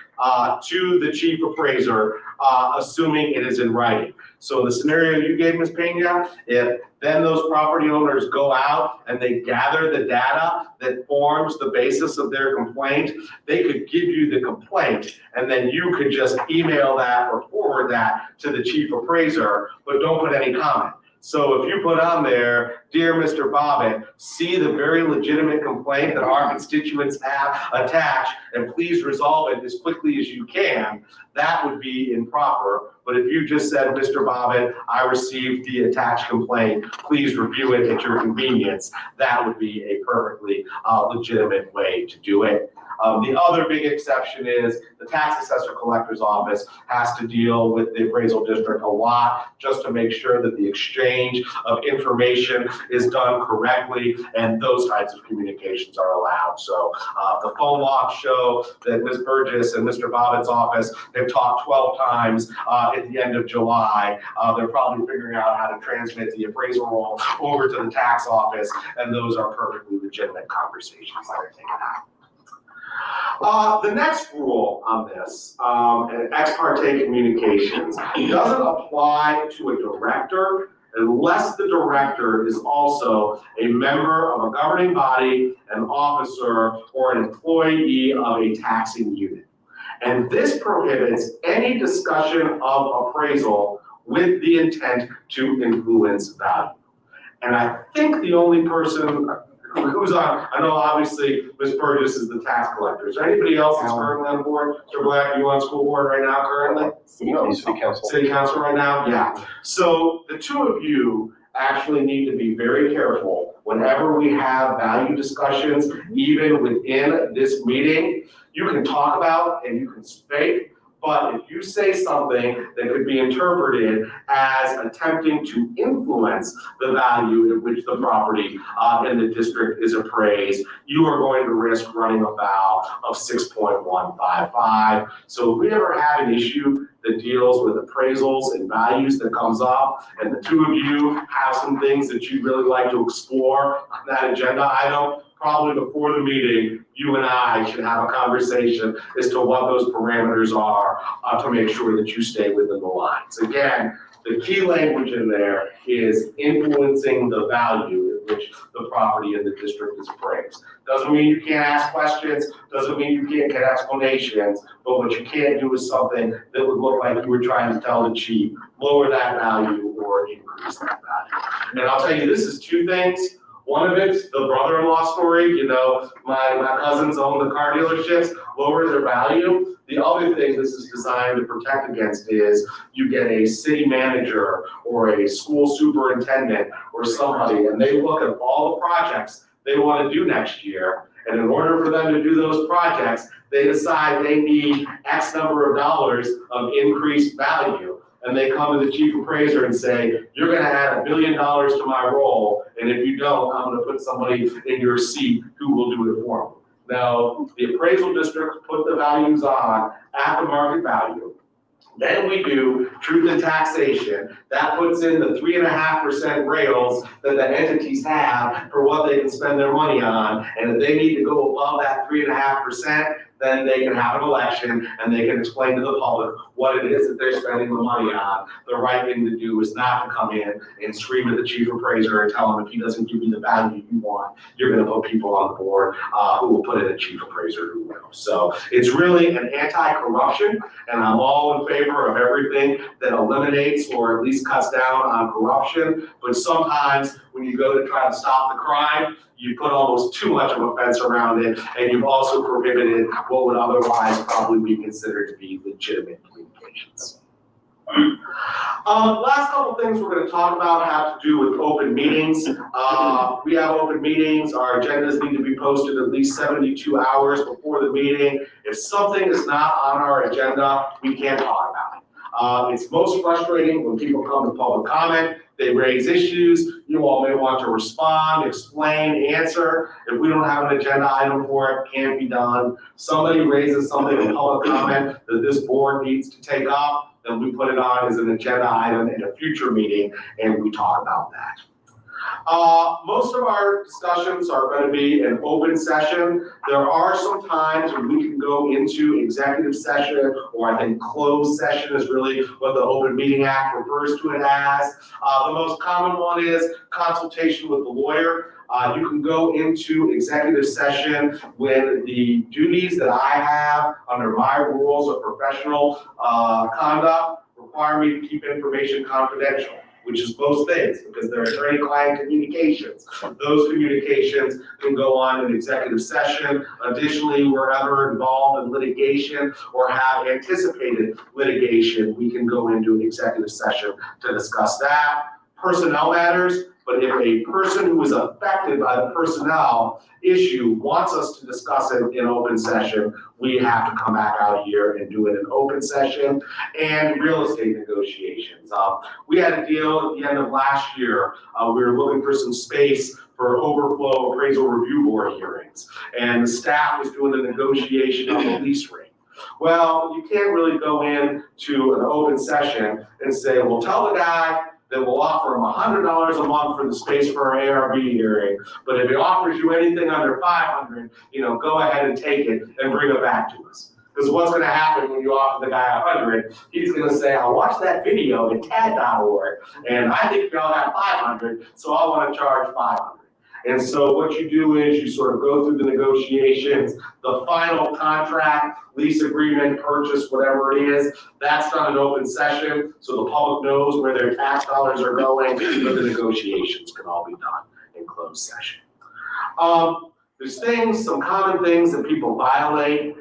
to the chief appraiser, assuming it is in writing. So the scenario you gave, Ms. Pena, if then those property owners go out and they gather the data that forms the basis of their complaint, they could give you the complaint, and then you could just email that or forward that to the chief appraiser, but don't put any comment. So if you put on there, dear Mr. Bobbitt, see the very legitimate complaint that our constituents have attached, and please resolve it as quickly as you can, that would be improper. But if you just said, Mr. Bobbitt, I received the attached complaint, please review it at your convenience, that would be a perfectly legitimate way to do it. The other big exception is the tax assessor collector's office has to deal with the appraisal district a lot just to make sure that the exchange of information is done correctly, and those types of communications are allowed. So the phone logs show that Ms. Burgess and Mr. Bobbitt's office, they've talked 12 times at the end of July. They're probably figuring out how to transmit the appraisal roll over to the tax office, and those are perfectly legitimate conversations that are taken out. The next rule on this, ex parte communications, doesn't apply to a director unless the director is also a member of a governing body, an officer, or an employee of a taxing unit. And this prohibits any discussion of appraisal with the intent to influence value. And I think the only person who's on, I know obviously Ms. Burgess is the tax collector. Is there anybody else that's currently on board? Mr. Black, you on school board right now currently? No, city council. City council right now? Yeah. So the two of you actually need to be very careful whenever we have value discussions, even within this meeting. You can talk about and you can speak, but if you say something that could be interpreted as attempting to influence the value at which the property in the district is appraised, you are going to risk running afoul of 6.155. So if we ever have an issue that deals with appraisals and values that comes up, and the two of you have some things that you'd really like to explore on that agenda item, probably before the meeting, you and I should have a conversation as to what those parameters are to make sure that you stay within the lines. Again, the key language in there is influencing the value at which the property in the district is appraised. Doesn't mean you can't ask questions, doesn't mean you can't get explanations, but what you can't do is something that would look like you were trying to tell the chief, lower that value or increase that value. And I'll tell you, this is two things. One of it's the brother-in-law story, you know, my cousins own the car dealerships, lower their value. The other thing this is designed to protect against is you get a city manager or a school superintendent or somebody, and they look at all the projects they want to do next year. And in order for them to do those projects, they decide they need X number of dollars of increased value. And they come to the chief appraiser and say, you're gonna add $1 billion to my role, and if you don't, I'm gonna put somebody in your seat who will do it for me. Now, the appraisal district put the values on at the market value, Then we do truth in taxation. That puts in the 3.5% rails that the entities have for what they can spend their money on. And if they need to go above that 3.5%, then they can have an election and they can explain to the public what it is that they're spending the money on. The right thing to do is not to come in and scream at the chief appraiser and tell him if he doesn't give you the value you want, you're gonna put people on the board who will put in a chief appraiser who will. So it's really an anti-corruption, and I'm all in favor of everything that eliminates or at least cuts down on corruption. But sometimes when you go to try to stop the crime, you put almost too much of a fence around it, and you've also prohibited what would otherwise probably be considered to be legitimate communications. Last couple things we're going to talk about have to do with open meetings. We have open meetings. Our agendas need to be posted at least 72 hours before the meeting. If something is not on our agenda, we can't talk about it. It's most frustrating when people come to public comment. They raise issues. You all may want to respond, explain, answer. If we don't have an agenda item for it, it can't be done. Somebody raises something in public comment that this board needs to take up, then we put it on as an agenda item in a future meeting and we talk about that. Most of our discussions are going to be an open session. There are some times when we can go into executive session, or I think closed session is really what the Open Meeting Act refers to it as. The most common one is consultation with the lawyer. You can go into executive session when the duties that I have under my rules of professional conduct require me to keep information confidential, which is both things, because they're attorney-client communications. Those communications can go on in executive session. Additionally, we're ever involved in litigation or have anticipated litigation, we can go into an executive session to discuss that. Personnel matters, but if a person who is affected by the personnel issue wants us to discuss it in open session, we have to come back out here and do it in open session. And real estate negotiations. We had a deal at the end of last year. We were looking for some space for overflow appraisal review board hearings. And the staff was doing the negotiation on the lease rate. Well, you can't really go into an open session and say, well, tell the guy that we'll offer him $100 a month for the space for our ARB hearing. But if he offers you anything under $500, go ahead and take it and bring it back to us. Because what's going to happen when you offer the guy $100? He's going to say, I watched that video at TAD.org, and I think y'all have $500, so I want to charge $500. And so what you do is you sort of go through the negotiations, the final contract, lease agreement, purchase, whatever it is, that's done in open session, so the public knows where their tax dollars are going, but the negotiations can all be done in closed session. There's some common things that people violate.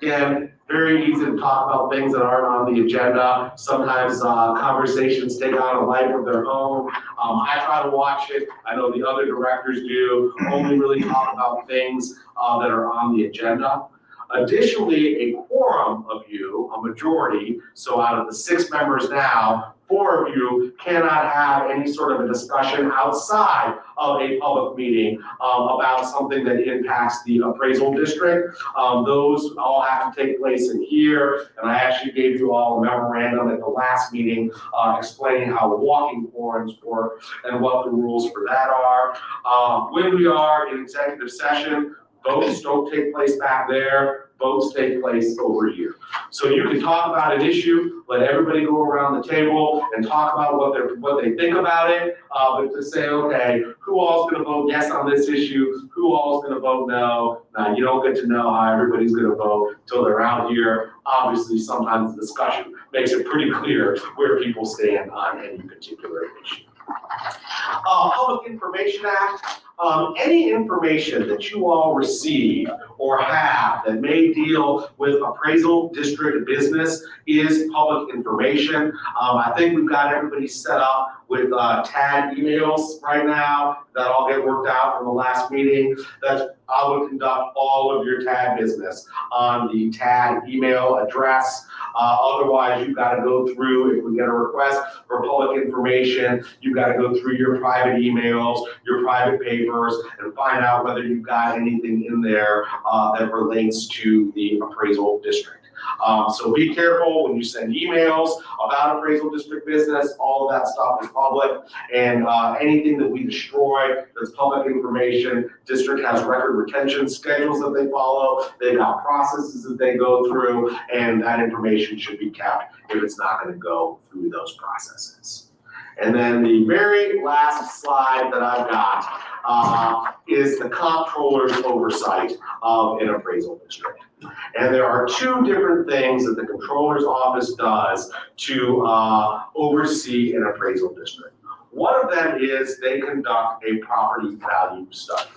Again, very easy to talk about things that aren't on the agenda. Sometimes conversations take on a life of their own. I try to watch it. I know the other directors do. Only really talk about things that are on the agenda. Additionally, a quorum of you, a majority, so out of the 6 members now, 4 of you cannot have any sort of a discussion outside of a public meeting about something that impacts the appraisal district. Those all have to take place in here, and I actually gave you all a memorandum at the last meeting explaining how walking forums work and what the rules for that are. When we are in executive session, votes don't take place back there, votes take place over here. So you can talk about an issue, let everybody go around the table and talk about what they think about it, but to say, okay, who all's gonna vote yes on this issue, who all's gonna vote no. Now, you don't get to know how everybody's gonna vote until they're out here. Obviously, sometimes the discussion makes it pretty clear where people stand on any particular issue. Public Information Act. Any information that you all receive or have that may deal with appraisal district business is public information. I think we've got everybody set up with TAG emails right now. That all get worked out from the last meeting. I would conduct all of your TAG business on the TAG email address. Otherwise, you've got to go through, if we get a request for public information, you've got to go through your private emails, your private papers, and find out whether you've got anything in there that relates to the appraisal district. So be careful when you send emails about appraisal district business. All of that stuff is public, and anything that we destroy that's public information. District has record retention schedules that they follow. They've got processes that they go through, and that information should be kept if it's not going to go through those processes. And then the very last slide that I've got is the comptroller's oversight of an appraisal district. And there are two different things that the controller's office does to oversee an appraisal district. One of them is they conduct a property value study.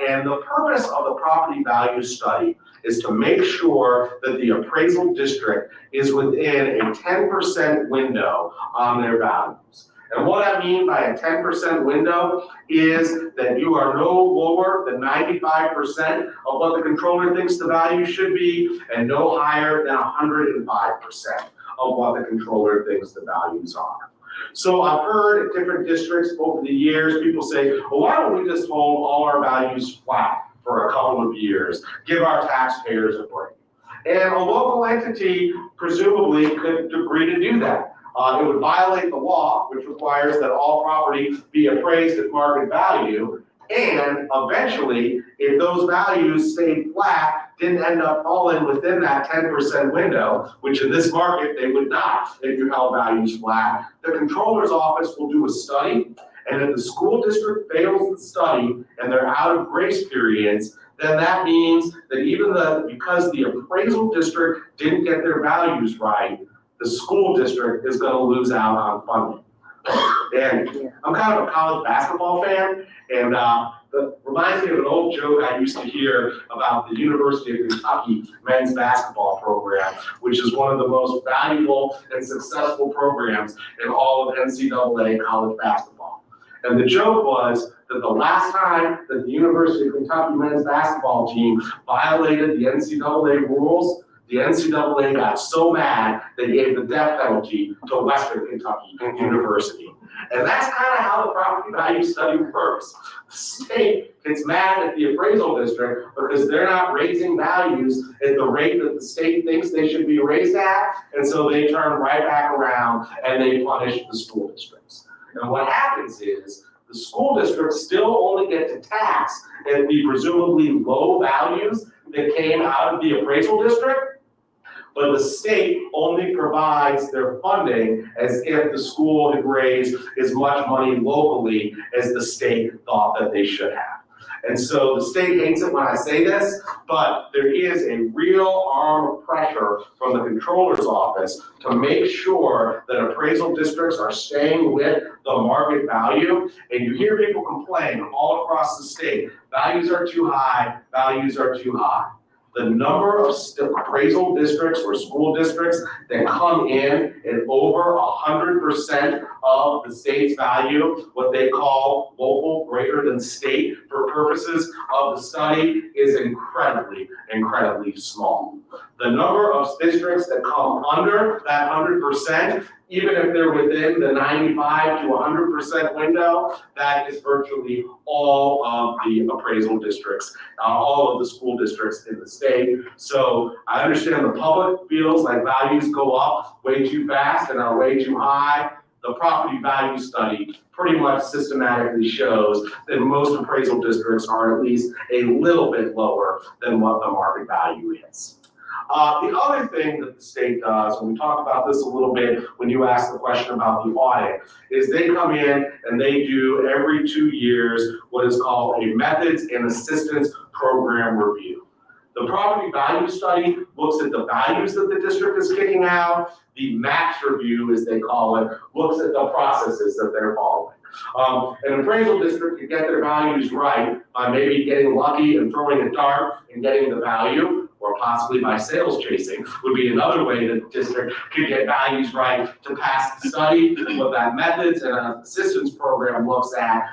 And the purpose of the property value study is to make sure that the appraisal district is within a 10% window on their values. And what I mean by a 10% window is that you are no lower than 95% of what the controller thinks the value should be, and no higher than 105% of what the controller thinks the values are. So I've heard at different districts over the years, people say, well, why don't we just hold all our values flat for a couple of years, give our taxpayers a break? And a local entity presumably could agree to do that. It would violate the law, which requires that all property be appraised at market value. And eventually, if those values stayed flat, didn't end up falling within that 10% window, which in this market they would not if you held values flat, the controller's office will do a study. And if the school district fails the study and they're out of grace periods, then that means that because the appraisal district didn't get their values right, the school district is going to lose out on funding. And I'm kind of a college basketball fan, and it reminds me of an old joke I used to hear about the University of Kentucky men's basketball program, which is one of the most valuable and successful programs in all of NCAA college basketball. And the joke was that the last time that the University of Kentucky men's basketball team violated the NCAA rules, the NCAA got so mad they gave the death penalty to Western Kentucky University. And that's kind of how the property value study works. The state gets mad at the appraisal district because they're not raising values at the rate that the state thinks they should be raised at, and so they turn right back around and they punish the school districts. And what happens is the school districts still only get to tax at the presumably low values that came out of the appraisal district, but the state only provides their funding as if the school had raised as much money locally as the state thought that they should have. And so the state hates it when I say this, but there is a real arm of pressure from the controller's office to make sure that appraisal districts are staying with the market value. And you hear people complain all across the state, values are too high, values are too high. The number of appraisal districts or school districts that come in at over 100% of the state's value, what they call local greater than state for purposes of the study, is incredibly, incredibly small. The number of districts that come under that 100%, even if they're within the 95 to 100% window, that is virtually all of the appraisal districts, all of the school districts in the state. So I understand the public feels like values go up way too fast and are way too high. The property value study pretty much systematically shows that most appraisal districts are at least a little bit lower than what the market value is. The other thing that the state does, and we talked about this a little bit when you asked the question about the audit, is they come in and they do every 2 years what is called a methods and assistance program review. The property value study looks at the values that the district is kicking out. The max review, as they call it, looks at the processes that they're following. An appraisal district can get their values right by maybe getting lucky and throwing a dart and getting the value, or possibly by sales chasing would be another way that the district could get values right to pass the study. What that methods and assistance program looks at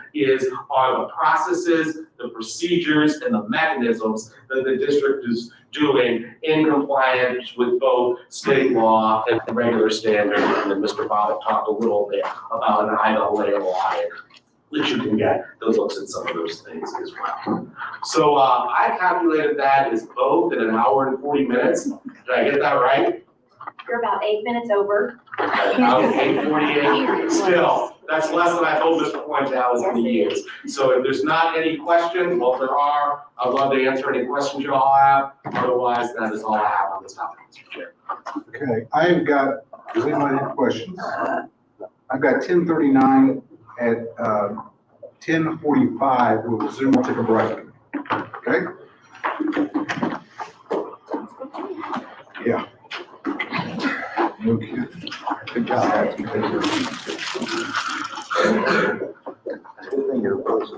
are the processes, the procedures, and the mechanisms that the district is doing in compliance with both state law and regular standards. And then Mr. Bobbitt talked a little bit about an IAA audit that you can get that looks at some of those things as well. So I calculated that as both in 1 hour and 40 minutes. Did I get that right? You're about 8 minutes over. Okay, 8:48. Still, that's less than I told Mr. Point that was gonna use. So if there's not any questions, well, if there are, I'd love to answer any questions you all have. Otherwise, that is all I have on this topic, Mr. Chair. Okay, I've got, does anyone have questions? I've got 10:39 at 10:45, we'll resume, we'll take a break. Okay? Yeah. Okay. Good job. Good thing you're opposed.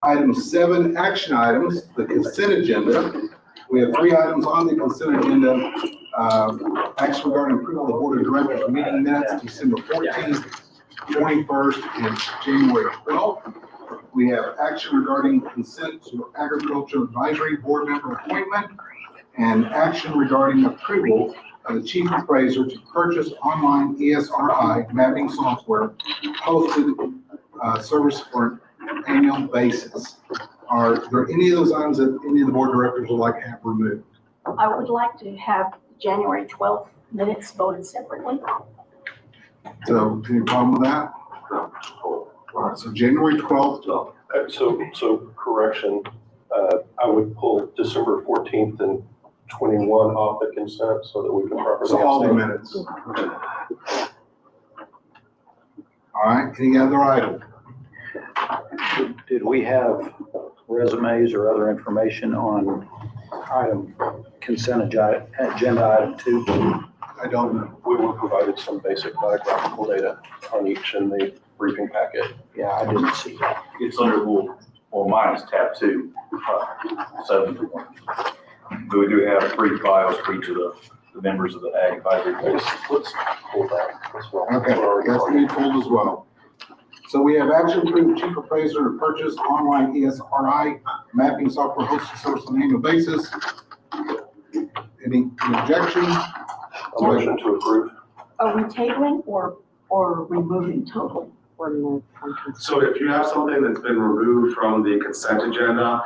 Item 7, action items, the consent agenda. We have 3 items on the consent agenda. Action regarding approval of the Board of Directors meeting minutes, December 14th, 21st, and January 12th. We have action regarding consent to Agriculture Advisory Board member appointment, and action regarding approval of the chief appraiser to purchase online ESRI mapping software hosted service for an annual basis. Are there any of those items that any of the board directors would like to have removed? I would like to have January 12th minutes voted separately. So, any problem with that? All right, so January 12th, So correction, I would pull December 14th and 21 off the consent so that we can properly. so all the abstain. minutes. All right, any other item? Did we have resumes or other information on consent agenda item 2? I don't know. We were provided some basic biographical data on each in the briefing packet. Yeah, I didn't see that. It's under, well, mine is tab 2, 7. But we do have 3 files for each of the members of the Ag Advisory Board. Let's pull that as well. Okay, that's to be pulled as well. So we have action to approve chief appraiser to purchase online ESRI mapping software hosted service on an annual basis. Any objections? A motion to approve. Are we tabling or removing total? So if you have something that's been removed from the consent agenda,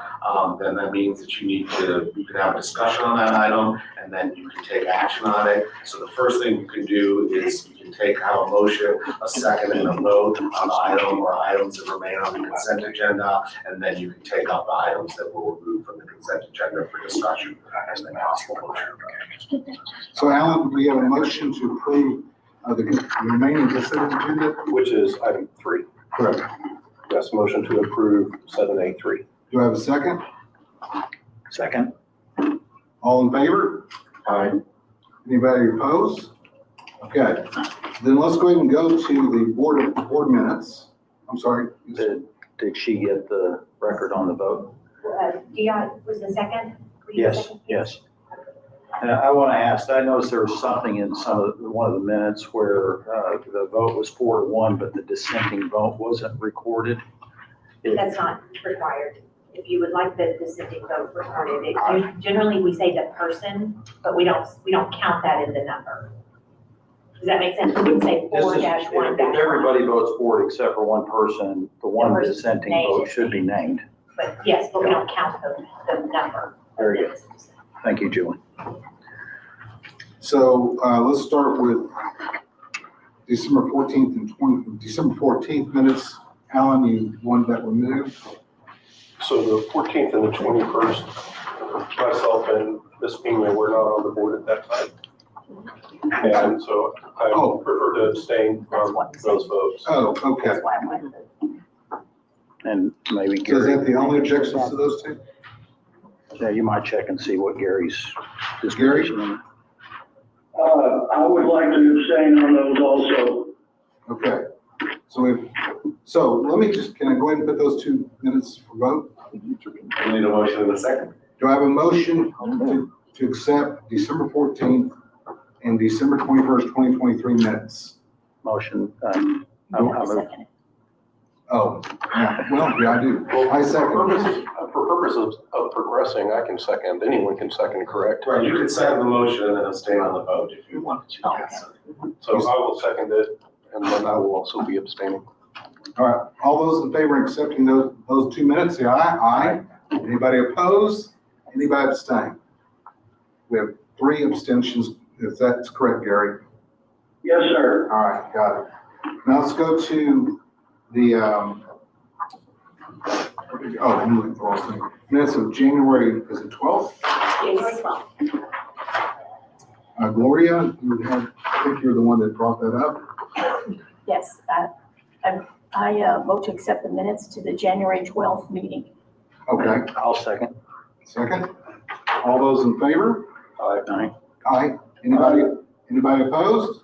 then that means that you can have a discussion on that item, and then you can take action on it. So the first thing you can do is you can have a motion, a second, and a vote on the item or items that remain on the consent agenda, and then you can take up the items that were removed from the consent agenda for discussion, and then possible motion. So Alan, we have a motion to approve the remaining consent agenda? Which is item 3. Correct. Yes, motion to approve 7A3. Do I have a second? Second. All in favor? Aye. Anybody opposed? Okay, then let's go ahead and go to the board minutes. I'm sorry. Did she get the record on the vote? Dion was the second? Were you the Yes, second? yes. And I want to ask, I noticed there was something in one of the minutes where the vote was 4-1, but the dissenting vote wasn't recorded. That's not required. If you would like the dissenting vote recorded, generally we say the person, but we don't count that in the number. Does that make sense? We would say This is- 4-1. If everybody votes for it except for one person, the one person dissenting named. vote should be named. But yes, but we don't count the number. Very good. Thank you, Julie. So let's start with December 14th and December 14th minutes. Alan, you wanted that removed? So the 14th and the 21st, myself and Ms. Beamer were not on the board at that time. And so I prefer to abstain from those votes. Oh, okay. That's why I went with it. And maybe So is Gary. that the only objections to those two? Yeah, you might check and see what Gary's Gary? disposition. I would like to abstain on those also. Okay. So let me can I go ahead and put those 2 minutes for vote? We need a motion in a second. Do I have a motion to accept December 14th and December 21st, 2023 minutes? Motion. I second it. Oh, yeah, well, yeah, I do. I second. For purposes of progressing, I can second, anyone can second, correct? Right, you can second the motion and then abstain on the vote if you want to. So I will second it, and then I will also be abstaining. All right, all those in favor of accepting those 2 minutes, say aye. Aye. Anybody opposed? Anybody abstain? We have 3 abstentions, if that's correct, Gary. Yes, sir. All right, got it. Now let's go to the, I'm looking for all things. Minutes of January, is it 12th? January 12th. Gloria, I think you're the one that brought that up. Yes, I vote to accept the minutes to the January 12th meeting. Okay, I'll second. second. All those in favor? Aye. Aye. Anybody opposed?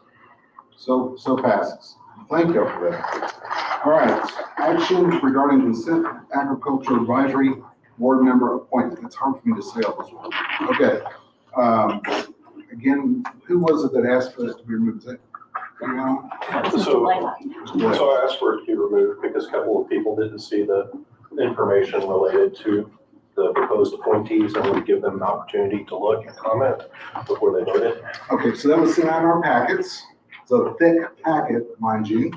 So passes. Thank you for that. All right, actions regarding consent agriculture advisory board member appointment. It's hard for me to say all this one. Okay. Again, who was it that asked for that to be removed? Is it, you know? So I asked for it to be removed because a couple of people didn't see the information related to the proposed appointees, and we give them an opportunity to look and comment before they voted. Okay, so that was sent out in our packets. It's a thick packet, mind you.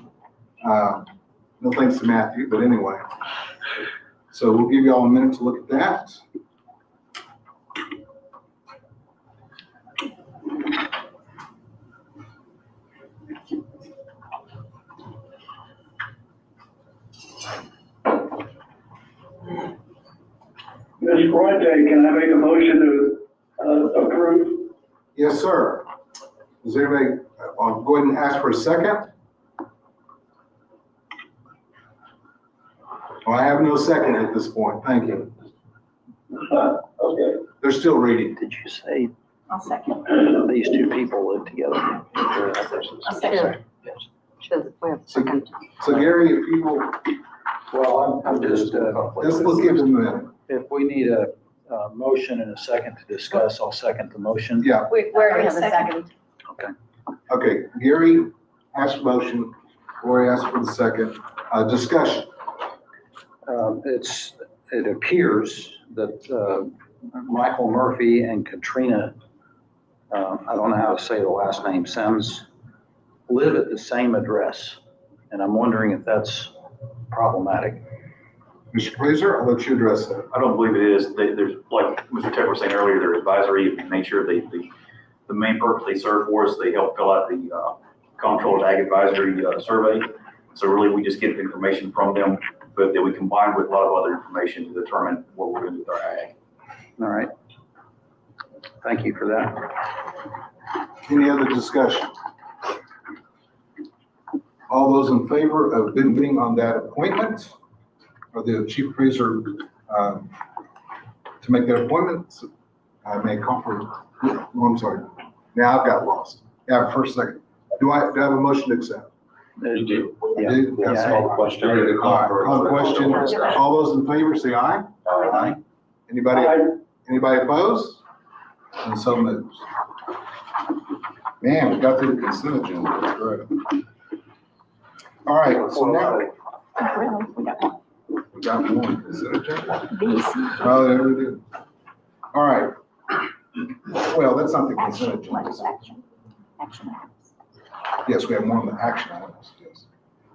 No thanks to Matthew, but anyway. So we'll give you all a minute to look at that. Ms. Fuente, can I make a motion to approve? Yes, sir. Is there anybody, I'll go ahead and ask for a second. Well, I have no second at this point. Thank you. Okay. They're still reading. Did you say I'll second. these two people live together? I'll second. So Gary, if you will, Well, I'm just, let's give them a minute. if we need a motion and a second to discuss, I'll second the motion. Yeah, We already have a second. okay. Gary asked for motion, Lori asked for the second. Discussion. It appears that Michael Murphy and Katrina, I don't know how to say the last name, Sims, live at the same address. And I'm wondering if that's problematic. Mr. Fraser, I'll let you address that. I don't believe it is. There's, like Mr. Tech was saying earlier, they're advisory in nature. The main purpose they serve for us, they help fill out the Comptroller's Ag Advisory Survey. So really, we just get information from them, but that we combine with a lot of other information to determine what we're going to do with our ag. All right. Thank you for that. Any other discussion? All those in favor of bidding on that appointment, or the chief appraiser to make that appointment, I may call for, oh, I'm sorry. Now I've got lost. Yeah, first second. Do I have a motion to accept? You do. I Yeah. do? Yeah. That's Call the question. All right, call the question. All those in favor, say aye. Aye. Anybody opposed? And so moves. Man, we got through the consent agenda. That's great. All right, so now Really, we got one. we got more consent agenda. These. Oh, there we do. All right. Well, that's not the consent agenda. Minus action. Action items. Yes, we have more on the action items, yes.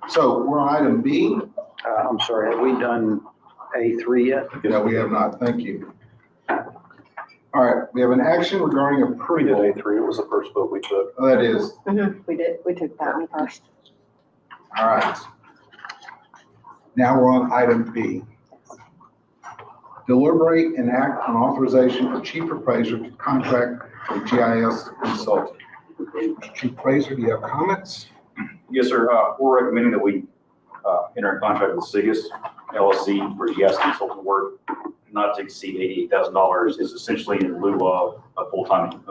So we're on item B. I'm sorry, have we done A3 yet? No, we have not. Thank you. All right, we have an action regarding We did approval. A3, it was the first vote we took. Oh, that is, We took that one first. all right. Now we're on item B. Deliberate and act on authorization for chief appraiser to contract with GIS consultant. Chief appraiser, do you have comments? Yes, sir. We're recommending that we enter a contract with SIGUS LLC for GIS consultant work not to exceed $88,000. Is essentially in lieu of a full-time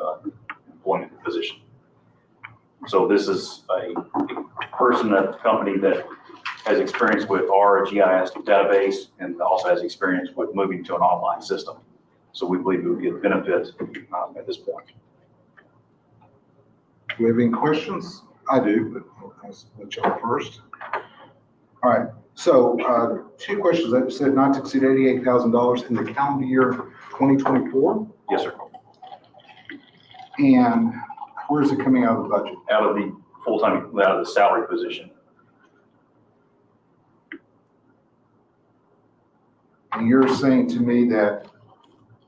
employment position. So this is a person, a company that has experience with our GIS database and also has experience with moving to an online system. So we believe it would be a benefit at this point. Do we have any questions? I do, but I'll let y'all first. All right, so two questions. That said not to exceed $88,000 in the calendar year 2024. Yes, sir. And where's it coming out of the budget? Out of the full-time, out of the salary position. And you're saying to me that,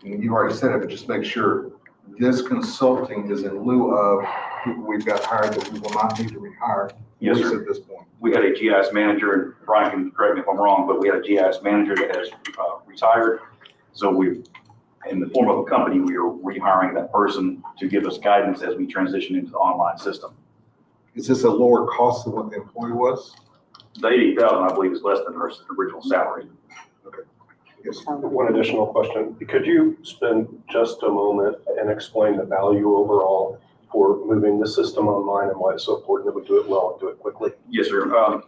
and you've already said it, but just make sure, this consulting is in lieu of people we've got hired that we will not need to rehire. Yes, at least sir. at this point. We had a GIS manager, and Brian can correct me if I'm wrong, but we had a GIS manager that has retired. So we, in the form of a company, we are rehiring that person to give us guidance as we transition into the online system. Is this a lower cost than what the employee was? The 80,000, I believe, is less than her original salary. Yes. One additional question. Could you spend just a moment and explain the value overall for moving the system online and why it's so important that we do it well and do it quickly? Yes, sir.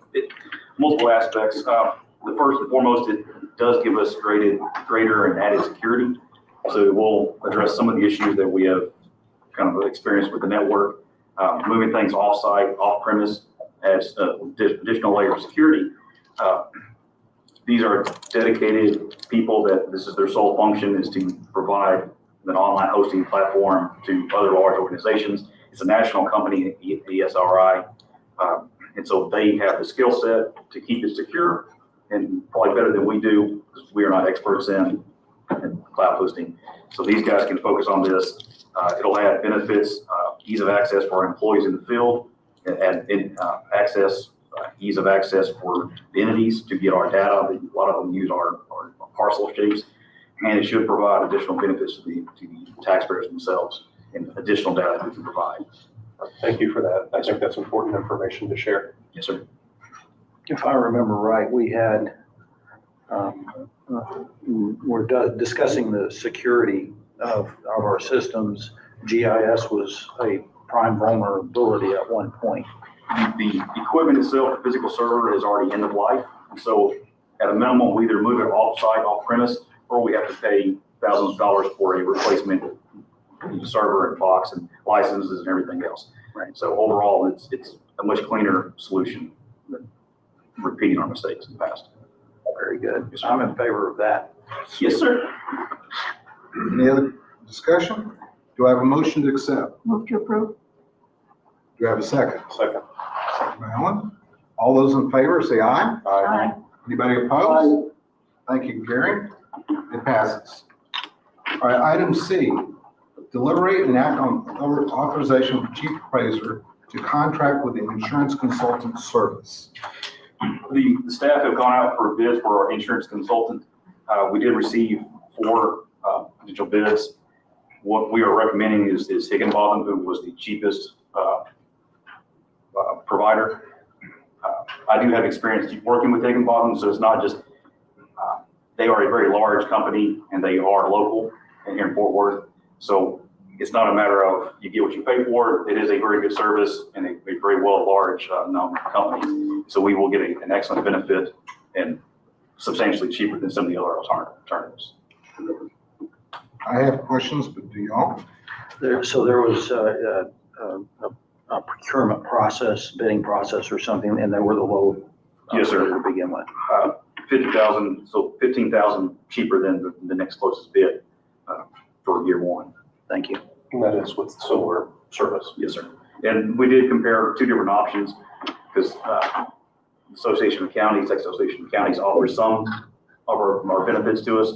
multiple aspects. The first and foremost, it does give us greater and added security. So it will address some of the issues that we have kind of experienced with the network, moving things off-site, off-premise as additional layer of security. These are dedicated people that this is their sole function, is to provide an online hosting platform to other large organizations. It's a national company, ESRI, and so they have the skill set to keep it secure, and probably better than we do, because we are not experts in cloud hosting. So these guys can focus on this. It'll add benefits, ease of access for our employees in the field, and ease of access for the entities to get our data. A lot of them use our parcel shapes, and it should provide additional benefits to the taxpayers themselves and additional data that we can provide. Thank you for that. I think that's important information to share. Yes, sir. If I remember right, we had, we're discussing the security of our systems. GIS was a prime vulnerability at one point. The equipment itself, the physical server, is already end of life. So at a minimum, we either move it off-site, off-premise, or we have to pay thousands of dollars for a replacement server and box and licenses and everything else. Right. So overall, it's a much cleaner solution than repeating our mistakes in the past. Very good. I'm in favor of that. Yes, sir. Any other discussion? Do I have a motion to accept? Move to approve. Do I have a second? Second. Second by Ellen. All those in favor, say aye. Aye. Anybody opposed? Thank you, Gary. It passes. All right, item C, deliberate and act on authorization for chief appraiser to contract with the insurance consultant service. The staff have gone out for bids for our insurance consultant. We did receive 4 potential bids. What we are recommending is Higginbotham, who was the cheapest provider. I do have experience working with Higginbotham, so it's not just, they are a very large company and they are local and here in Fort Worth. So it's not a matter of you get what you pay for. It is a very good service and a very well large known company. So we will get an excellent benefit and substantially cheaper than some of the other alternatives. I have questions, but do y'all? So there was a procurement process, bidding process or something, and they were the low. Yes, sir. To begin with. 50,000, so 15,000 cheaper than the next closest bid for year 1. Thank you. And that is with solar service. Yes, sir. And we did compare 2 different options because Association of Counties, Texas Association of Counties offers some of our benefits to us.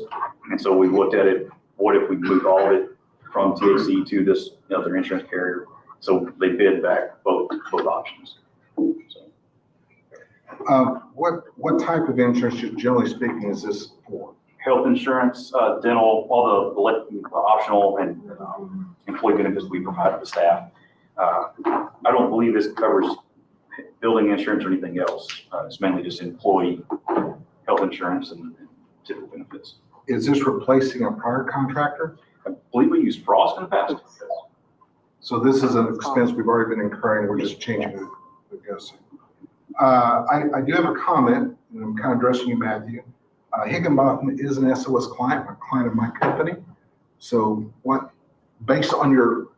And so we looked at it, what if we moved all of it from THC to this other insurance carrier? So they bid back both options. What type of insurance, generally speaking, is this for? Health insurance, dental, all the optional and employee benefits we provide to the staff. I don't believe this covers building insurance or anything else. It's mainly just employee health insurance and typical benefits. Is this replacing a prior contractor? I believe we used Frost in the past. So this is an expense we've already been incurring, we're just changing it, I guess. I do have a comment, and I'm kind of addressing you, Matthew. Higginbotham is an SOS client, a client of my company. So based on your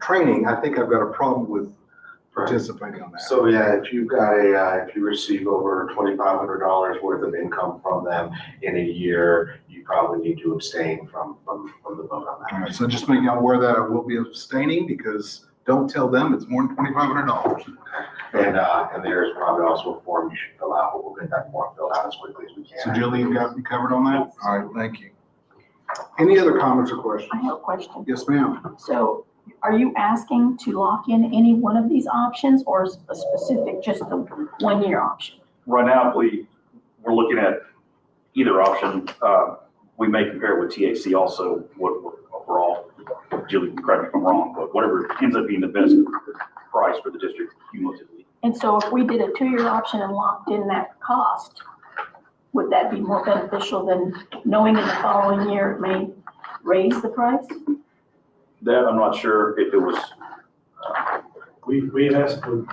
training, I think I've got a problem with participating on that. So yeah, if you've got if you receive over $2,500 worth of income from them in a year, you probably need to abstain from the vote on that. All right, so just make you aware that I will be abstaining because don't tell them it's more than $2,500. And there's probably also a form you should fill out, but we'll get that form filled out as quickly as we can. So Julie, you got me covered on that? All right, thank you. Any other comments or questions? I have a question. Yes, ma'am. So are you asking to lock in any one of these options or a specific, just the 1-year option? Right now, we're looking at either option. We may compare it with THC also, what overall, Julie, correct me if I'm wrong, but whatever ends up being the best price for the district cumulatively. And so if we did a 2-year option and locked in that cost, would that be more beneficial than knowing in the following year it may raise the price? That I'm not sure if it was We asked for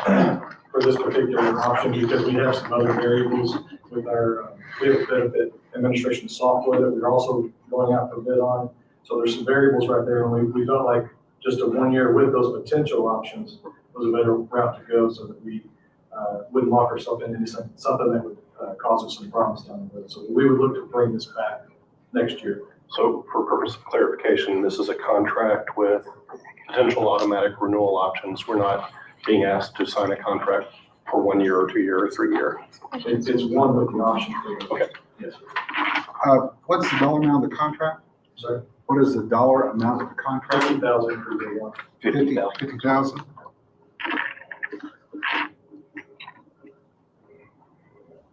this particular option because we have some other variables with our, we have benefit administration software that we're also going out for bid on. So there's some variables right there, and we felt like just a 1 year with those potential options was a better route to go so that we wouldn't lock ourselves into something that would cause us some problems down the road. So we would look to bring this back next year. So for purpose of clarification, this is a contract with potential automatic renewal options. We're not being asked to sign a contract for 1 year or 2 year or 3 year. It's one with the option. Okay. Yes, sir. What's the dollar amount of the contract? Sorry. What is the dollar amount of the contract? 50,000 for day one. 50,000?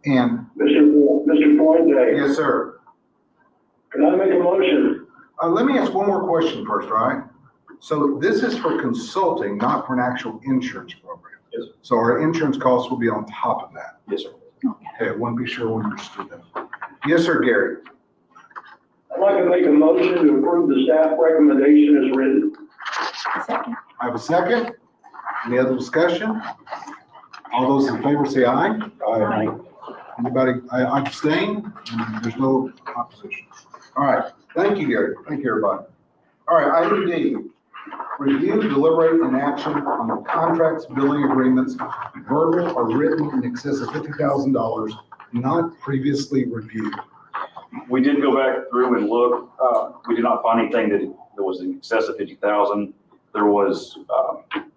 And, Mr. Fuente, yes, sir. can I make a motion? Let me ask one more question first, all right? So this is for consulting, not for an actual insurance program. Yes. So our insurance costs will be on top of that. Yes, sir. Okay, I want to be sure we understood that. Yes, sir, Gary. I'd like to make a motion to approve the staff recommendation as written. Second. I have a second. Any other discussion? All those in favor say aye. Aye. Anybody, I abstain, and there's no opposition. All right, thank you, Gary. Thank you, everybody. All right, item D, review, deliberate, and action on the contracts, billing agreements, verbal or written in excess of $50,000, not previously reviewed. We did go back through and look. We did not find anything that was in excess of 50,000. There was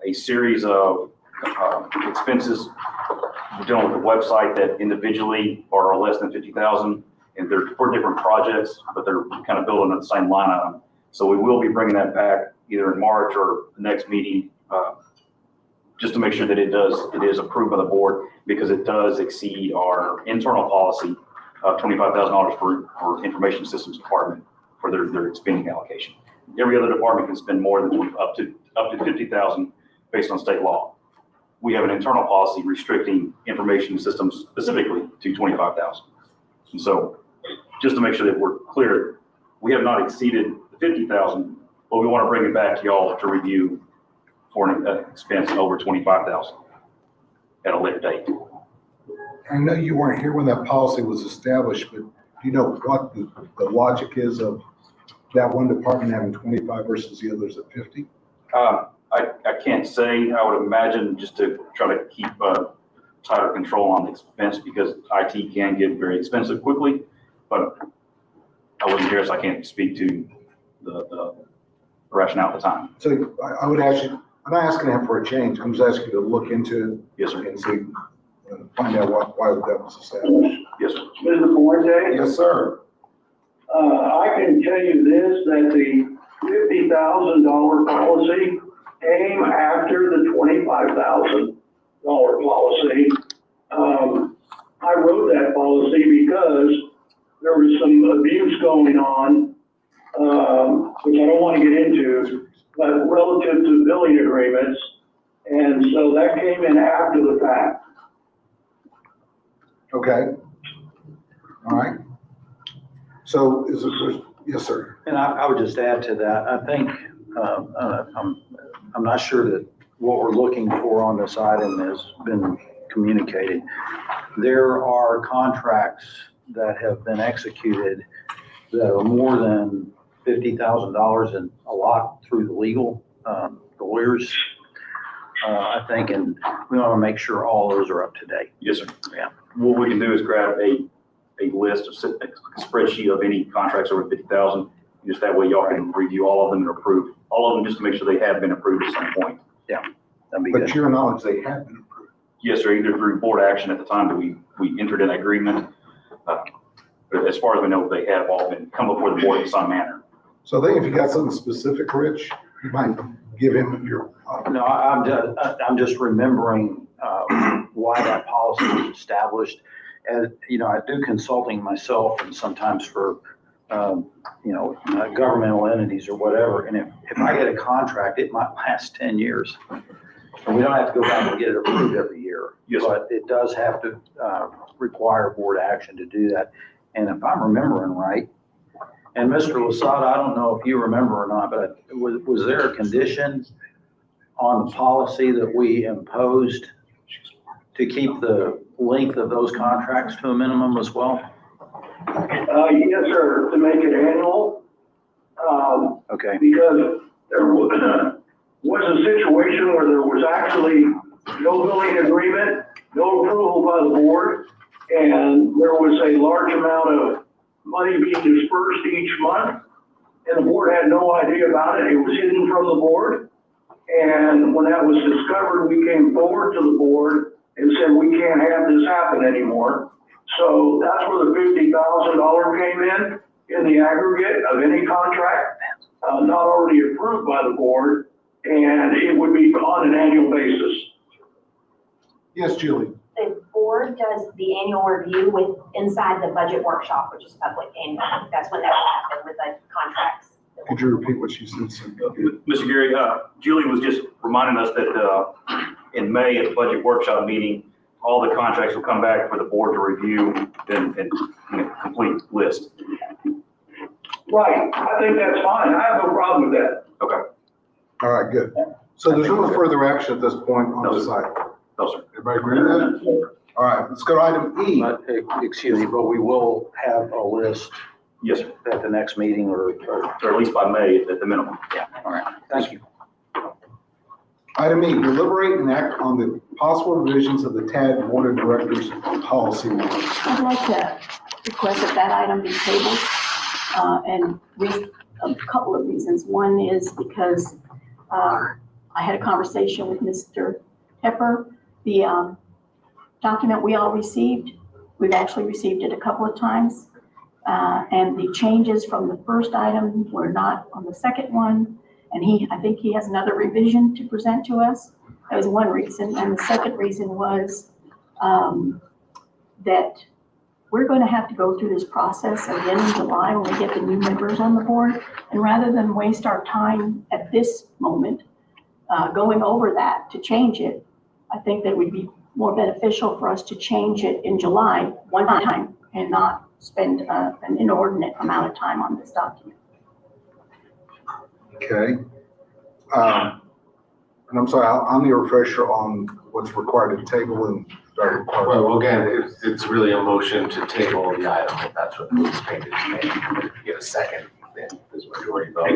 a series of expenses dealing with the website that individually are less than 50,000, and they're for different projects, but they're kind of building at the same line item. So we will be bringing that back either in March or the next meeting, just to make sure that it is approved by the board, because it does exceed our internal policy of $25,000 for information systems department for their spending allocation. Every other department can spend more than up to 50,000 based on state law. We have an internal policy restricting information systems specifically to 25,000. And so just to make sure that we're clear, we have not exceeded the 50,000, but we want to bring it back to y'all to review for an expense over 25,000 at a later date. I know you weren't here when that policy was established, but do you know what the logic is of that one department having 25 versus the others at 50? I can't say. I would imagine just to try to keep tighter control on the expense, because IT can get very expensive quickly, but I wasn't here, so I can't speak to the rationale at the time. So I would ask you, I'm not asking him for a change, I'm just asking you to look into it. Yes, sir. And see, find out why that was established. Yes, sir. Mr. Fuente? Yes, sir. I can tell you this, that the $50,000 policy came after the $25,000 policy. I wrote that policy because there was some abuse going on, which I don't want to get into, but relative to billing agreements. And so that came in after the fact. Okay. All right. So is it, yes, sir. And I would just add to that, I think, I'm not sure that what we're looking for on this item has been communicated. There are contracts that have been executed that are more than $50,000 and a lot through the legal, the lawyers, I think, and we want to make sure all those are up to date. Yes, sir. Yeah. What we can do is grab a list of a spreadsheet of any contracts over 50,000. Just that way y'all can review all of them and approve all of them, just to make sure they have been approved at some point. That'd be But good. to your knowledge, they have been approved. Yes, sir, either through board action at the time that we entered an agreement. But as far as we know, they have all been come before the board in some manner. So I think if you got something specific, Rich, you might give him your. No, I'm just remembering why that policy was established. And, you know, I do consulting myself and sometimes for, governmental entities or whatever. And if I get a contract, it might last 10 years. And we don't have to go back and get it approved every year. Yes, sir. But it does have to require board action to do that. And if I'm remembering right, and Mr. Lasada, I don't know if you remember or not, but was there a condition on the policy that we imposed to keep the length of those contracts to a minimum as well? Yes, sir, to make it annual. Okay. Because there was a situation where there was actually no billing agreement, no approval by the board, and there was a large amount of money being dispersed each month, and the board had no idea about it. It was hidden from the board. And when that was discovered, we came forward to the board and said, we can't have this happen anymore. So that's where the $50,000 came in the aggregate of any contract, not already approved by the board, and it would be on an annual basis. Yes, Julie? The board does the annual review inside the budget workshop, which is public annual. That's when that will happen with the contracts. Could you repeat what she said? Mr. Gary, Julie was just reminding us that in May at the budget workshop meeting, all the contracts will come back for the board to review and complete list. Right, I think that's fine. I have no problem with that. Okay. All right, good. So there's no further action at this point on No, the sir. site. No, sir. Everybody agree with that? All right, let's go to item E. But, excuse me, but we will have a list Yes, sir. at the next meeting or Or at least by May at the minimum. yeah, all right, thank you. Item E, deliberate and act on the possible revisions of the TAD Board of Directors policy. I'd like to request that item be tabled, and a couple of reasons. One is because I had a conversation with Mr. Tepper. The document we all received, we've actually received it a couple of times, and the changes from the first item were not on the second one, and I think he has another revision to present to us. That was one reason, and the second reason was that we're going to have to go through this process again in July when we get the new members on the board. And rather than waste our time at this moment going over that to change it, I think that it would be more beneficial for us to change it in July one time and not spend an inordinate amount of time on this document. Okay. And I'm sorry, I'm the refresher on what's required to table and start. Well, again, it's really a motion to table the item, if that's what the state is saying. If you get a second, then there's majority vote.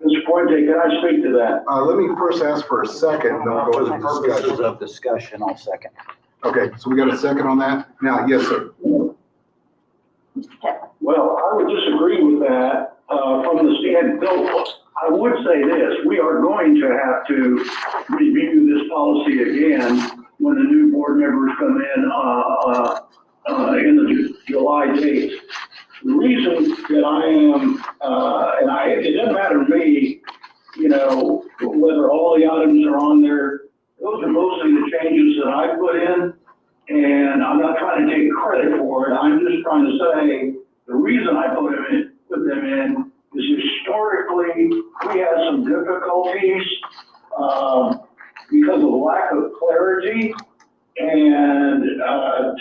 Mr. Fuente, can I speak to that? Let me first ask for a second, and then we'll For go the to purposes discussion. of discussion, I'll second. Okay, so we got a second on that? Now, yes, sir. Mr. Tepper. Well, I would disagree with that from the standpoint. I would say this, we are going to have to review this policy again when the new board members come in the July date. The reason that I am, it doesn't matter to me, whether all the items are on there, those are mostly the changes that I put in, and I'm not trying to take credit for it. I'm just trying to say the reason I put them in is historically we had some difficulties because of lack of clarity, and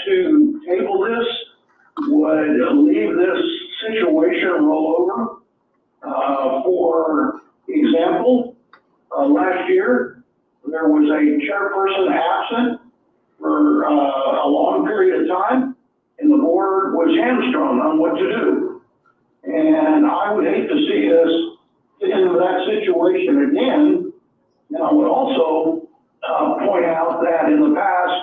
to table this would leave this situation roll over. For example, last year there was a chairperson absent for a long period of time, and the board was hamstrung on what to do. And I would hate to see us get into that situation again. And I would also point out that in the past,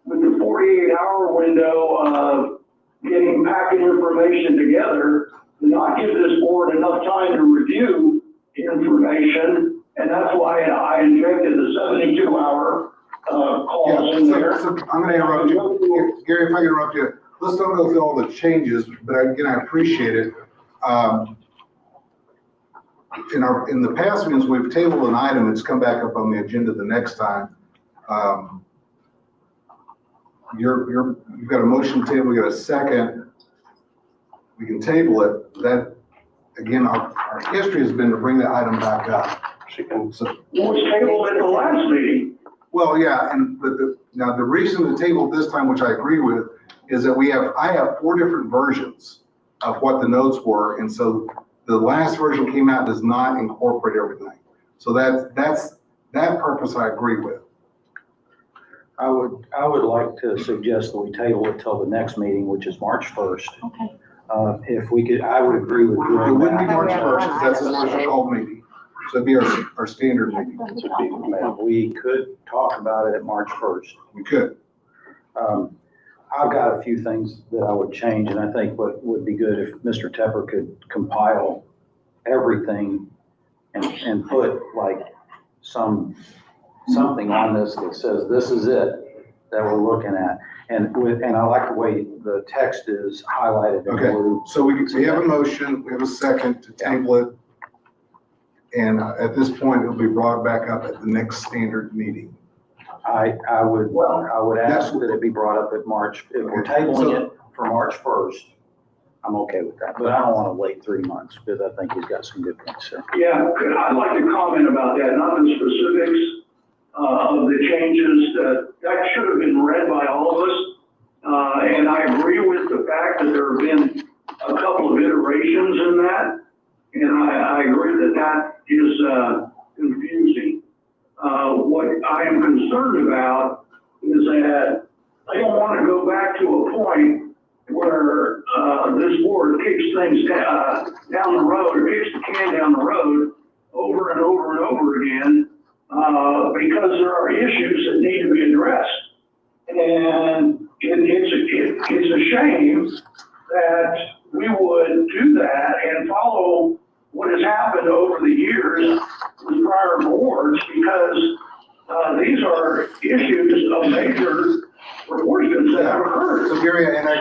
with the 48-hour window of getting packet information together, to not give this board enough time to review information, and that's why I injected the 72-hour clause in there. So I'm going to interrupt you. Gary, if I can interrupt you, let's don't go through all the changes, but again, I appreciate it. In the past meetings, we've tabled an item, it's come back up on the agenda the next time. You've got a motion table, we got a second. We can table it. That, again, our history has been to bring that item back up. It was tabled at the last meeting. Well, yeah, now the reason to table this time, which I agree with, is that I have 4 different versions of what the notes were, and so the last version came out does not incorporate everything. So that's That purpose I agree with. I would like to suggest that we table it till the next meeting, which is March 1st. Okay. If we could, I would agree with It doing wouldn't be that. March 1st, because that's a special call meeting. So it'd be our standard meeting. We could talk about it at March 1st. We could. I've got a few things that I would change, and I think what would be good if Mr. Tepper could compile everything and put like something on this that says, this is it that we're looking at. And I like the way the text is highlighted in Okay, blue. so we have a motion, we have a second to table it. And at this point, it'll be brought back up at the next standard meeting. I would ask that it be brought up at March, if we're tabling it for March 1st, I'm okay with that, but I don't want to wait 3 months, because I think he's got some good points there. Yeah, I'd like to comment about that, not the specifics of the changes that should have been read by all of us. And I agree with the fact that there have been a couple of iterations in that. And I agree that that is confusing. What I am concerned about is that I don't want to go back to a point where this board kicks things down the road, or kicks the can down the road over and over and over again, because there are issues that need to be addressed. And it's a shame that we would do that and follow what has happened over the years with prior boards, because these are issues of major proportions that have occurred. So Gary, and I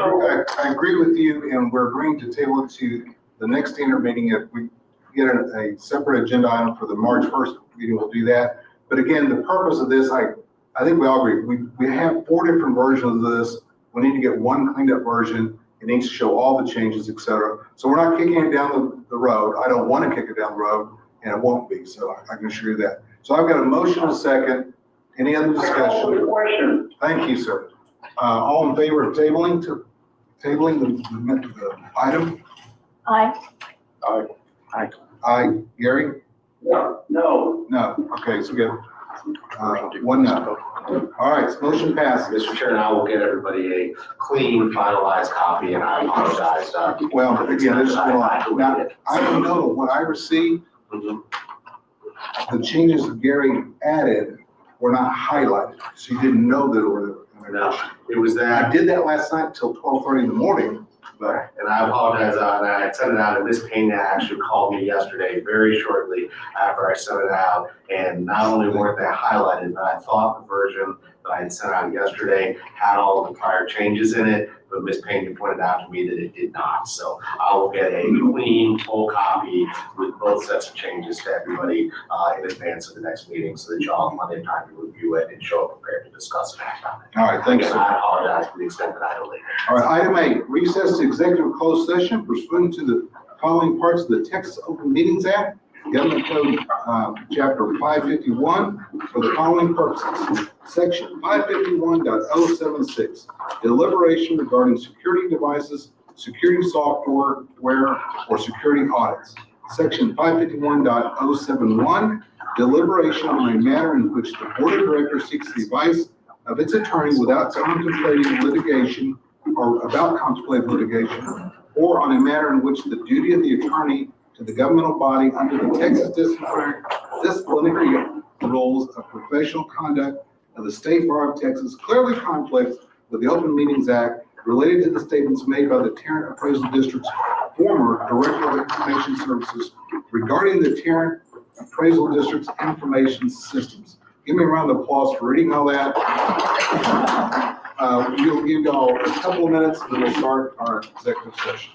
agree with you, and we're agreeing to table it to the next standard meeting. If we get a separate agenda item for the March 1st meeting, we'll do that. But again, the purpose of this, I think we all agree, we have 4 different versions of this. We need to get one cleaned up version. It needs to show all the changes, et cetera. So we're not kicking it down the road. I don't want to kick it down the road, and it won't be, so I can assure you that. So I've got a motion and a second. Any other discussion? Question. Thank you, sir. All in favor of tabling the item? Aye. Aye. Gary? No. No. Okay, so we got 1 no. All right, so motion passes. Mr. Chairman, I will get everybody a clean, finalized copy, and I apologize. Well, again, there's been a lot. Now, I don't know what I received. The changes that Gary added were not highlighted, so you didn't know that it were. No, it was that. I did that last night till 12:30 in the morning. But, and I apologize, and I sent it out, and Ms. Pena actually called me yesterday, very shortly after I sent it out. And not only weren't they highlighted, but I thought the version that I had sent out yesterday had all of the prior changes in it, but Ms. Pena pointed out to me that it did not. So I will get a clean, full copy with both sets of changes to everybody in advance of the next meeting, so that y'all have plenty of time to review it and show up prepared to discuss and act on it. All right, thanks, Again, sir. I apologize for the extent that I delayed it. All right, item 8, recess to executive closed session pursuant to the following parts of the Texas Open Meetings Act, Government Code, Chapter 551, for the following purposes. Section 551.076, deliberation regarding security devices, security software, or security audits. Section 551.071, deliberation on a matter in which the Board of Directors seeks the advice of its attorney without contemplating litigation, or about contemplated litigation, or on a matter in which the duty of the attorney to the governmental body under the Texas disciplinary rules of professional conduct of the State Bar of Texas clearly conflicts with the Open Meetings Act related to the statements made by the Tarrant Appraisal District's former Director of Information Services regarding the Tarrant Appraisal District's information systems. Give me a round of applause for reading all that. We'll give y'all a couple of minutes, and then we'll start our executive session.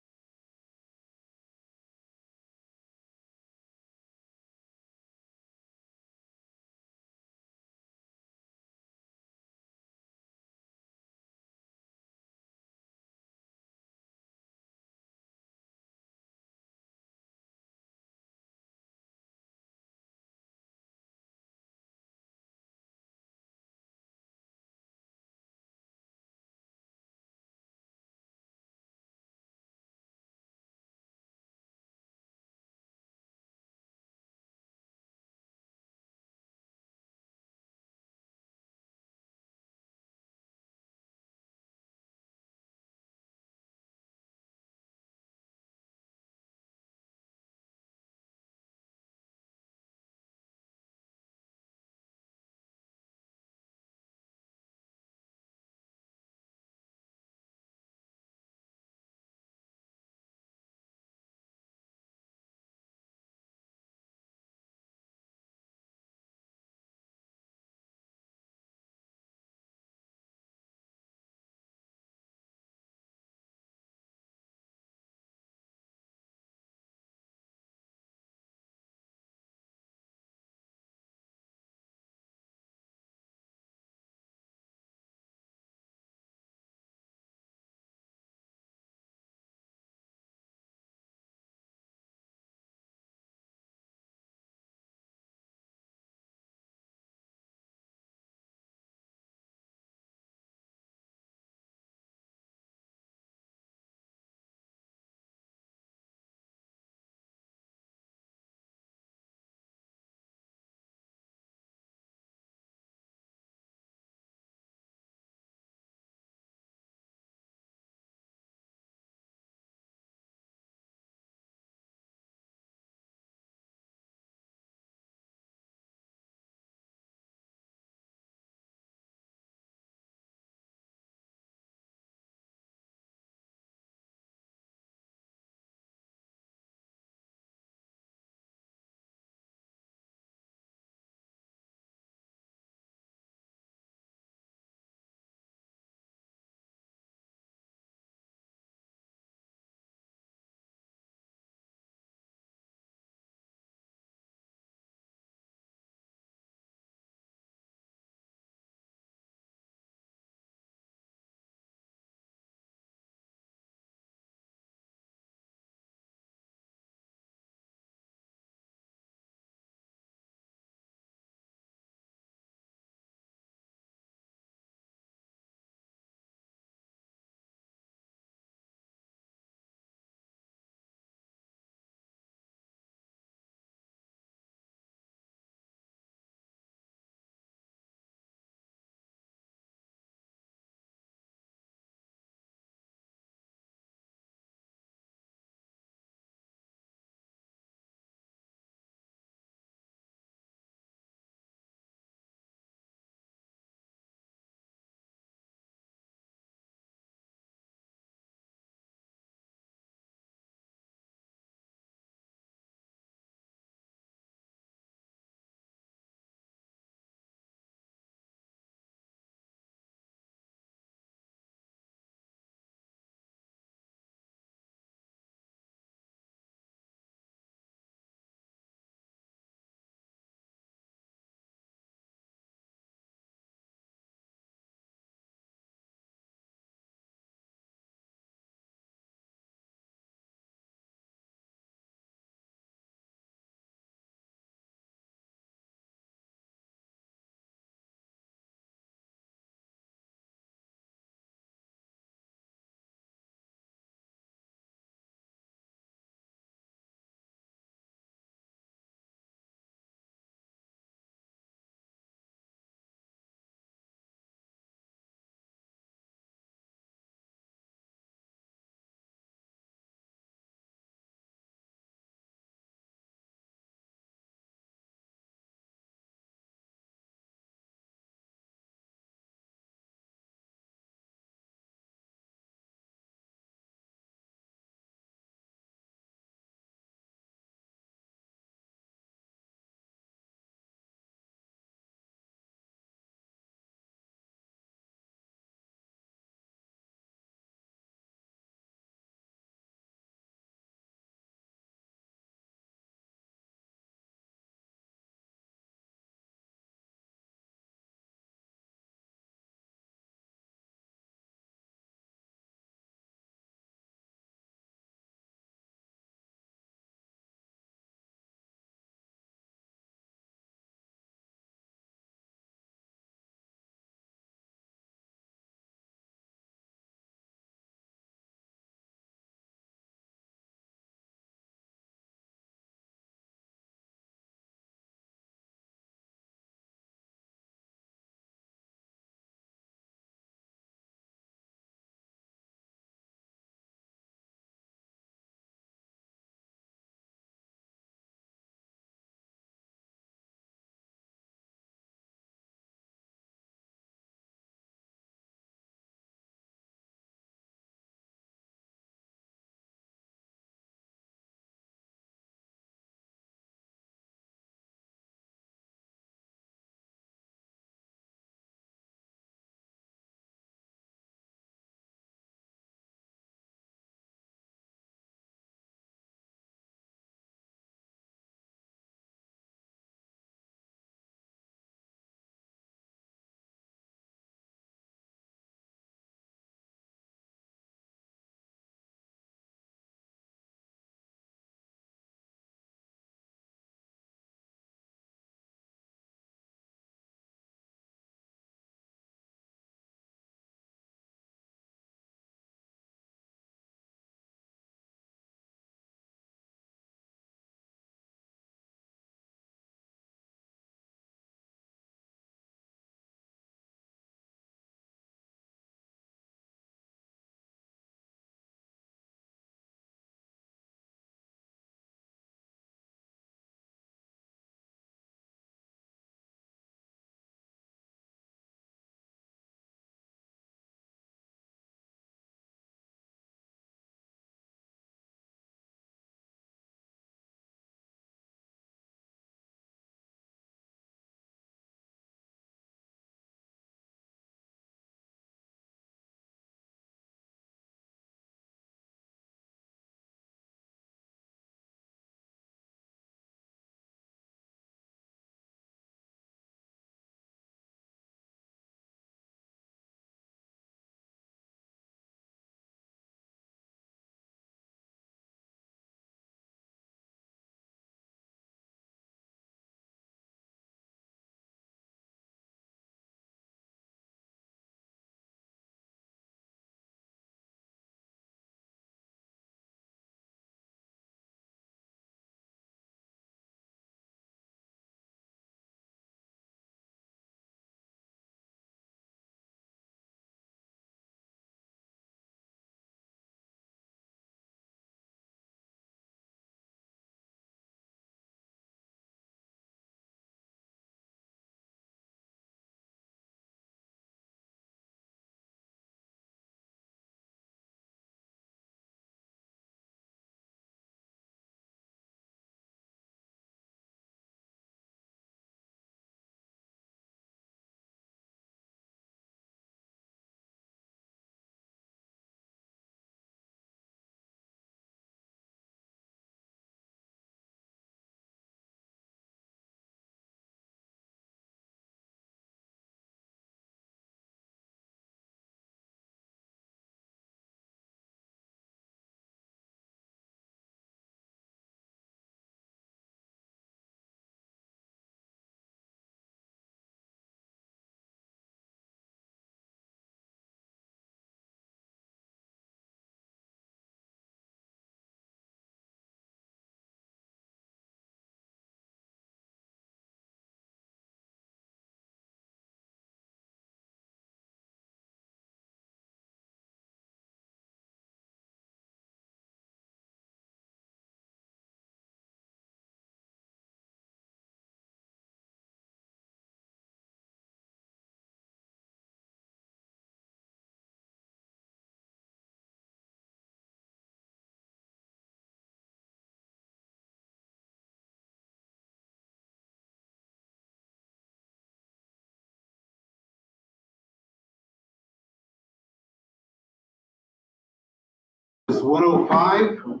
It's 1:05.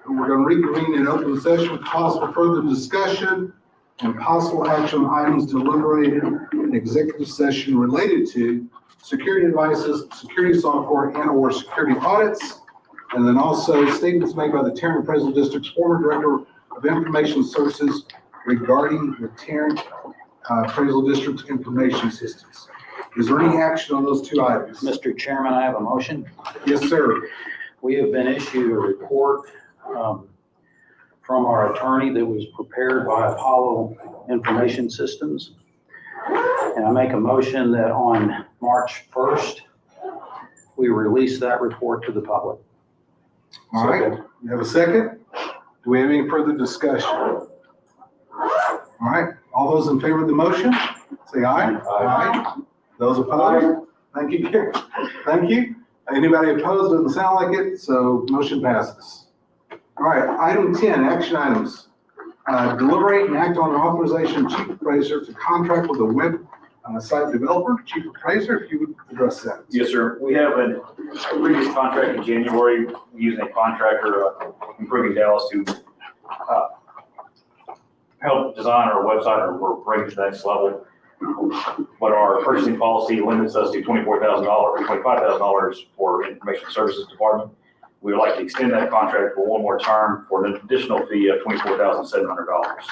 We're going to reconvene in open session with possible further discussion and possible action items deliberated in executive session related to security devices, security software, and/or security audits. And then also statements made by the Tarrant Appraisal District's former Director of Information Services regarding the Tarrant Appraisal District's information systems. Is there any action on those two items? Mr. Chairman, I have a motion. Yes, sir. We have been issued a report from our attorney that was prepared by Apollo Information Systems. And I make a motion that on March 1st, we release that report to the public. All right, you have a second? Do we have any further discussion? All right, all those in favor of the motion, say aye. Aye. Those opposed? Thank you, Gary. Thank you. Anybody opposed? Doesn't sound like it, so motion passes. All right, item 10, action items. Deliberate and act on an authorization of chief appraiser to contract with a web site developer. Chief appraiser, if you would address that. Yes, sir. We have a previous contract in January, using a contractor, Improving Dallas, to help design our website or bring it to the next level. But our purchasing policy limits us to $24,000 or $25,000 for information services department. We would like to extend that contract for one more term for an additional fee of $24,700.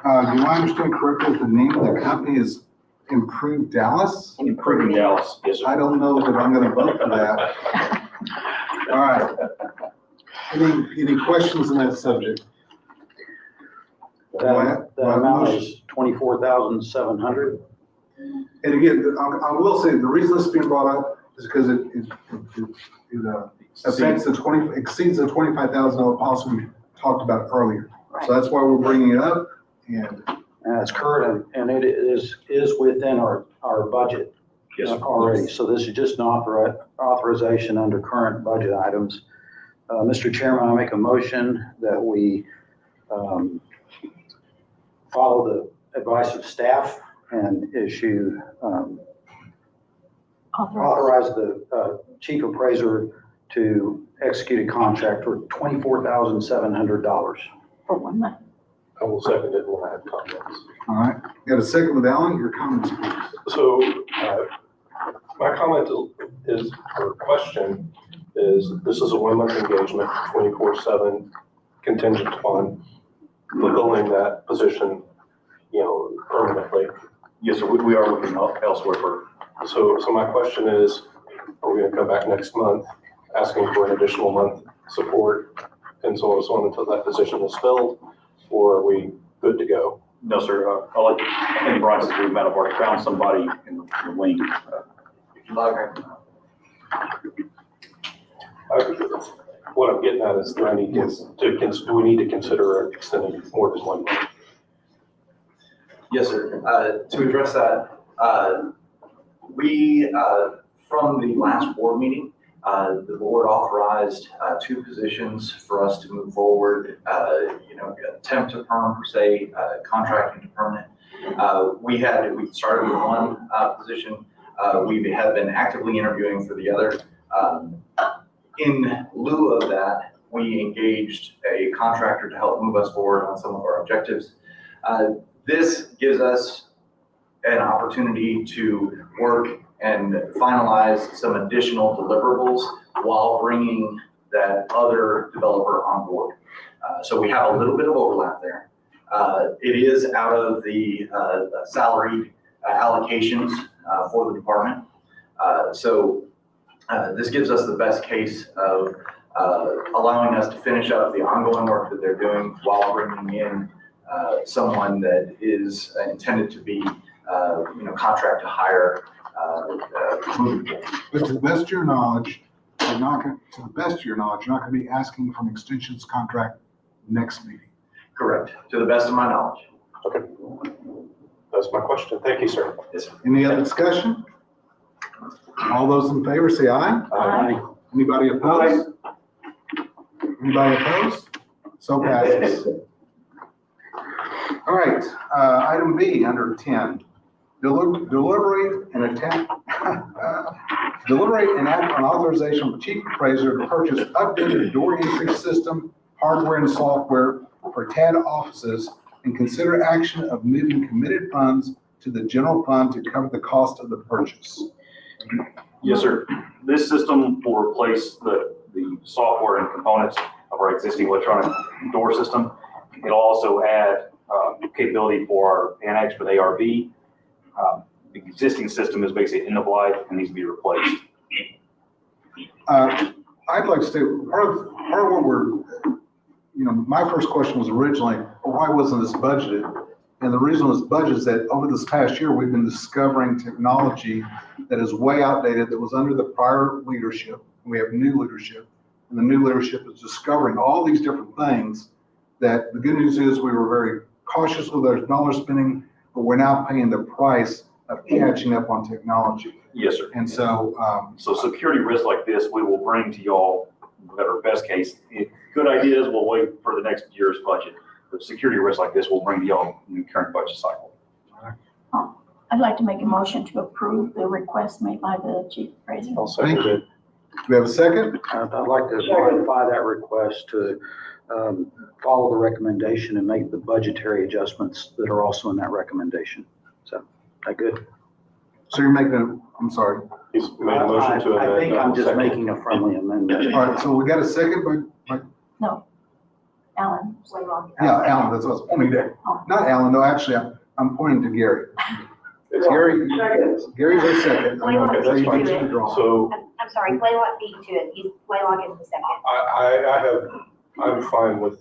Do I understand correctly, the name of the company is Improved Dallas? Improving Dallas, yes, sir. I don't know that I'm gonna vote for that. All right. Any questions on that subject? That amount is $24,700. And again, I will say, the reason this is being brought up is because it affects exceeds the $25,000 policy we talked about earlier. So that's why we're bringing it up, and It's current, and it is within our budget Yes, sir. already. So this is just an authorization under current budget items. Mr. Chairman, I make a motion that we follow the advice of staff and issue, authorize the chief appraiser to execute a contract for $24,700. For 1 month. I will second it when I have comments. all right. Got a second with Alan, your comments, please. So, my comment is, or question is, this is a 1 month engagement, 24/7 contingent upon fulfilling that position, permanently. Yes, sir. We are looking elsewhere for. So my question is, are we gonna come back next month asking for an additional month support and so on and so on until that position is filled? Or are we good to go? No, sir. I think Brian says we might have already found somebody in the wing. What I'm getting at is, do we need to consider extending more than 1 month? Yes, sir. To address that, from the last board meeting, the board authorized 2 positions for us to move forward, temp to perm per se, contracting to permanent. We started with 1 position. We have been actively interviewing for the other. In lieu of that, we engaged a contractor to help move us forward on some of our objectives. This gives us an opportunity to work and finalize some additional deliverables while bringing that other developer on board. So we have a little bit of overlap there. It is out of the salary allocations for the department. So this gives us the best case of allowing us to finish up the ongoing work that they're doing while bringing in someone that is intended to be, contract to hire. But to the best of your knowledge, you're not gonna be asking for an extensions contract next meeting. Correct, to the best of my knowledge. Okay. That's my question. Thank you, sir. Yes, sir. Any other discussion? All those in favor say aye. Aye. Anybody opposed? Anybody opposed? So passes. All right, item B under 10, deliberate and Deliberate and act on authorization of chief appraiser to purchase updated door entry system, hardware and software for TAD offices, and consider action of moving committed funds to the general fund to cover the cost of the purchase. Yes, sir. This system will replace the software and components of our existing electronic door system. It'll also add capability for our annex with ARB. The existing system is basically end of life and needs to be replaced. I'd like to say, part of what we're, my first question was originally, well, why wasn't this budgeted? And the reason it was budgeted is that over this past year, we've been discovering technology that is way outdated, that was under the prior leadership. We have new leadership, and the new leadership is discovering all these different things that the good news is we were very cautious with our dollar spending, but we're now paying the price of catching up on technology. Yes, sir. And so, So security risks like this, we will bring to y'all that are best case. Good ideas, we'll wait for the next year's budget. But security risks like this, we'll bring to y'all in the current budget cycle. I'd like to make a motion to approve the request made by the chief appraiser. thank you. Do we have a second? I'd like to modify that request to follow the recommendation and make the budgetary adjustments that are also in that recommendation. So, that good? So you're making I'm sorry. He's made a motion to amend. I think I'm just Second. making a friendly amendment. All right, so we got a second by No. Alan. yeah, Alan, that's what I was pointing at. Not Alan, no, actually, I'm pointing to Gary. Gary, Gary's our second. I'm gonna say you beat the draw. So I'm sorry, Blaylock beat you to it. Blaylock is the second. I'm fine with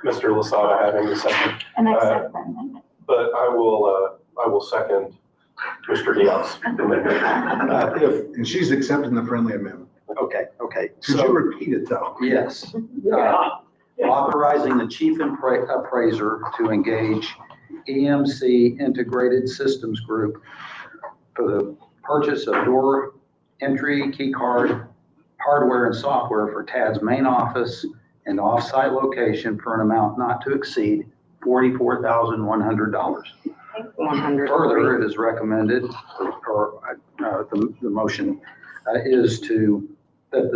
Mr. Lasada having the second, And I accept that amendment. but I will second Mr. Diaz. And she's accepting the friendly amendment. Okay. Could you repeat it though? Yes. Authorizing the chief appraiser to engage EMC Integrated Systems Group for the purchase of door entry, key card, hardware and software for TAD's main office and off-site location for an amount not to exceed $44,100. Further, it is recommended, or the motion is that the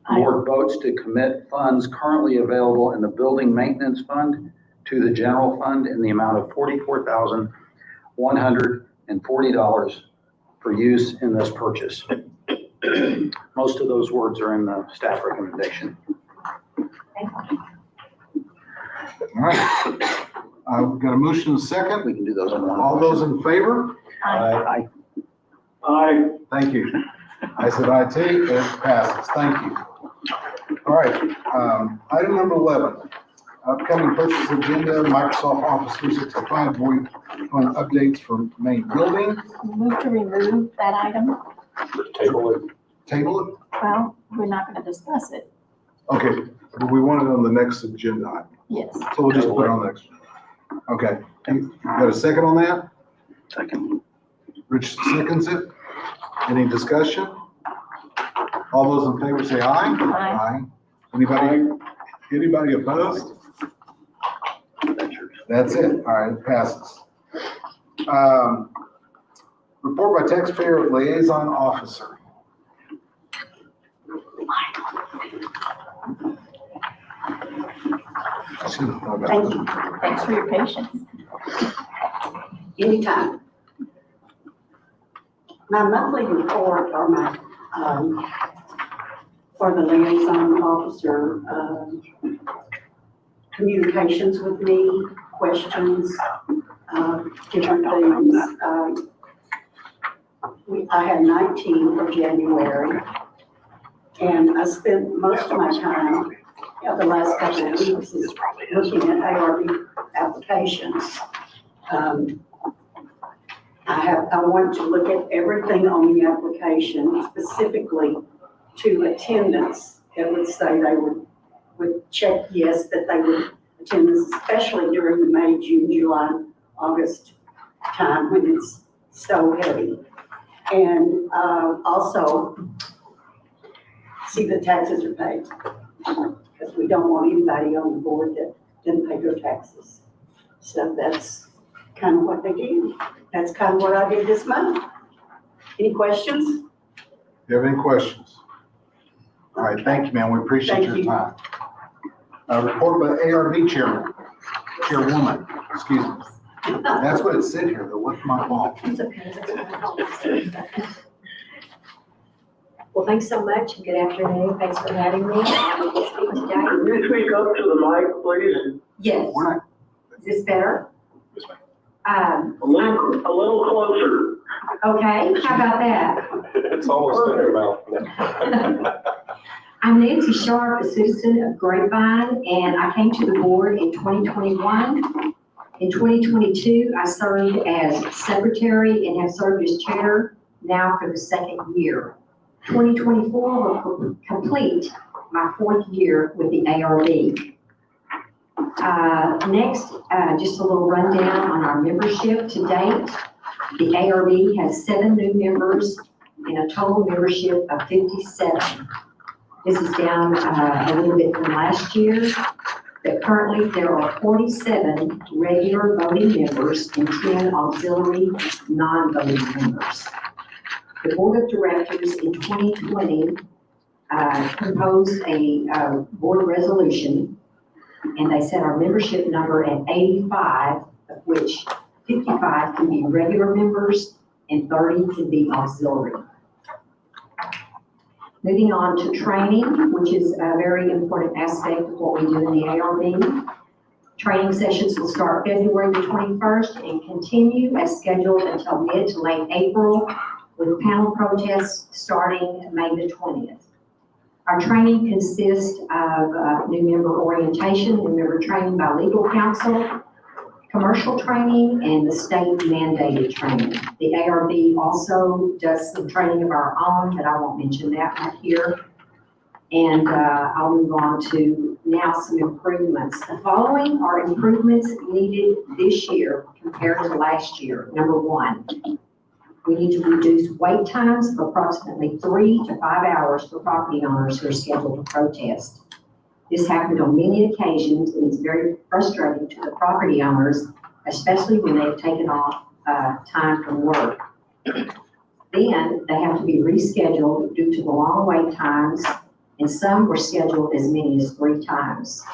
board votes to commit funds currently available in the building maintenance fund to the general fund in the amount of $44,140 for use in this purchase. Most of those words are in the staff recommendation. All right. I've got a motion and a second. We can do those in one. All those in favor? Aye. Aye. Thank you. I said aye too, it passes. Thank you. All right, item number 11, upcoming purchase agenda, Microsoft Office 365 void fund updates for main building. Move to remove that item. Table it. Table it? Well, we're not going to discuss it. Okay, but we want it on the next agenda item. Yes. So we'll just put it on the next. Okay, you got a second on that? Second. Rich seconds it. Any discussion? All those in favor say aye. Aye. Anybody opposed? That's it. All right, it passes. Report by taxpayer liaison officer. Thank you. Thanks for your patience. Anytime. My monthly report or my, for the liaison officer, communications with me, questions, different things. I had 19 for January, and I spent most of my time, the last couple of weeks, is looking at ARB applications. I want to look at everything on the application, specifically to attendance. It would say they would check yes, that they would attend this, especially during the May, June, July, August time when it's so heavy. And also see that taxes are paid, because we don't want anybody on the board that didn't pay their taxes. So that's kind of what they do. That's kind of what I did this month. Any questions? Do you have any questions? All right, thank you, man. We appreciate Thank your you. time. Report by ARB chairwoman, excuse me. That's what it said here, though. What's my fault? It's okay. Well, thanks so much, and good afternoon. Thanks for having me. Can you speak up to the mic, please? Yes. We're not, Is this better? Yes, ma'am. A little closer. Okay, how about that? It's almost in your mouth. I'm Nancy Sharp, a citizen of Grapevine, and I came to the board in 2021. In 2022, I served as secretary and have served as chair now for the second year. 2024 will complete my fourth year with the ARB. Next, just a little rundown on our membership to date. The ARB has 7 new members and a total membership of 57. This is down a little bit from last year, but currently there are 47 regular voting members and 10 auxiliary non-voting members. The board of directors in 2020 composed a board resolution, and they set our membership number at 85, of which 55 can be regular members and 30 can be auxiliary. Moving on to training, which is a very important aspect of what we do in the ARB. Training sessions will start February the 21st and continue as scheduled until mid to late April, with panel protests starting May the 20th. Our training consists of new member orientation, new member training by legal counsel, commercial training, and the state mandated training. The ARB also does some training of our own, but I won't mention that right here. And I'll move on to now some improvements. The following are improvements needed this year compared to last year. Number 1, we need to reduce wait times of approximately 3 to 5 hours for property owners who are scheduled to protest. This happened on many occasions, and it's very frustrating to the property owners, especially when they've taken off time from work. Then they have to be rescheduled due to the long wait times, and some were scheduled as many as 3 times.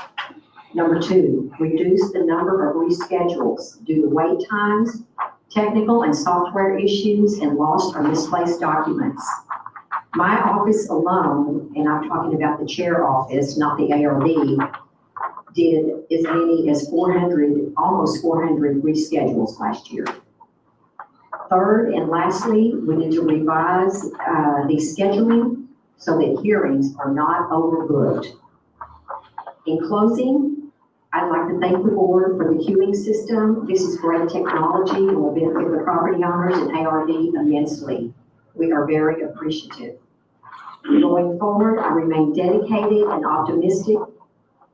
Number 2, reduce the number of reschedules due to wait times, technical and software issues, and lost or misplaced documents. My office alone, and I'm talking about the chair office, not the ARB, did as many as 400, almost 400 reschedules last year. Third and lastly, we need to revise the scheduling so that hearings are not overbooked. In closing, I'd like to thank the board for the queuing system. This is great technology and will benefit the property owners and ARB immensely. We are very appreciative. Going forward, I remain dedicated and optimistic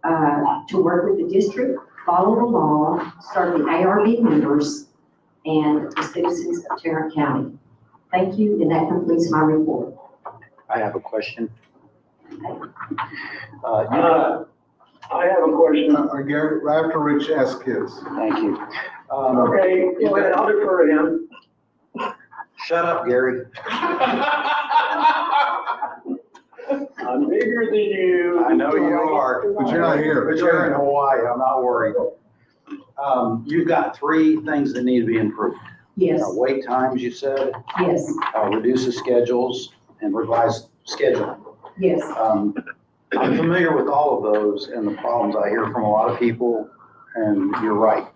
to work with the district, follow the law, serve the ARB members, and the citizens of Tarrant County. Thank you, and that completes my report. I have a question. I have a question. Gary, right after Rich asks his. Thank you. Okay, go ahead, I'll defer to him. Shut up, Gary. I'm bigger than you. I know you are. But you're not here. But you're in Hawaii, I'm not worried. You've got 3 things that need to be improved. Yes, Wait times, you said, yes, reduce the schedules, and revise scheduling. yes. I'm familiar with all of those and the problems I hear from a lot of people, and you're right.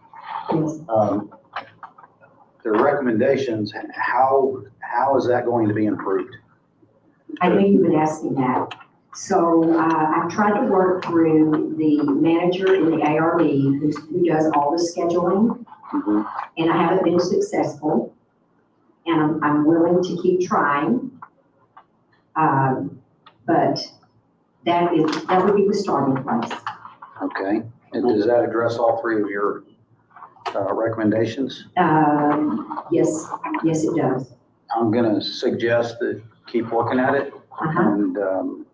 Yes. The recommendations, how is that going to be improved? I knew you would ask me that. So I've tried to work through the manager in the ARB who does all the scheduling, and I haven't been successful. And I'm willing to keep trying. But that would be the starting place. Okay, and does that address all 3 of your recommendations? Yes, it does. I'm gonna suggest that keep working at it and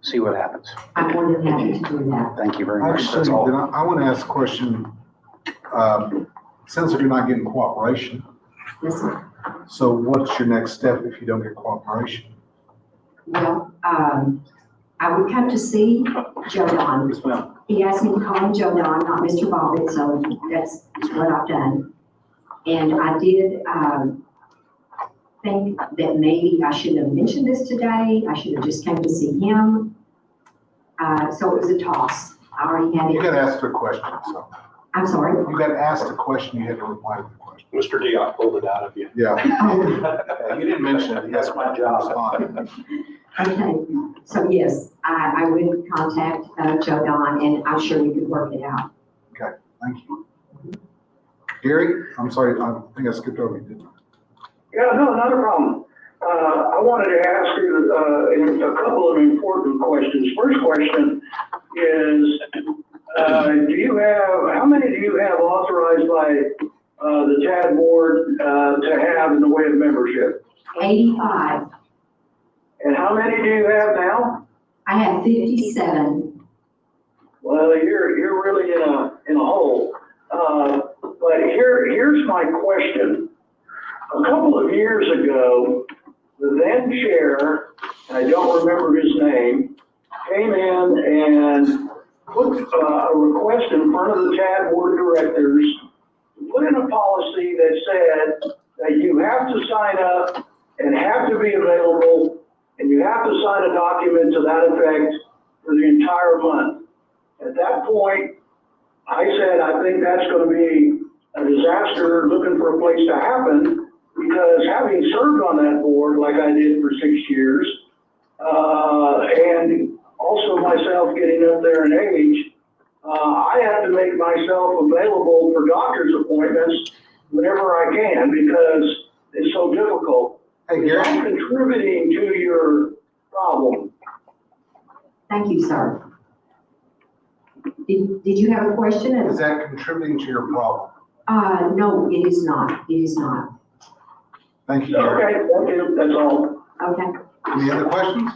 see what happens. I'm more than happy to do that. Thank you very much. Actually, That's all. then I want to ask a question. Sounds like you're not getting cooperation. Yes, sir. So what's your next step if you don't get cooperation? Well, I would come to see Joe Don. Yes, ma'am. He asked me to call him Joe Don, not Mr. Bobbitt, so that's what I've done. And I did, think that maybe I shouldn't have mentioned this today. I should have just came to see him. So it was a toss. I already had You got it. asked a question, so. I'm sorry. You got asked a question, you had to reply to the question. Mr. D, I pulled it out of you. Yeah. Oh, You didn't mention it, that's my job. okay. So yes, I would contact Joe Don and I'm sure we could work it out. Thank you. Gary, I'm sorry, I think I skipped over you, didn't I? Yeah, no, not a problem. I wanted to ask you a couple of important questions. First question is, how many do you have authorized by the TAD board to have in the way of membership? 85. And how many do you have now? I have 57. Well, you're really in a hole. But here's my question. A couple of years ago, the then chair, and I don't remember his name, came in and put a request in front of the TAD board of directors, put in a policy that said that you have to sign up and have to be available, and you have to sign a document to that effect for the entire month. At that point, I said, I think that's going to be a disaster looking for a place to happen, because having served on that board like I did for 6 years, and also myself getting up there in age, I have to make myself available for doctor's appointments whenever I can, because it's so difficult. Hey, Gary. I'm contributing to your problem. Thank you, sir. Did you have a question? Is that contributing to your problem? No, it is not. It is not. Thank you, Gary. Okay, thank you, that's all. Okay. Any other questions?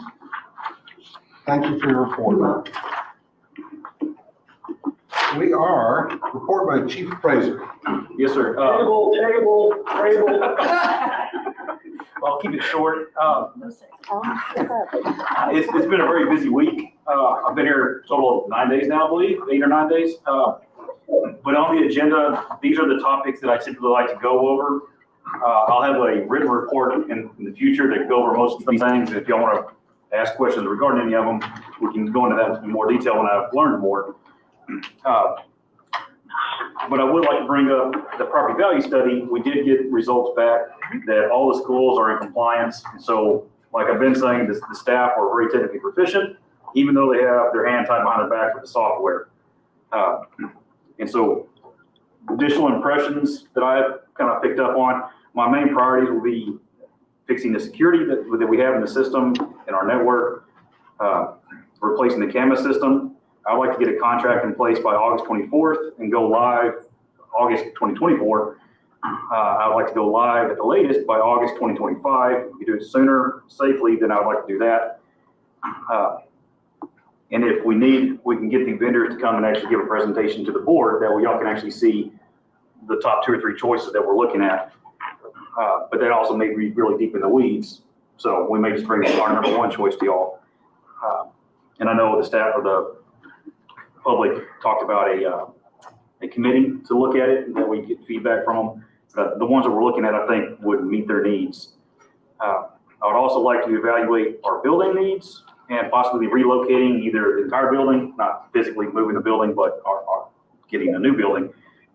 Thank you for your report. We are, report by Chief Appraiser. Yes, sir. Table. I'll keep it short. It's been a very busy week. I've been here a total of 9 days now, I believe, 8 or 9 days. But on the agenda, these are the topics that I typically like to go over. I'll have a written report in the future that go over most of these things. If y'all want to ask questions regarding any of them, we can go into that in more detail when I've learned more. But I would like to bring up the property value study. We did get results back that all the schools are in compliance. So like I've been saying, the staff are very technically proficient, even though they have their hand tied behind their back with the software. And so additional impressions that I've kind of picked up on, my main priorities will be fixing the security that we have in the system, in our network, replacing the CAMA system. I'd like to get a contract in place by August 24th and go live August 2024. I'd like to go live at the latest by August 2025. If we do it sooner, safely, then I'd like to do that. And if we need, we can get the vendors to come and actually give a presentation to the board that y'all can actually see the top 2 or 3 choices that we're looking at. But that also may be really deep in the weeds. So we may just bring our number 1 choice to y'all. And I know the staff or the public talked about a committee to look at it and that we get feedback from them. The ones that we're looking at, I think, would meet their needs. I would also like to evaluate our building needs and possibly relocating either the entire building, not physically moving the building, but our getting a new building,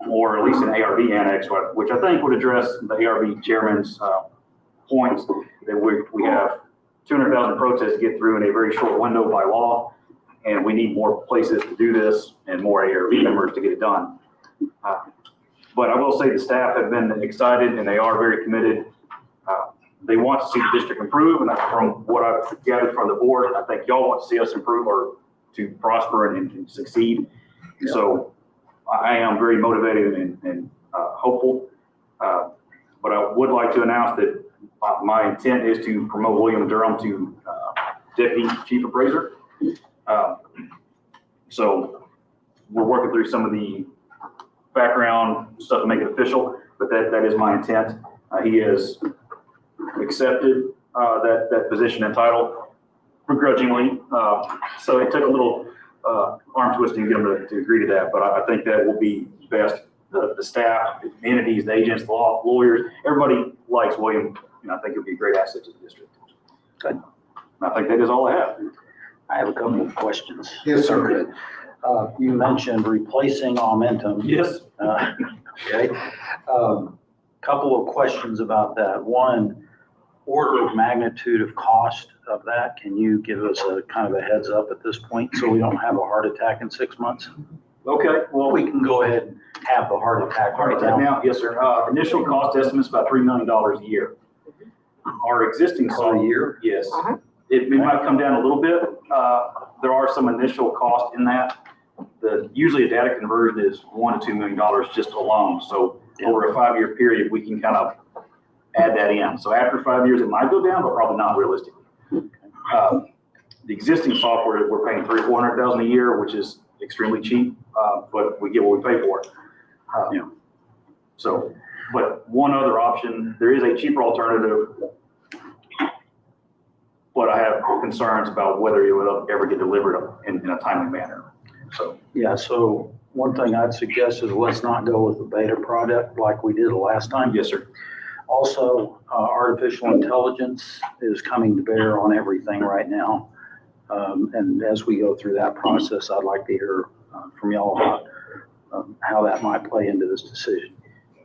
or at least an ARB annex, which I think would address the ARB chairman's points that we have 200,000 protests to get through in a very short window by law, and we need more places to do this and more ARB members to get it done. But I will say the staff have been excited and they are very committed. They want to see the district improve, and from what I've gathered from the board, I think y'all want to see us improve or to prosper and succeed. Yeah. So I am very motivated and hopeful. But I would like to announce that my intent is to promote William Durham to Deputy Chief Appraiser. So we're working through some of the background stuff to make it official, but that is my intent. He has accepted that position and title begrudgingly. So it took a little arm twisting to get him to agree to that, but I think that will be best. The staff, the entities, the agents, the lawyers, everybody likes William, and I think he'll be a great asset to the district. Good. I think that is all I have. I have a couple of questions. Yes, sir. Good. You mentioned replacing Aumentum. Yes. Okay. Couple of questions about that. One, order of magnitude of cost of that. Can you give us a kind of a heads up at this point so we don't have a heart attack in 6 months? Okay, well, We can go ahead and have the heart attack right now. yes, sir. Initial cost estimate is about $3 million a year. Our existing Per year? Yes. It might come down a little bit. There are some initial costs in that. Usually a data conversion is $1 to $2 million just alone. So over a 5-year period, we can kind of add that in. So after 5 years, it might go down, but probably not realistically. The existing software, we're paying $300,000 or $400,000 a year, which is extremely cheap, but we get what we pay for it. So, but one other option, there is a cheaper alternative, but I have concerns about whether it will ever get delivered in a timely manner. So, Yeah, so one thing I'd suggest is let's not go with the beta product like we did the last time. yes, sir. Also, artificial intelligence is coming to bear on everything right now. And as we go through that process, I'd like to hear from y'all about how that might play into this decision.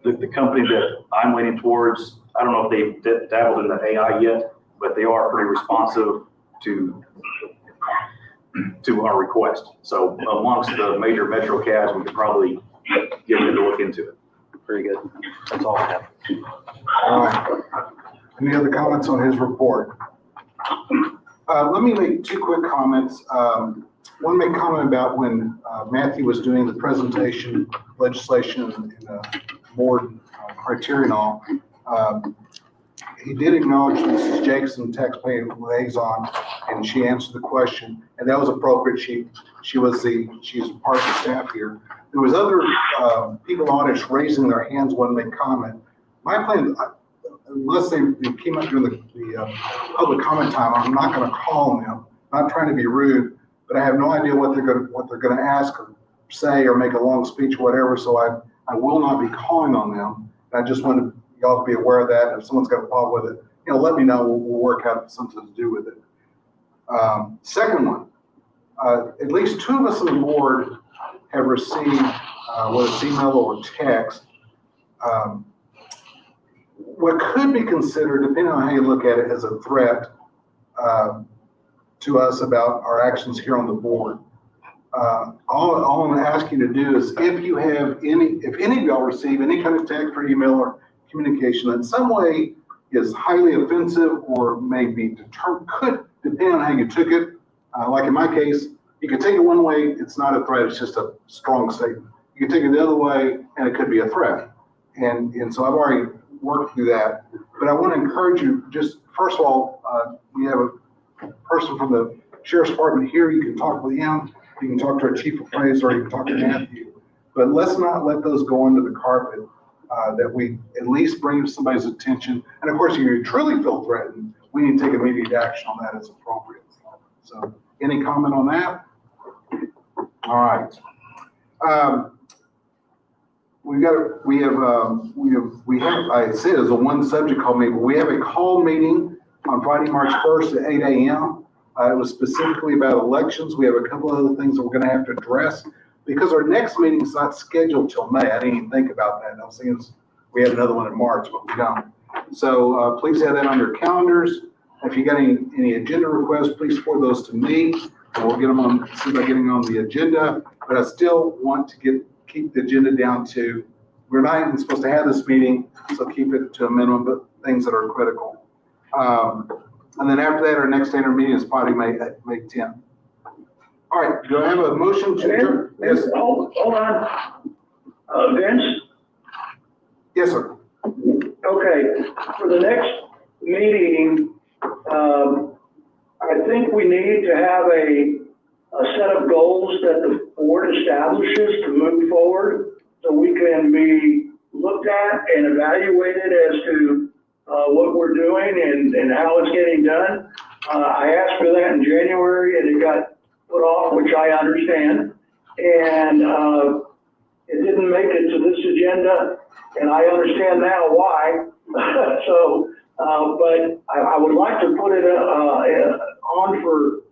The company that I'm leaning towards, I don't know if they've dabbled in the AI yet, but they are pretty responsive to our request. So amongst the major Metro CADs, we could probably get them to look into it. Very good. That's all I have. All right. Any other comments on his report? Let me make 2 quick comments. One make comment about when Matthew was doing the presentation, legislation, and board criteria and all. He did acknowledge Mrs. Jacobson, taxpayer liaison, and she answered the question, and that was appropriate. She's part of the staff here. There was other people in the audience raising their hands when they comment. My plan, unless they came up during the public comment time, I'm not going to call on them. I'm not trying to be rude, but I have no idea what they're going to ask or say or make a long speech or whatever. So I will not be calling on them. I just wanted y'all to be aware of that. If someone's got a problem with it, let me know. We'll work out something to do with it. Second one, at least 2 of us on the board have received, whether it's email or text, what could be considered, depending on how you look at it, as a threat to us about our actions here on the board. All I'm asking you to do is if any of y'all receive any kind of text or email or communication that in some way is highly offensive or may be could depend on how you took it. Like in my case, you can take it one way, it's not a threat, it's just a strong statement. You can take it the other way, and it could be a threat. And so I've already worked through that. But I want to encourage you, just first of all, we have a person from the Sheriff's Department here. You can talk with him. You can talk to our Chief Appraiser, or you can talk to Matthew. But let's not let those go under the carpet, that we at least bring to somebody's attention. And of course, if you truly feel threatened, we need to take immediate action on that as appropriate. So any comment on that? All right. I said it was a one subject call meeting, but we have a call meeting on Friday, March 1st at 8 a.m. It was specifically about elections. We have a couple other things that we're going to have to address because our next meeting is not scheduled till May. I didn't even think about that. I was thinking we had another one in March, but we don't. So please have that on your calendars. If you got any agenda requests, please forward those to me, and we'll get them on, see about getting on the agenda. But I still want to keep the agenda down to, we're not even supposed to have this meeting, so keep it to a minimum, but things that are critical. And then after that, our next standard meeting is probably May 10th. All right, do I have a motion to adjourn? Yes. Hold on. Vince? Yes, sir. Okay, for the next meeting, I think we need to have a set of goals that the board establishes to move forward so we can be looked looked at and evaluated as to what we're doing and how it's getting done. I asked for that in January and it got put off, which I understand. And it didn't make it to this agenda, and I understand now why. So, but I would like to put it on for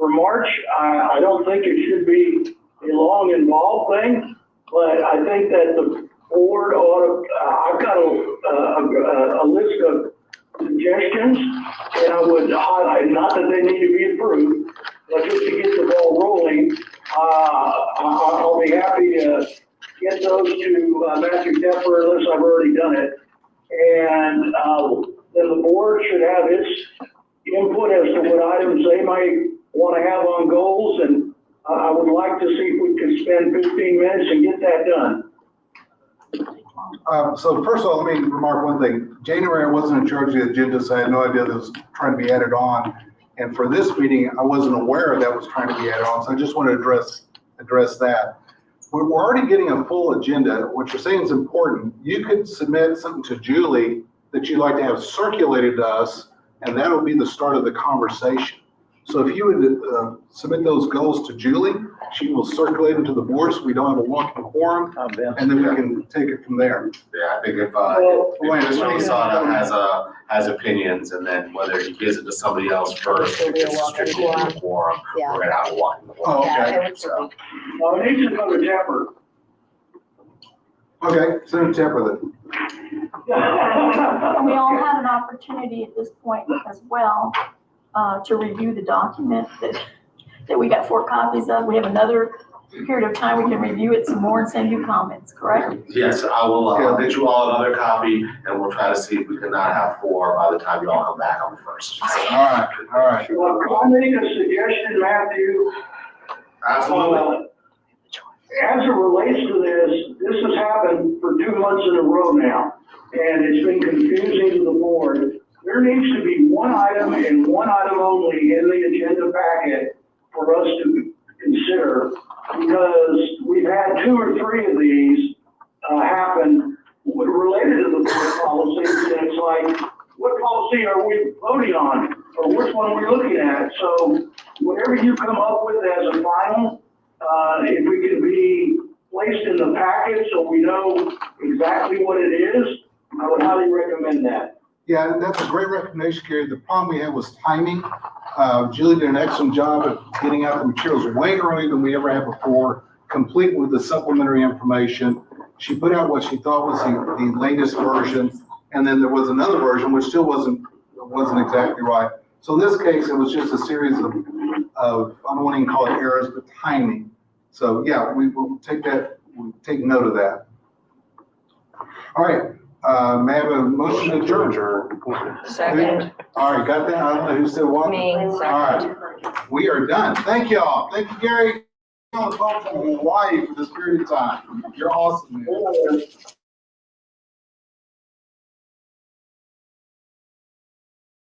March. I don't think it should be a long involved thing, but I think that the board ought to, I've got a list of suggestions, and I would highlight, not that they need to be approved, but just to get the ball rolling, I'll be happy to get those to Matthew Tepper unless I've already done it. And then the board should have its input as to what items they might want to have on goals, and I would like to see if we can spend 15 minutes and get that done. So first of all, let me remark one thing. January, I wasn't in charge of the agenda, so I had no idea that was trying to be added on. And for this meeting, I wasn't aware that was trying to be added on, so I just want to address that. We're already getting a full agenda. What you're saying is important. You could submit something to Julie that you'd like to have circulated to us, and that'll be the start of the conversation. So if you would submit those goals to Julie, she will circulate them to the board so we don't have a walking quorum, and then we can take it from there. Yeah, I think if Mr. Lasana has opinions, and then whether he gives it to somebody else first, or just strictly the forum, we're gonna have a walking quorum. Oh, okay. Well, it needs to go to Tepper. Okay, Senator Tepper then. And we all have an opportunity at this point as well to review the document that we got 4 copies of. We have another period of time we can review it some more and send you comments, correct? Yes, I will, get you all another copy, and we'll try to see if we can not have 4 by the time you all come back on the 1st. All right. Well, can I make a suggestion, Matthew? Absolutely. As it relates to this has happened for 2 months in a row now, and it's been confusing to the board. There needs to be one item and one item only in the agenda packet for us to consider, because we've had 2 or 3 of these happen related to the board policies, and it's like, what policy are we voting on, or which one are we looking at? So whatever you come up with as a final, if we can be placed in the packet so we know exactly what it is, I would highly recommend that. Yeah, that's a great recommendation, Gary. The problem we had was timing. Julie did an excellent job of getting out the materials way earlier than we ever had before, complete with the supplementary information. She put out what she thought was the latest version, and then there was another version which still wasn't exactly right. So in this case, it was just a series of I don't want to even call it errors, but timing. So yeah, we will take note of that. All right. May I have a motion to adjourn? Second. All right, got that? I don't know who said what. Me, All right, we are done. Thank you all. Thank you, Gary. On the phone from Hawaii for this period of time. You're awesome, man.